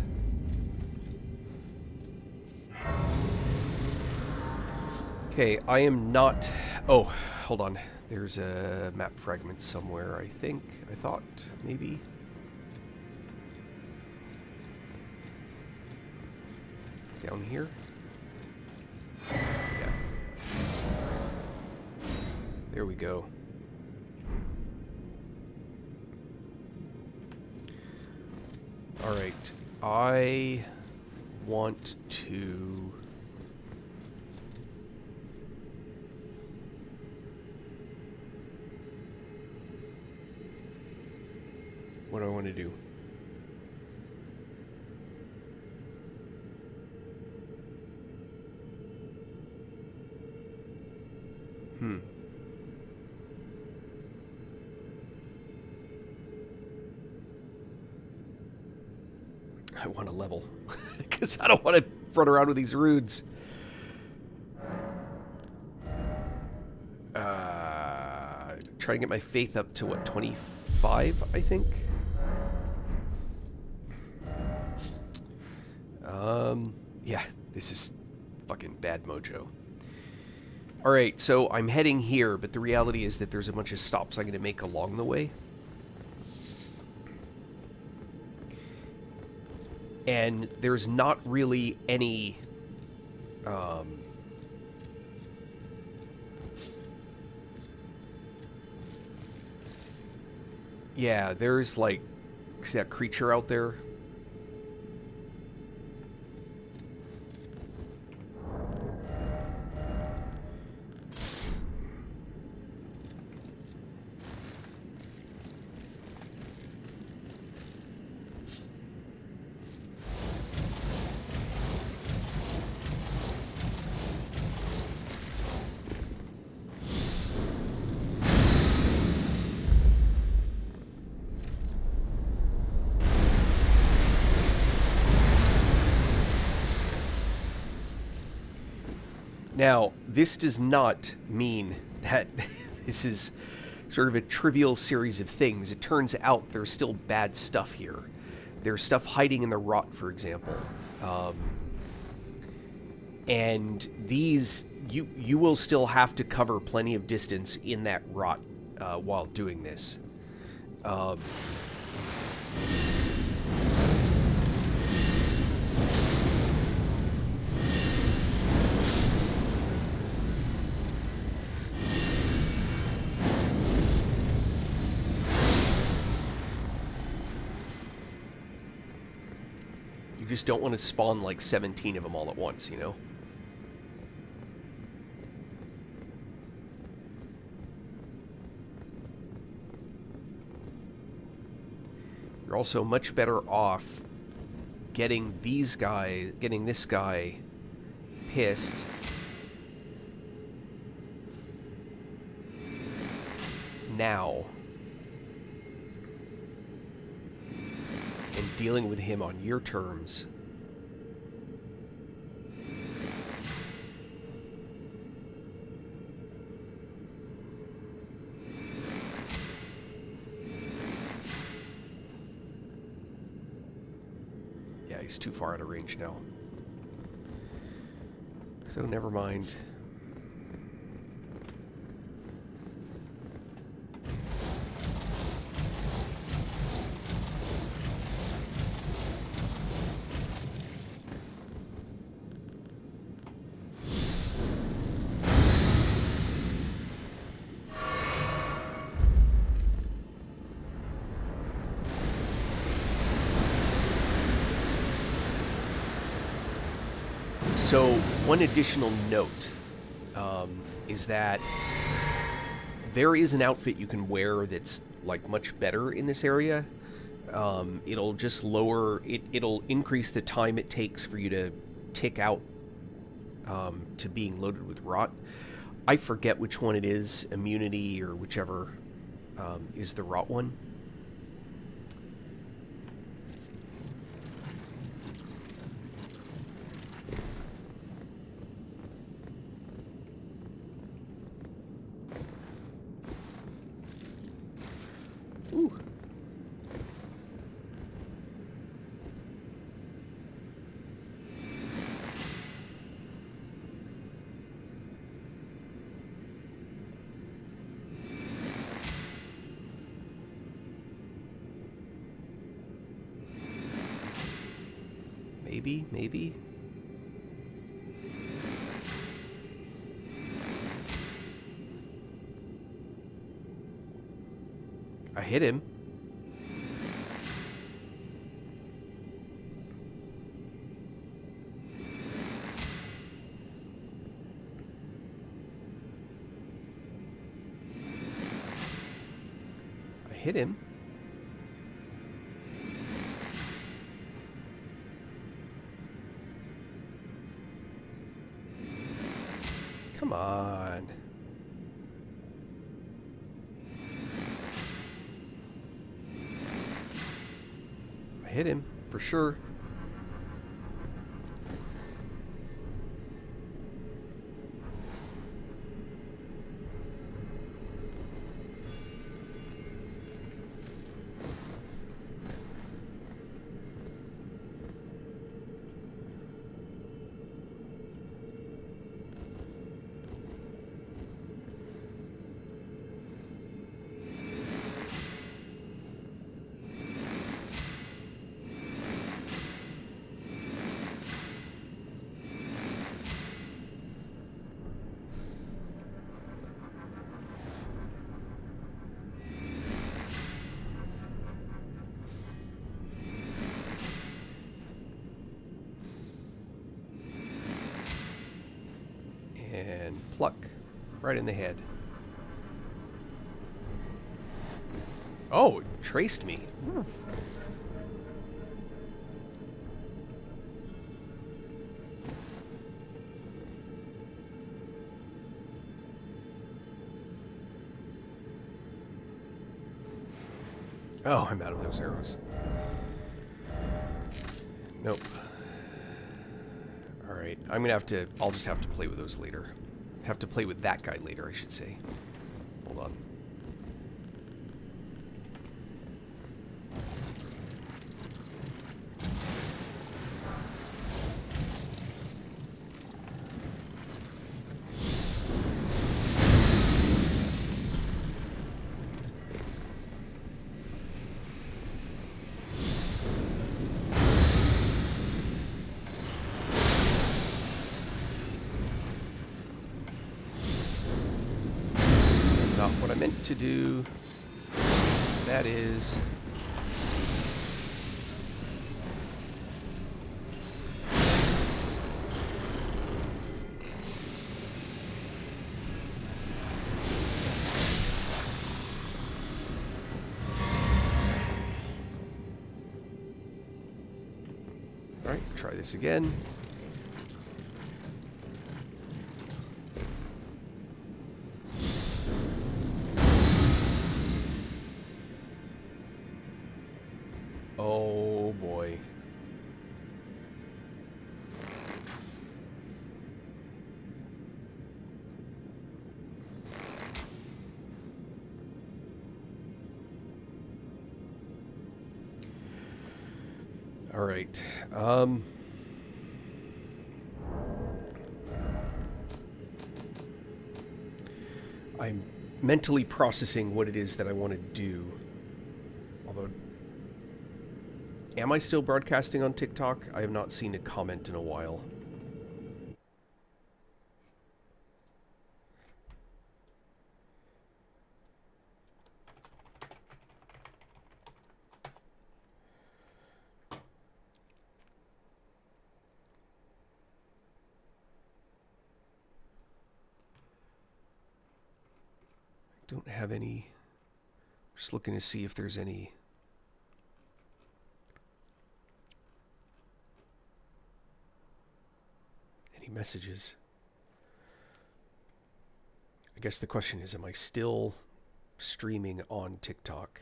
Okay, I am not... Oh, hold on. There's a map fragment somewhere, I think. I thought, maybe. Down here? Yeah. There we go. Alright, I want to... What do I want to do? I want to level. Because I don't want to run around with these runes. Try and get my faith up to, what, 25, I think? Yeah, this is fucking bad mojo. Alright, so I'm heading here, but the reality is that there's a bunch of stops I'm going to make along the way. And there's not really any... yeah, there's like... See that creature out there? Now, this does not mean that this is sort of a trivial series of things. It turns out there's still bad stuff here. There's stuff hiding in the rot, for example. And these, you will still have to cover plenty of distance in that rot while doing this. You just don't want to spawn like 17 of them all at once, you know? You're also much better off getting this guy pissed now and dealing with him on your terms. Yeah, he's too far out of range now. So never mind. So, one additional note is that there is an outfit you can wear that's like much better in this area. It'll just lower it'll increase the time it takes for you to tick out to being loaded with rot. I forget which one it is, immunity or whichever is the rot one. Ooh. Maybe. I hit him. I hit him. Come on. I hit him, for sure. And pluck. Right in the head. Oh, it traced me. Oh, I'm out of those arrows. Nope. Alright, I'll just have to play with those later. Have to play with that guy later, I should say. Hold on. Not what I meant to do. That is... Alright, try this again. Oh boy. All right. I'm mentally processing what it is that I want to do. Although, am I still broadcasting on TikTok? I have not seen a comment in a while. Don't have any. Just looking to see if there's any messages. I guess the question is, am I still streaming on TikTok?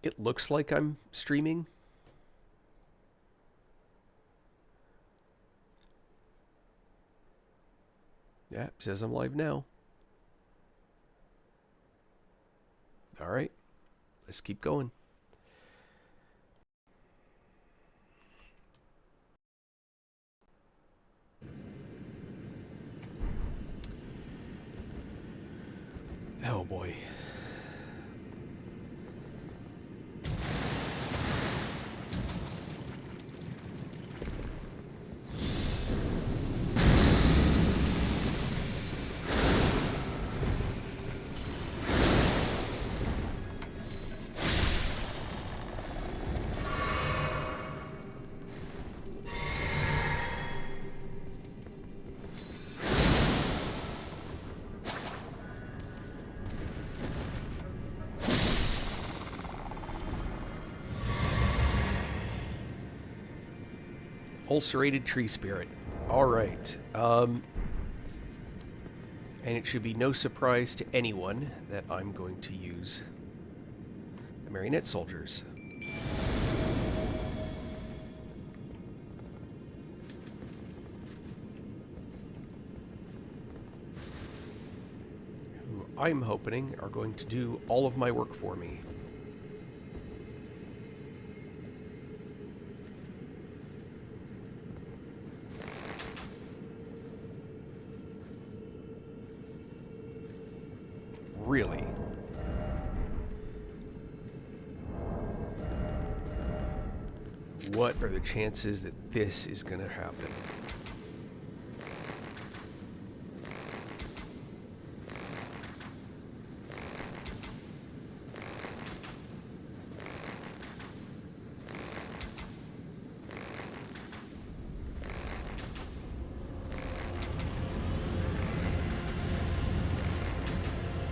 It looks like I'm streaming. Yeah, it says I'm live now. All right, let's keep going. Oh boy. Ulcerated tree spirit. All right. And it should be no surprise to anyone that I'm going to use the marionette soldiers. Who I'm hoping are going to do all of my work for me. Really? What are the chances that this is going to happen?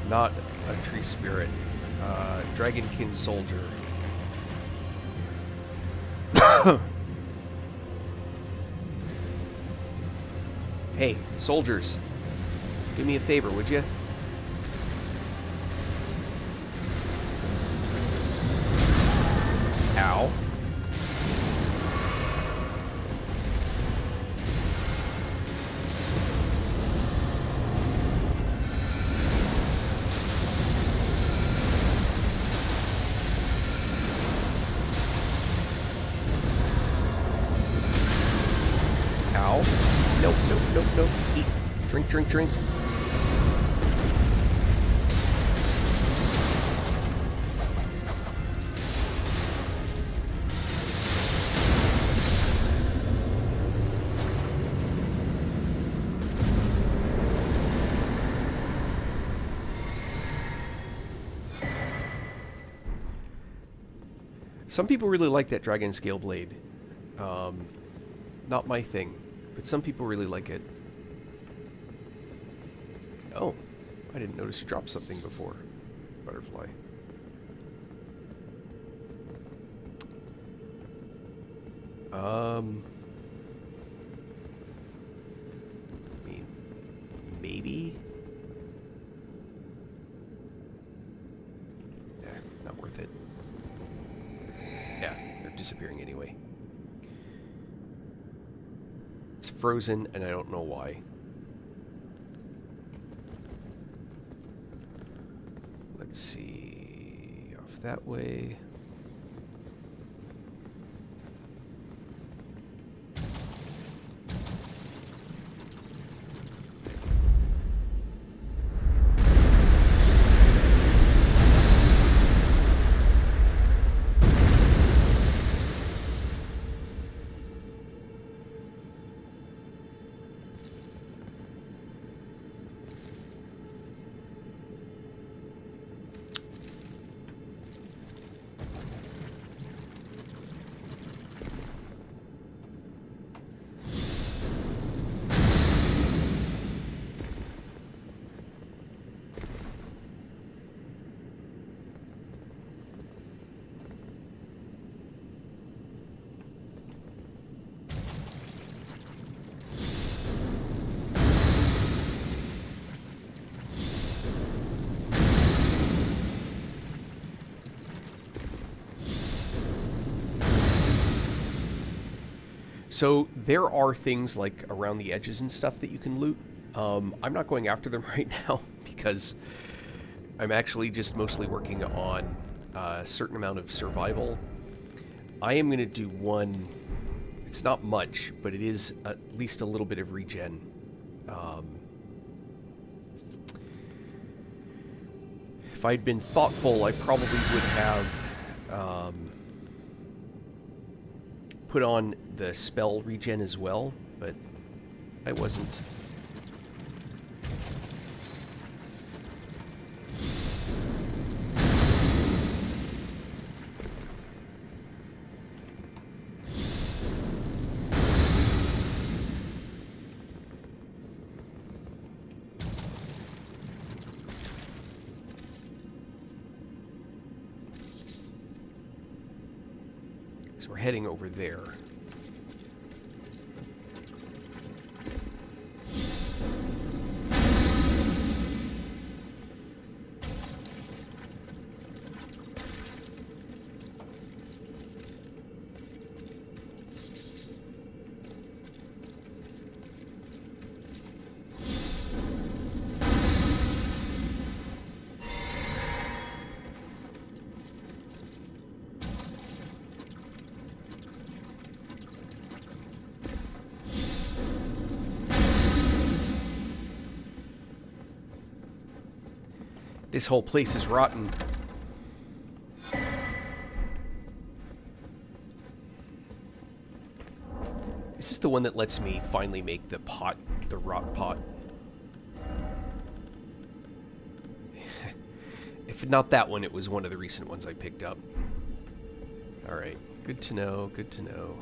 Not a tree spirit. Dragonkin soldier. Hey, soldiers. Do me a favor, would you? Ow. Ow. Nope, nope, nope, nope. Eat. Drink, drink, drink. Some people really like that dragon scale blade. Not my thing, but some people really like it. Oh, I didn't notice you dropped something before. Butterfly. I mean, maybe? Not worth it. Yeah, they're disappearing anyway. It's frozen, and I don't know why. Let's see. Off that way. So there are things like around the edges and stuff that you can loot. I'm not going after them right now because I'm actually just mostly working on a certain amount of survival. I am going to do one, it's not much, but it is at least a little bit of regen. If I'd been thoughtful, I probably would have put on the spell regen as well, but I wasn't. So we're heading over there. This whole place is rotten. Is this the one that lets me finally make the pot, the rock pot? If not that one, it was one of the recent ones I picked up. Alright, good to know, good to know.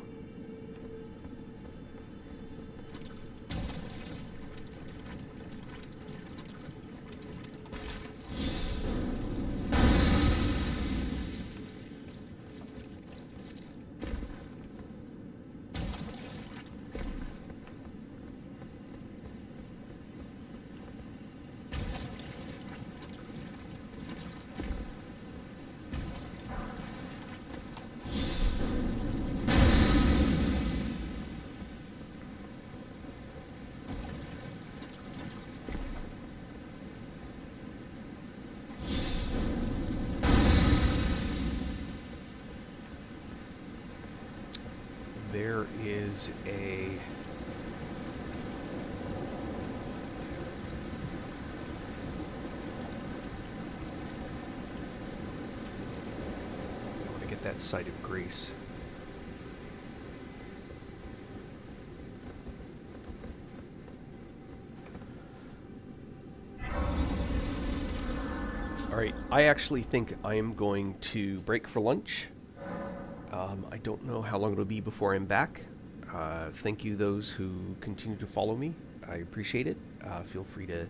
There is a... I want to get that site of grace. Alright, I actually think I am going to break for lunch. I don't know how long it'll be before I'm back. Thank you those who continue to follow me. I appreciate it. Feel free to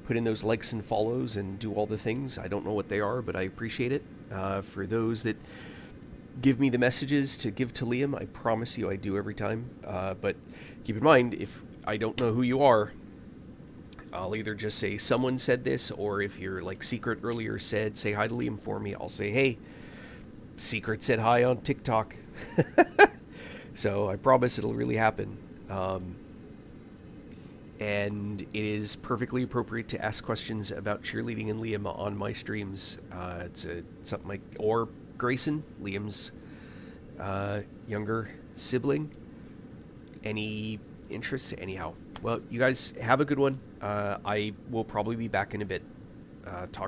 put in those likes and follows and do all the things. I don't know what they are, but I appreciate it. For those that give me the messages to give to Liam, I promise you I do every time. But keep in mind, if I don't know who you are, I'll either just say someone said this, or if your like Secret earlier said, say hi to Liam for me, I'll say, hey, Secret said hi on TikTok. So I promise it'll really happen. And it is perfectly appropriate to ask questions about cheerleading and Liam on my streams. It's something like, or Grayson, Liam's younger sibling. Any interests? Anyhow. Well, you guys have a good one. I will probably be back in a bit. Talk